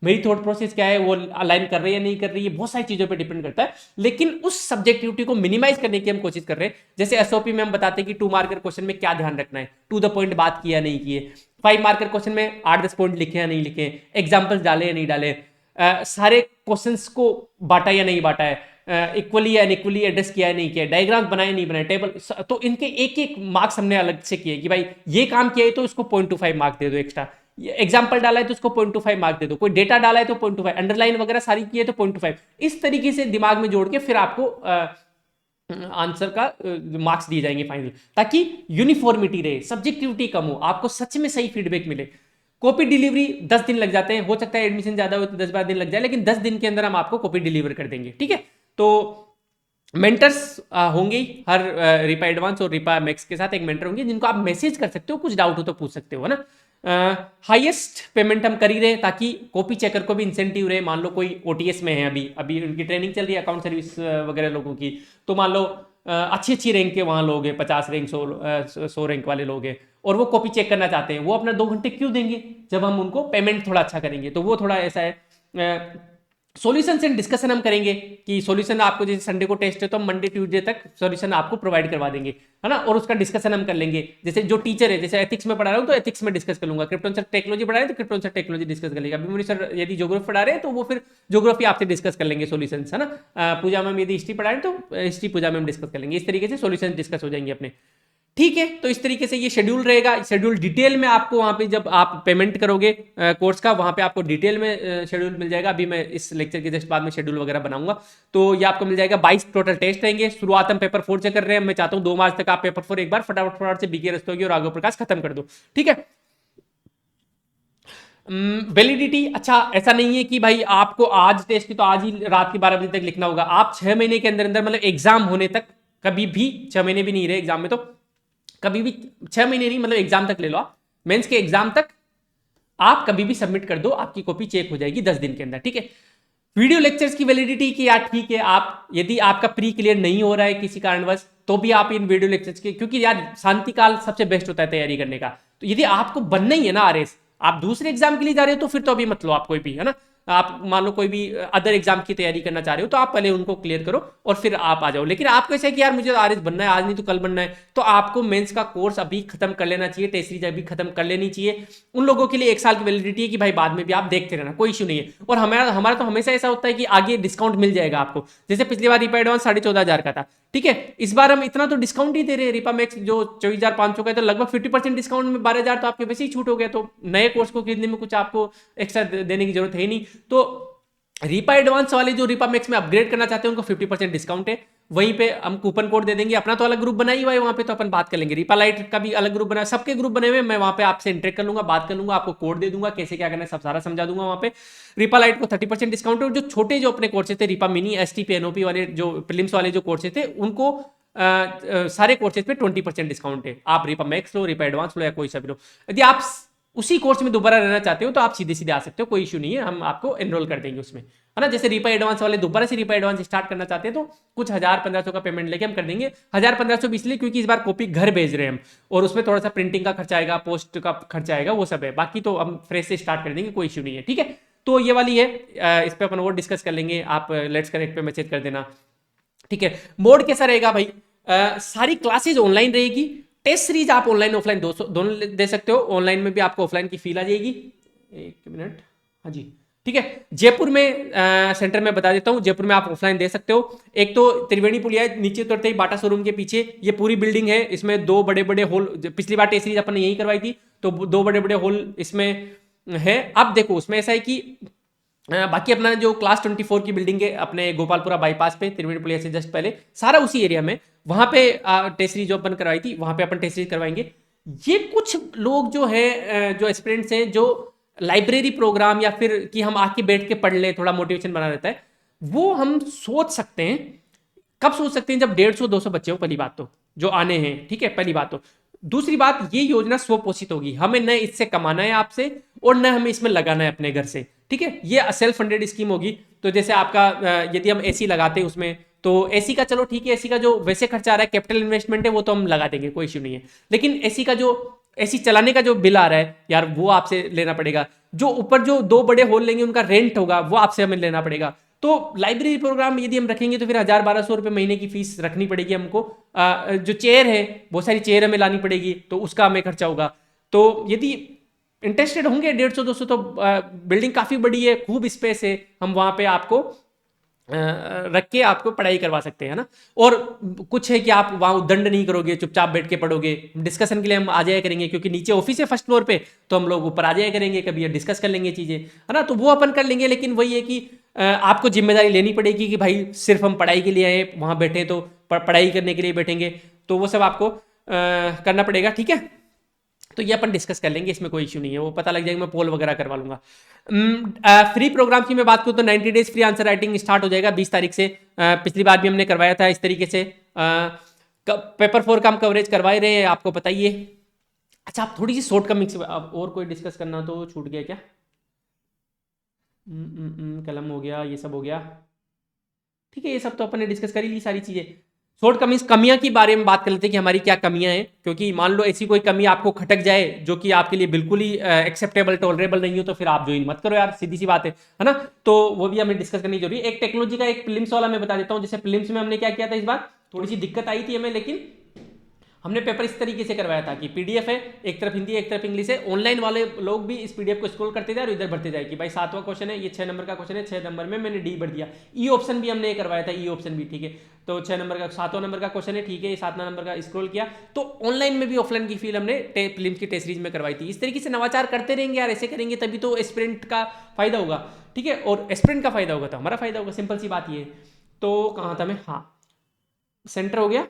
मेरी थॉट प्रोसेस क्या है, वो अलाइन कर रही है नहीं कर रही है, बहुत सारी चीजों पे डिपेंड करता है। लेकिन उस सब्जेक्टिविटी को मिनिमाइज करने की हम कोशिश कर रहे हैं। जैसे एसओपी में हम बताते हैं कि 2 मार्कर क्वेश्चन में क्या ध्यान रखना है, टू द पॉइंट बात किया नहीं किए, 5 मार्कर क्वेश्चन में 8-10 पॉइंट लिखे या नहीं लिखे, एग्जाम्पल्स डाले या नहीं डाले, सारे क्वेश्चंस को बांटा या नहीं बांटा है, इक्वली या अनइक्वली एड्रेस किया है नहीं किया, डायग्राम बनाए नहीं बनाए, टेबल, तो इनके एक एक मार्क्स हमने अलग से किए कि भाई ये काम किया है तो इसको 0.25 मार्क्स दे दो एक्स्ट्रा, एग्जाम्पल डाला है तो उसको 0.25 मार्क्स दे दो, कोई डेटा डाला है तो 0.25, अंडरलाइन वगैरह सारी की है तो 0.25। इस तरीके से दिमाग में जोड़ के फिर आपको आंसर का मार्क्स दिए जाएंगे फाइनल, ताकि यूनिफॉर्मिटी रहे, सब्जेक्टिविटी कम हो, आपको सच में सही फीडबैक मिले। कॉपी डिलीवरी 10 दिन लग जाते हैं, हो सकता है एडमिशन ज्यादा हो तो 10-12 दिन लग जाए, लेकिन 10 दिन के अंदर हम आपको कॉपी डिलीवर कर देंगे। ठीक है, तो मेंटर्स होंगे हर रिपा एडवांस और रिपा मैक्स के साथ एक मेंटर होंगे जिनको आप मैसेज कर सकते हो, कुछ डाउट हो तो पूछ सकते हो, है ना। हाईएस्ट पेमेंट हम कर ही रहे ताकि कॉपी चेकर को भी इंसेंटिव रहे। मान लो कोई ओटीएस में है, अभी अभी उनकी ट्रेनिंग चल रही है अकाउंट सर्विस वगैरह लोगों की, तो मान लो अच्छी अच्छी रैंक के वहाँ लोग हैं, 50 रैंक 100 रैंक वाले लोग हैं और वो कॉपी चेक करना चाहते हैं, वो अपना 2 घंटे क्यों देंगे जब हम उनको पेमेंट थोड़ा अच्छा करेंगे। तो वो थोड़ा ऐसा है। सॉल्यूशन एंड डिस्कशन हम करेंगे कि सॉल्यूशन आपको, जैसे संडे को टेस्ट है तो हम मंडे ट्यूसडे तक सॉल्यूशन आपको प्रोवाइड करवा देंगे, है ना, और उसका डिस्कशन हम कर लेंगे। जैसे जो टीचर है, जैसे एथिक्स में पढ़ा रहा हूँ तो एथिक्स में डिस्कस कर लूंगा, क्रिप्टन सर टेक्नोलॉजी पढ़ा रहे हैं तो क्रिप्टन सर टेक्नोलॉजी डिस्कस कर लेंगे, अभिमन्यु सर यदि ज्योग्राफी पढ़ा रहे हैं तो वो फिर ज्योग्राफी आपसे डिस्कस कर लेंगे सॉल्यूशन, है ना। पूजा मैम यदि हिस्ट्री पढ़ा रहे हैं तो हिस्ट्री पूजा मैम डिस्कस कर लेंगे। इस तरीके से सॉल्यूशन डिस्कस हो जाएंगे अपने। ठीक है, तो इस तरीके से ये शेड्यूल रहेगा। शेड्यूल डिटेल में आपको वहां पे जब आप पेमेंट करोगे कोर्स का, वहां पे आपको डिटेल में शेड्यूल मिल जाएगा। अभी मैं इस लेक्चर के जस्ट बाद में शेड्यूल वगैरह बनाऊंगा, तो ये आपको मिल जाएगा। 22 टोटल टेस्ट रहेंगे। शुरुआत हम पेपर 4 से कर रहे हैं। मैं चाहता हूं 2 मार्च तक आप पेपर 4 एक बार फटाफट से बीके रस्तोगी और राघव प्रकाश खत्म कर दो। ठीक है, वैलिडिटी, अच्छा ऐसा नहीं है कि भाई आपको आज टेस्ट की तो आज ही रात के 12 बजे तक लिखना होगा। आप 6 महीने के अंदर अंदर, मतलब एग्जाम होने तक, कभी भी 6 महीने भी नहीं रहे एग्जाम में, तो कभी भी 6 महीने नहीं, मतलब एग्जाम तक ले लो आप, मेंस के एग्जाम तक आप कभी भी सबमिट कर दो, आपकी कॉपी चेक हो जाएगी 10 दिन के अंदर। ठीक है, वीडियो लेक्चर्स की वैलिडिटी की यार ठीक है, आप यदि आपका प्री क्लियर नहीं हो रहा है किसी कारणवश तो भी आप इन वीडियो लेक्चर्स के, क्योंकि यार शांति काल सबसे बेस्ट होता है तैयारी करने का। तो यदि आपको बनना ही है ना आरएस, आप दूसरे एग्जाम के लिए जा रहे हो तो फिर तो अभी मत लो आप कोई भी, है ना। आप मान लो कोई भी अदर एग्जाम की तैयारी करना चाह रहे हो तो आप पहले उनको क्लियर करो और फिर आप आ जाओ। लेकिन आपको ऐसा है कि यार मुझे आरएस बनना है, आज नहीं तो कल बनना है, तो आपको मेंस का कोर्स अभी खत्म कर लेना चाहिए, टेस्ट सीरीज अभी खत्म कर लेनी चाहिए। उन लोगों के लिए 1 साल की वैलिडिटी है कि भाई बाद में भी आप देखते रहना, कोई इशू नहीं है। और हमारा तो हमेशा ऐसा होता है कि आगे डिस्काउंट मिल जाएगा आपको। जैसे पिछली बार रिपा एडवांस 14,500 का था, ठीक है, इस बार हम इतना तो डिस्काउंट ही दे रहे हैं। रिपा मैक्स जो 24,500 का है तो लगभग 50% डिस्काउंट में 12,000 तो आपके वैसे ही छूट हो गया। तो नए कोर्स को खरीदने में कुछ आपको एक्स्ट्रा देने की जरूरत है नहीं। तो रिपा एडवांस वाले जो रिपा मैक्स में अपग्रेड करना चाहते हैं उनको 50% डिस्काउंट है। वहीं पे हम कूपन कोड दे देंगे। अपना तो अलग ग्रुप बना ही हुआ है, वहां पे तो अपन बात कर लेंगे। रिपा लाइट का भी अलग ग्रुप बना, सबके ग्रुप बने हुए, मैं वहां पे आपसे इंटरेक्ट कर लूंगा, बात कर लूंगा, आपको कोड दे दूंगा, कैसे क्या करना है सब सारा समझा दूंगा वहां पे। रिपा लाइट को 30% डिस्काउंट है। और जो छोटे जो अपने कोर्सेज थे, रिपा मिनी, एसटीपी, एनओपी वाले जो प्रीलिम्स वाले जो कोर्सेज थे, उनको सारे कोर्सेज पे 20% डिस्काउंट है। आप रिपा मैक्स लो, रिपा एडवांस लो या कोई सा भी लो, यदि आप उसी कोर्स में दोबारा रहना चाहते हो तो आप सीधे सीधे आ सकते हो, कोई इशू नहीं है, हम आपको एनरोल कर देंगे उसमें, है ना। जैसे रिपा एडवांस वाले दोबारा से रिपा एडवांस स्टार्ट करना चाहते हैं तो कुछ 1,000-1,500 का पेमेंट लेके हम कर देंगे। 1,000-1,500 इसलिए क्योंकि इस बार कॉपी घर भेज रहे हैं हम, और उसमें थोड़ा सा प्रिंटिंग का खर्चा आएगा, पोस्ट का खर्चा आएगा, वो सब है। बाकी तो हम फ्रेश से स्टार्ट कर देंगे, कोई इशू नहीं है। ठीक है, तो ये वाली है, इस पर अपन और डिस्कस कर लेंगे। आप लेट्स कनेक्ट पे मैसेज कर देना। ठीक है, मोड कैसा रहेगा भाई, सारी क्लासेज ऑनलाइन रहेगी। टेस्ट सीरीज आप ऑनलाइन ऑफलाइन दोनों दे सकते हो। ऑनलाइन में भी आपको ऑफलाइन की फील आ जाएगी। एक मिनट, हाँ जी, ठीक है। जयपुर में सेंटर में बता देता हूँ, जयपुर में आप ऑफलाइन दे सकते हो। एक तो त्रिवेणी पुलिया नीचे उतरते ही बाटा शोरूम के पीछे ये पूरी बिल्डिंग है, इसमें 2 बड़े बड़े हॉल, पिछली बार टेस्ट सीरीज अपन ने यही करवाई थी, तो 2 बड़े बड़े हॉल इसमें है। अब देखो उसमें ऐसा है कि बाकी अपना जो क्लास 24 की बिल्डिंग है अपने गोपालपुरा बाईपास पे, त्रिवेणी पुलिया से जस्ट पहले, सारा उसी एरिया में, वहां पे टेस्ट सीरीज जो अपन करवाई थी वहां पे अपन टेस्ट सीरीज करवाएंगे। ये कुछ लोग जो है जो एस्पिरेंट्स हैं, जो लाइब्रेरी प्रोग्राम या फिर कि हम आके बैठ के पढ़ ले, थोड़ा मोटिवेशन बना रहता है, वो हम सोच सकते हैं। कब सोच सकते हैं, जब 150-200 बच्चे हो, पहली बात तो जो आने हैं, ठीक है, पहली बात। तो दूसरी बात, ये योजना स्वपोषित होगी, हमें न इससे कमाना है आपसे और न हमें इसमें लगाना है अपने घर से, ठीक है, ये सेल्फ फंडेड स्कीम होगी। तो जैसे आपका यदि हम एसी लगाते हैं उसमें, तो एसी का चलो ठीक है, एसी का जो वैसे खर्चा आ रहा है कैपिटल इन्वेस्टमेंट है वो तो हम लगा देंगे, कोई इश्यू नहीं है, लेकिन एसी का जो एसी चलाने का जो बिल आ रहा है यार वो आपसे लेना पड़ेगा, जो ऊपर जो 2 बड़े हॉल लेंगे उनका रेंट होगा वो आपसे हमें लेना पड़ेगा। तो लाइब्रेरी प्रोग्राम यदि हम रखेंगे तो फिर 1,000-1,200 रुपये महीने की फीस रखनी पड़ेगी हमको। जो चेयर है, बहुत सारी चेयर हमें लानी पड़ेगी, तो उसका हमें खर्चा होगा। तो यदि इंटरेस्टेड होंगे 150-200, तो बिल्डिंग काफ़ी बड़ी है, खूब स्पेस है, हम वहाँ पे आपको रख के आपको पढ़ाई करवा सकते हैं, है ना। और कुछ है कि आप वहाँ उद्दंड नहीं करोगे, चुपचाप बैठ के पढ़ोगे, डिस्कशन के लिए हम आ जाया करेंगे, क्योंकि नीचे ऑफिस है फर्स्ट फ्लोर पे, तो हम लोग ऊपर आ जाया करेंगे, कभी डिस्कस कर लेंगे चीज़ें, है ना। तो वो अपन कर लेंगे, लेकिन वही है कि आपको जिम्मेदारी लेनी पड़ेगी कि भाई सिर्फ हम पढ़ाई के लिए आए वहाँ बैठे, तो पढ़ाई करने के लिए बैठेंगे, तो वो सब आपको करना पड़ेगा, ठीक है। तो ये अपन डिस्कस कर लेंगे, इसमें कोई इश्यू नहीं है, वो पता लग जाएगा, मैं पोल वगैरह करवा लूंगा। फ्री प्रोग्राम की मैं बात करूँ तो 90 days free answer writing start हो जाएगा 20 तारीख से। पिछली बार भी हमने करवाया था इस तरीके से। पेपर 4 का हम कवरेज करवाए रहे हैं, आपको बताइए। अच्छा, आप थोड़ी सी शॉर्ट कमिंग से और कोई डिस्कस करना तो छूट गया क्या? कलम हो गया, ये सब हो गया, ठीक है, ये सब तो अपन ने डिस्कस कर ही ली सारी चीजें। शॉर्ट कमीज, कमियां के बारे में बात कर लेते हैं कि हमारी क्या कमियां हैं, क्योंकि मान लो ऐसी कोई कमी आपको खटक जाए जो कि आपके लिए बिल्कुल ही एक्सेप्टेबल टॉलरेबल नहीं हो, तो फिर आप ज्वाइन मत करो यार, सीधी सी बात है ना। तो वो भी हमें डिस्कस करनी जरूरी है। एक टेक्नोलॉजी का एक प्रीलिम्स वाला मैं बता देता हूँ। जैसे प्रीलिम्स में हमने क्या किया था, इस बार थोड़ी सी दिक्कत आई थी हमें, लेकिन हमने पेपर इस तरीके से करवाया था कि पीडीएफ है, एक तरफ हिंदी एक तरफ इंग्लिश है, ऑनलाइन वाले लोग भी इस पीडीएफ को स्क्रॉल करते जाए और इधर भरते जाए कि भाई 7वां क्वेश्चन है, ये 6 नंबर का क्वेश्चन है, 6 नंबर में मैंने डी भर दिया। ई ऑप्शन भी हमने करवाया था, ई ऑप्शन भी, ठीक है। तो 6 नंबर का 7वां नंबर का क्वेश्चन है, ठीक है, 7वां नंबर का स्क्रॉल किया। तो ऑनलाइन में भी ऑफलाइन की फील हमने फिल्म की टेस्ट सीरीज में करवाई थी। इस तरीके से नवाचार करते रहेंगे यार, ऐसे करेंगे तभी तो एस्पिरेंट का फायदा होगा, ठीक है, और एस्पिरेंट का फायदा होगा तो हमारा फायदा होगा, सिंपल सी बात ये। तो कहाँ था मैं, हाँ, सेंटर हो गया।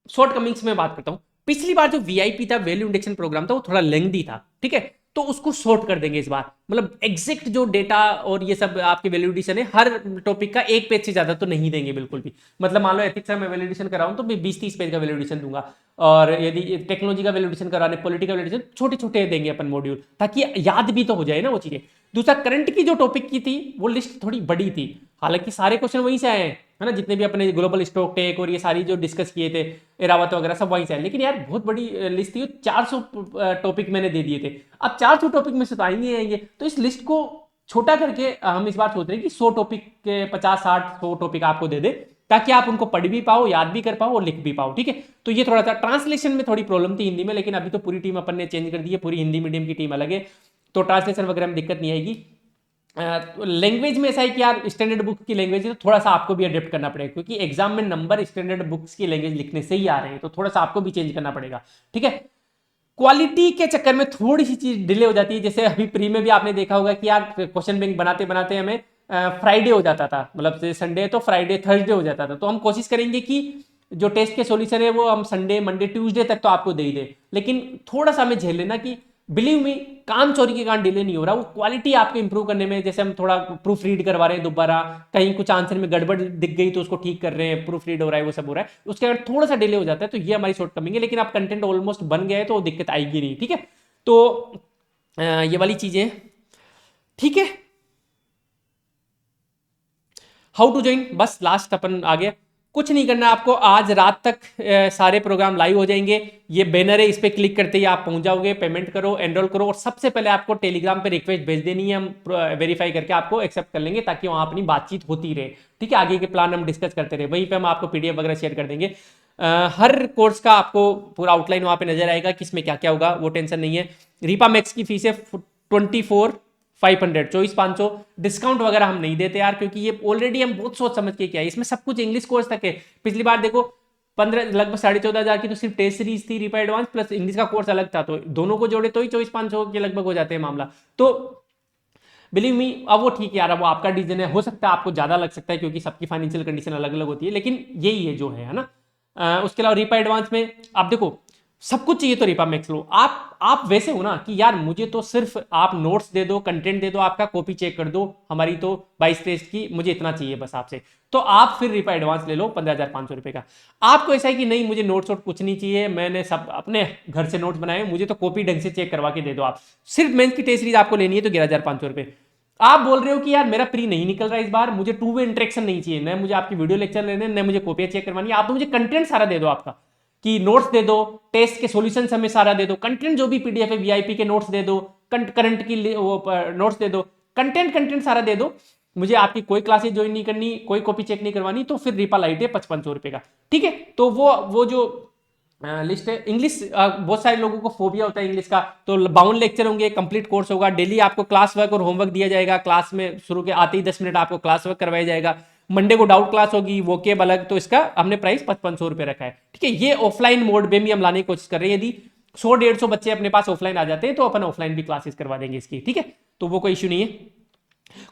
शॉर्ट कमिंग्स में बात करता हूं। पिछली बार जो वीआईपी था, वैल्यू इंडेक्शन प्रोग्राम था, वो थोड़ा लेंथी था, ठीक है, तो उसको शॉर्ट कर देंगे इस बार। मतलब एग्जैक्ट जो डेटा और ये सब आपके वैल्यू एडिशन है, हर टॉपिक का 1 पेज से ज्यादा तो नहीं देंगे बिल्कुल भी। मतलब मान लो एथिक्स का मैं वैल्यू एडिशन कर रहा हूं तो 20-30 पेज का वैल्यू एडिशन दूंगा, और यदि टेक्नोलॉजी का वैल्यू एडिशन कराने, पॉलिटिकल वैल्यू एडिशन, छोटे छोटे देंगे अपन मॉड्यूल, ताकि याद भी तो हो जाए ना वो चीजें। दूसरा, करंट की जो टॉपिक की थी वो लिस्ट थोड़ी बड़ी थी, हालांकि सारे क्वेश्चन वहीं से आए हैं, है ना, जितने भी अपने ग्लोबल स्टॉक टेक और ये सारी जो डिस्कस किए थे, एरावत वगैरह सब वहीं से आए, लेकिन यार बहुत बड़ी लिस्ट थी, 400 टॉपिक मैंने दे दिए थे। अब 400 टॉपिक में से तो आएंगे आएंगे, तो इस लिस्ट को छोटा करके हम इस बार सोच रहे हैं कि 100 टॉपिक के 50-60-100 टॉपिक आपको दे दे, ताकि आप उनको पढ़ भी पाओ, याद भी कर पाओ और लिख भी पाओ, ठीक है। तो ये थोड़ा सा ट्रांसलेशन में थोड़ी प्रॉब्लम थी हिंदी में, लेकिन अभी तो पूरी टीम अपन ने चेंज कर दी है, पूरी हिंदी मीडियम की टीम अलग है, तो ट्रांसलेशन वगैरह में दिक्कत नहीं आएगी। लैंग्वेज में ऐसा है कि यार स्टैंडर्ड बुक की लैंग्वेज है, तो थोड़ा सा आपको भी अडेप्ट करना पड़ेगा, क्योंकि एग्जाम में नंबर स्टैंडर्ड बुक्स की लैंग्वेज लिखने से ही आ रहे हैं, तो थोड़ा सा आपको भी चेंज करना पड़ेगा, ठीक है। क्वालिटी के चक्कर में थोड़ी सी चीज डिले हो जाती है। जैसे अभी प्री में भी आपने देखा होगा कि यार क्वेश्चन बैंक बनाते बनाते हमें फ्राइडे हो जाता था, मतलब संडे तो फ्राइडे थर्सडे हो जाता था। तो हम कोशिश करेंगे कि जो टेस्ट के सॉल्यूशन है वो हम संडे मंडे ट्यूसडे तक तो आपको दे ही दे, लेकिन थोड़ा सा हमें झेल लेना कि बिलीव मी, काम चोरी के कारण डिले नहीं हो रहा, वो क्वालिटी आपको इंप्रूव करने में। जैसे हम थोड़ा प्रूफ रीड करवा रहे हैं दोबारा, कहीं कुछ आंसर में गड़बड़ दिख गई तो उसको ठीक कर रहे हैं, प्रूफ रीड हो रहा है, वो सब हो रहा है, उसके कारण थोड़ा सा डिले हो जाता है। तो ये हमारी शॉर्टकमिंग है, लेकिन आप कंटेंट ऑलमोस्ट बन गए तो दिक्कत आएगी नहीं, ठीक है। तो ये वाली चीजें, ठीक है। हाउ टू ज्वाइन, बस लास्ट अपन आ गया। कुछ नहीं करना आपको, आज रात तक सारे प्रोग्राम लाइव हो जाएंगे। ये बैनर है, इस पर क्लिक करते ही आप पहुंच जाओगे, पेमेंट करो, एनरोल करो, और सबसे पहले आपको टेलीग्राम पे रिक्वेस्ट भेज देनी है, हम वेरीफाई करके आपको एक्सेप्ट कर लेंगे, ताकि वहां अपनी बातचीत होती रहे, ठीक है। आगे के प्लान हम डिस्कस करते रहे, वहीं पे हम आपको पीडीएफ वगैरह शेयर कर देंगे। हर कोर्स का आपको पूरा आउटलाइन वहां पे नजर आएगा, किसमें क्या क्या होगा, वो टेंशन नहीं है। रीपा मैक्स की फीस है 24,500, 24,500। डिस्काउंट वगैरह हम नहीं देते यार, क्योंकि ये ऑलरेडी हम बहुत सोच समझ के किया है, इसमें सब कुछ इंग्लिश कोर्स तक है। पिछली बार देखो 15 लगभग 14,500 की तो सिर्फ टेस्ट सीरीज थी, रीपा एडवांस प्लस इंग्लिश का कोर्स अलग था, तो दोनों को जोड़े तो ही 24,500 के लगभग हो जाते हैं मामला। तो बिलीव मी, अब वो ठीक है यार, अब वो आपका डिसीजन है, हो सकता है आपको ज्यादा लग सकता है, क्योंकि सबकी फाइनेंशियल कंडीशन अलग अलग होती है, लेकिन यही है जो है ना। उसके अलावा रीपा एडवांस में आप देखो, सब कुछ चाहिए तो रिपा मैक्स लो। आप वैसे हो ना कि यार मुझे तो सिर्फ आप नोट्स दे दो, कंटेंट दे दो, आपका कॉपी चेक कर दो, हमारी तो 22 टेस्ट की, मुझे इतना चाहिए बस आपसे, तो आप फिर रिपा एडवांस ले लो 15,500 रुपए का। आपको ऐसा है कि नहीं मुझे नोट्स वोट कुछ नहीं चाहिए, मैंने सब अपने घर से नोट्स बनाए, मुझे तो कॉपी ढंग से चेक करवा के दे दो, आप सिर्फ मेंस की टेस्ट सीरीज आपको लेनी है तो 11,500 रुपए। आप बोल रहे हो कि यार मेरा प्री नहीं निकल रहा इस बार, मुझे टू वे इंटरेक्शन नहीं चाहिए, न मुझे आपकी वीडियो लेक्चर लेने, न मुझे कॉपियां चेक करवानी है, आप तो मुझे कंटेंट सारा दे दो आपका, कि नोट्स दे दो, टेस्ट के सॉल्यूशन हमें सारा दे दो, कंटेंट जो भी पीडीएफ है वीआईपी के नोट्स दे दो, करंट की वो नोट्स दे दो, कंटेंट सारा दे दो, मुझे आपकी कोई क्लासेस ज्वाइन नहीं करनी, कोई कॉपी चेक नहीं करवानी, तो फिर रिपा लाइट है 5500 रुपए का। ठीक है, तो वो जो लिस्ट है, इंग्लिश बहुत सारे लोगों को फोबिया होता है इंग्लिश का, तो 52 लेक्चर होंगे, कंप्लीट कोर्स होगा, डेली आपको क्लास वर्क और होमवर्क दिया जाएगा, क्लास में शुरू के आते ही 10 मिनट आपको क्लास वर्क करवाया जाएगा, मंडे को डाउट क्लास होगी, वो केब अलग, तो इसका हमने प्राइस 5500 रुपए रखा है। ठीक है, ये ऑफलाइन मोड में भी हम लाने की कोशिश कर रहे हैं, यदि 100-150 बच्चे अपने पास ऑफलाइन आ जाते हैं तो अपन ऑफलाइन भी क्लासेस करवा देंगे इसकी। ठीक है, तो वो कोई इश्यू नहीं है।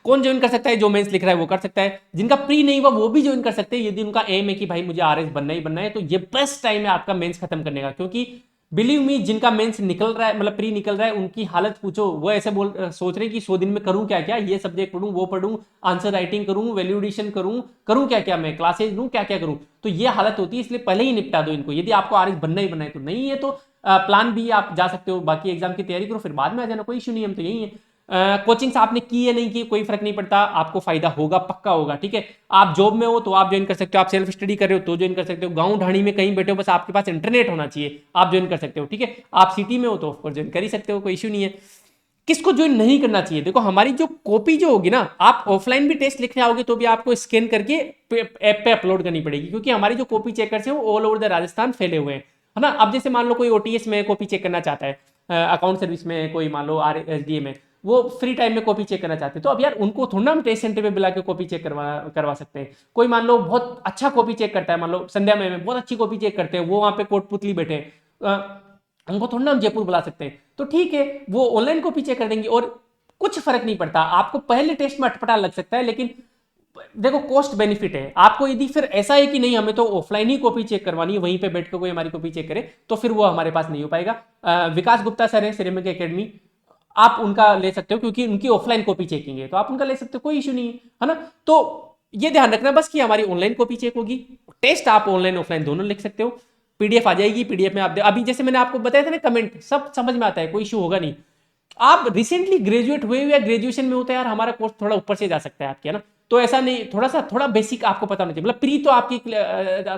कौन ज्वाइन कर सकता है? जो मेंस लिख रहा है वो कर सकता है, जिनका प्री नहीं हुआ वो भी ज्वाइन कर सकते हैं, यदि उनका एम है कि भाई मुझे आरएस बनना ही बनना है, तो ये बेस्ट टाइम है आपका मेंस खत्म करने का, क्योंकि बिलीव मी जिनका मेंस निकल रहा है, मतलब प्री निकल रहा है, उनकी हालत पूछो, वो ऐसे सोच रहे हैं कि 100 दिन में करूं क्या क्या, ये सब्जेक्ट पढ़ूं, वो पढ़ूं, आंसर राइटिंग करूं, वैल्यूएडिशन करूं क्या क्या, मैं क्लासेज लूं, क्या क्या करूं, तो ये हालत होती है, इसलिए पहले ही निपटा दो इनको। यदि आपको आरएस बनना ही बनना है, तो नहीं है तो प्लान बी आप जा सकते हो, बाकी एग्जाम की तैयारी करो, फिर बाद में आ जाना, कोई इशू नहीं है, हम तो यही है। कोचिंग्स आपने की है नहीं की कोई फर्क नहीं पड़ता, आपको फायदा होगा, पक्का होगा। ठीक है, आप जॉब में हो तो आप ज्वाइन कर सकते हो, आप सेल्फ स्टडी कर रहे हो तो ज्वाइन कर सकते हो, गांव ढाणी में कहीं बैठे हो, बस आपके पास इंटरनेट होना चाहिए, आप ज्वाइन कर सकते हो। ठीक है, आप सिटी में हो तो ऑफकोर्स ज्वाइन कर ही सकते हो, कोई इशू नहीं है। किसको ज्वाइन नहीं करना चाहिए? देखो हमारी जो कॉपी जो होगी ना, आप ऑफलाइन भी टेस्ट लिखने आओगे तो भी आपको स्कैन करके ऐप पे अपलोड करनी पड़ेगी, क्योंकि हमारी जो कॉपी चेकर्स हैं वो ऑल ओवर द राजस्थान फैले हुए हैं, है ना। अब जैसे मान लो कोई ओटीएस में कॉपी चेक करना चाहता है, अकाउंट सर्विस में, कोई मान लो आरएसडीए में, वो फ्री टाइम में कॉपी चेक करना चाहते हैं, तो अब यार उनको थोड़ा ना हम टेस्ट सेंटर पे बुला के कॉपी चेक करवा सकते हैं। कोई मान लो बहुत अच्छा कॉपी चेक करता है, मान लो संध्या में बहुत अच्छी कॉपी चेक करते हैं, वो वहां पे कोटपुतली बैठे हैं, उनको थोड़ा ना हम जयपुर बुला सकते हैं, तो ठीक है वो ऑनलाइन कॉपी चेक कर देंगे, और कुछ फर्क नहीं पड़ता। आपको पहले टेस्ट में अटपटा लग सकता है, लेकिन देखो कॉस्ट बेनिफिट है आपको। यदि फिर ऐसा है कि नहीं हमें तो ऑफलाइन ही कॉपी चेक करवानी है, वहीं पे बैठ के कोई हमारी कॉपी चेक करे, तो फिर वो हमारे पास नहीं हो पाएगा। विकास गुप्ता सर है सिरेमिक एकेडमी, आप उनका ले सकते हो, क्योंकि उनकी ऑफलाइन कॉपी चेकिंग है, तो आप उनका ले सकते हो, कोई इशू नहीं है ना। तो ये ध्यान रखना बस कि हमारी ऑनलाइन कॉपी चेक होगी, टेस्ट आप ऑनलाइन ऑफलाइन दोनों लिख सकते हो, पीडीएफ आ जाएगी, पीडीएफ में आप अभी जैसे मैंने आपको बताया था ना, कमेंट सब समझ में आता है, कोई इशू होगा नहीं। आप रिसेंटली ग्रेजुएट हुए या ग्रेजुएशन में होते हैं यार, हमारा कोर्स थोड़ा ऊपर से जा सकता है आपके, है ना। तो ऐसा नहीं, थोड़ा बेसिक आपको पता होना चाहिए, मतलब प्री तो आपकी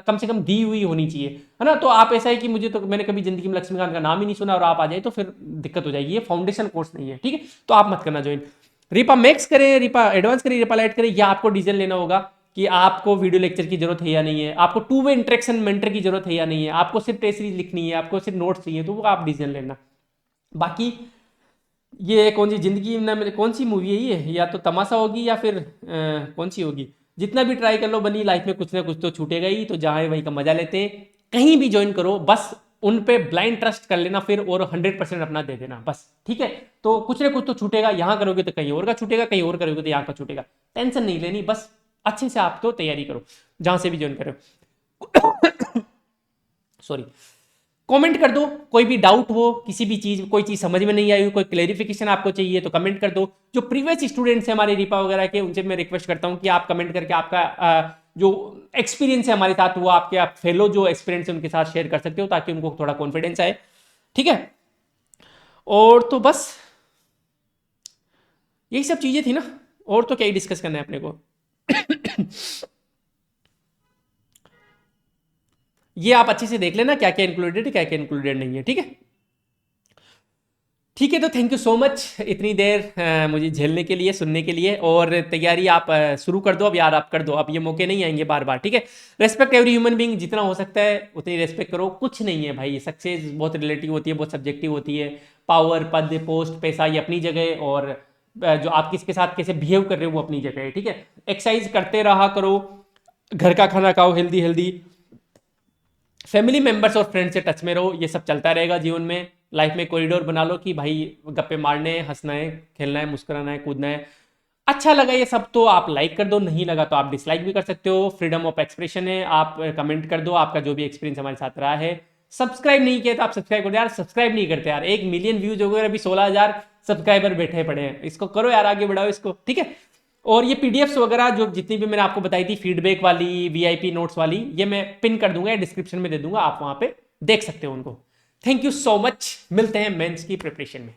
कम से कम दी हुई होनी चाहिए, है ना। तो आप ऐसा है कि मुझे तो मैंने कभी जिंदगी में लक्ष्मीकांत का नाम ही नहीं सुना और आप आ जाए तो फिर दिक्कत हो जाएगी, ये फाउंडेशन कोर्स नहीं है। ठीक है, तो आप मत करना ज्वाइन। रिपा मैक्स करें, रिपा एडवांस करें, रिपा लाइट करें, या आपको डिसीजन लेना होगा कि आपको वीडियो लेक्चर की जरूरत है या नहीं है, आपको टू वे इंटरेक्शन मेंटर की जरूरत है या नहीं है, आपको सिर्फ टेस्ट सीरीज लिखनी है, आपको सिर्फ नोट्स चाहिए, तो वो आप डिसीजन लेना। बाकी ये कौन सी जिंदगी में मेरे कौन सी मूवी है ये, या तो तमाशा होगी या फिर कौन सी होगी, जितना भी ट्राई कर लो बनी, लाइफ में कुछ ना कुछ तो छूटेगा ही, तो जहाँ है वहीं का मजा लेते हैं। कहीं भी ज्वाइन करो, बस उन पे ब्लाइंड ट्रस्ट कर लेना फिर, और 100% अपना दे देना बस। ठीक है, तो कुछ ना कुछ तो छूटेगा, यहाँ करोगे तो कहीं और का छूटेगा, कहीं और करोगे तो यहाँ का छूटेगा, टेंशन नहीं लेनी, बस अच्छे से आप तो तैयारी करो जहाँ से भी ज्वाइन करो। सॉरी, कमेंट कर दो, कोई भी डाउट हो, किसी भी चीज, कोई चीज समझ में नहीं आई हो, कोई क्लेरिफिकेशन आपको चाहिए तो कमेंट कर दो। जो प्रीवियस स्टूडेंट्स हैं हमारे रिपा वगैरह के, उनसे मैं रिक्वेस्ट करता हूं कि आप कमेंट करके आपका जो एक्सपीरियंस है हमारे साथ, वो आपके आप फेलो जो एक्सपीरियंस है उनके साथ शेयर कर सकते हो, ताकि उनको थोड़ा कॉन्फिडेंस आए। ठीक है, और तो बस यही सब चीजें थी ना, और तो क्या ही डिस्कस करना है अपने को। ये आप अच्छे से देख लेना क्या क्या इंक्लूडेड है, क्या क्या इंक्लूडेड नहीं है। ठीक है, ठीक है, तो थैंक यू सो मच इतनी देर मुझे झेलने के लिए, सुनने के लिए, और तैयारी आप शुरू कर दो अब यार, आप कर दो, अब ये मौके नहीं आएंगे बार बार। ठीक है, रेस्पेक्ट एवरी ह्यूमन बीइंग, जितना हो सकता है उतनी रेस्पेक्ट करो, कुछ नहीं है भाई, सक्सेस बहुत रिलेटिव होती है, बहुत सब्जेक्टिव होती है, पावर, पद, पोस्ट, पैसा ये अपनी जगह, और जो आप किसके साथ कैसे बिहेव कर रहे हो वो अपनी जगह है। ठीक है, एक्सरसाइज करते रहा करो, घर का खाना खाओ, हेल्दी हेल्दी, फैमिली मेंबर्स और फ्रेंड से टच में रहो, ये सब चलता रहेगा जीवन में। लाइफ में कॉरिडोर बना लो कि भाई गप्पे मारने, हंसना है, खेलना है, मुस्कुराना है, कूदना है। अच्छा लगा ये सब तो आप लाइक कर दो, नहीं लगा तो आप डिसलाइक भी कर सकते हो, फ्रीडम ऑफ एक्सप्रेशन है, आप कमेंट कर दो आपका जो भी एक्सपीरियंस हमारे साथ रहा है, सब्सक्राइब नहीं किया तो आप सब्सक्राइब कर दो यार, सब्सक्राइब नहीं करते यार, 1 मिलियन व्यूज हो गए, अभी 16,000 सब्सक्राइबर बैठे पड़े हैं, इसको करो यार, आगे बढ़ाओ इसको, ठीक है। और ये पीडीएफ्स वगैरह जो जितनी भी मैंने आपको बताई थी, फीडबैक वाली, वीआईपी नोट्स वाली, ये मैं पिन कर दूंगा या डिस्क्रिप्शन में दे दूंगा, आप वहां पे देख सकते हो उनको। थैंक यू सो मच, मिलते हैं मेंस की प्रिपरेशन में।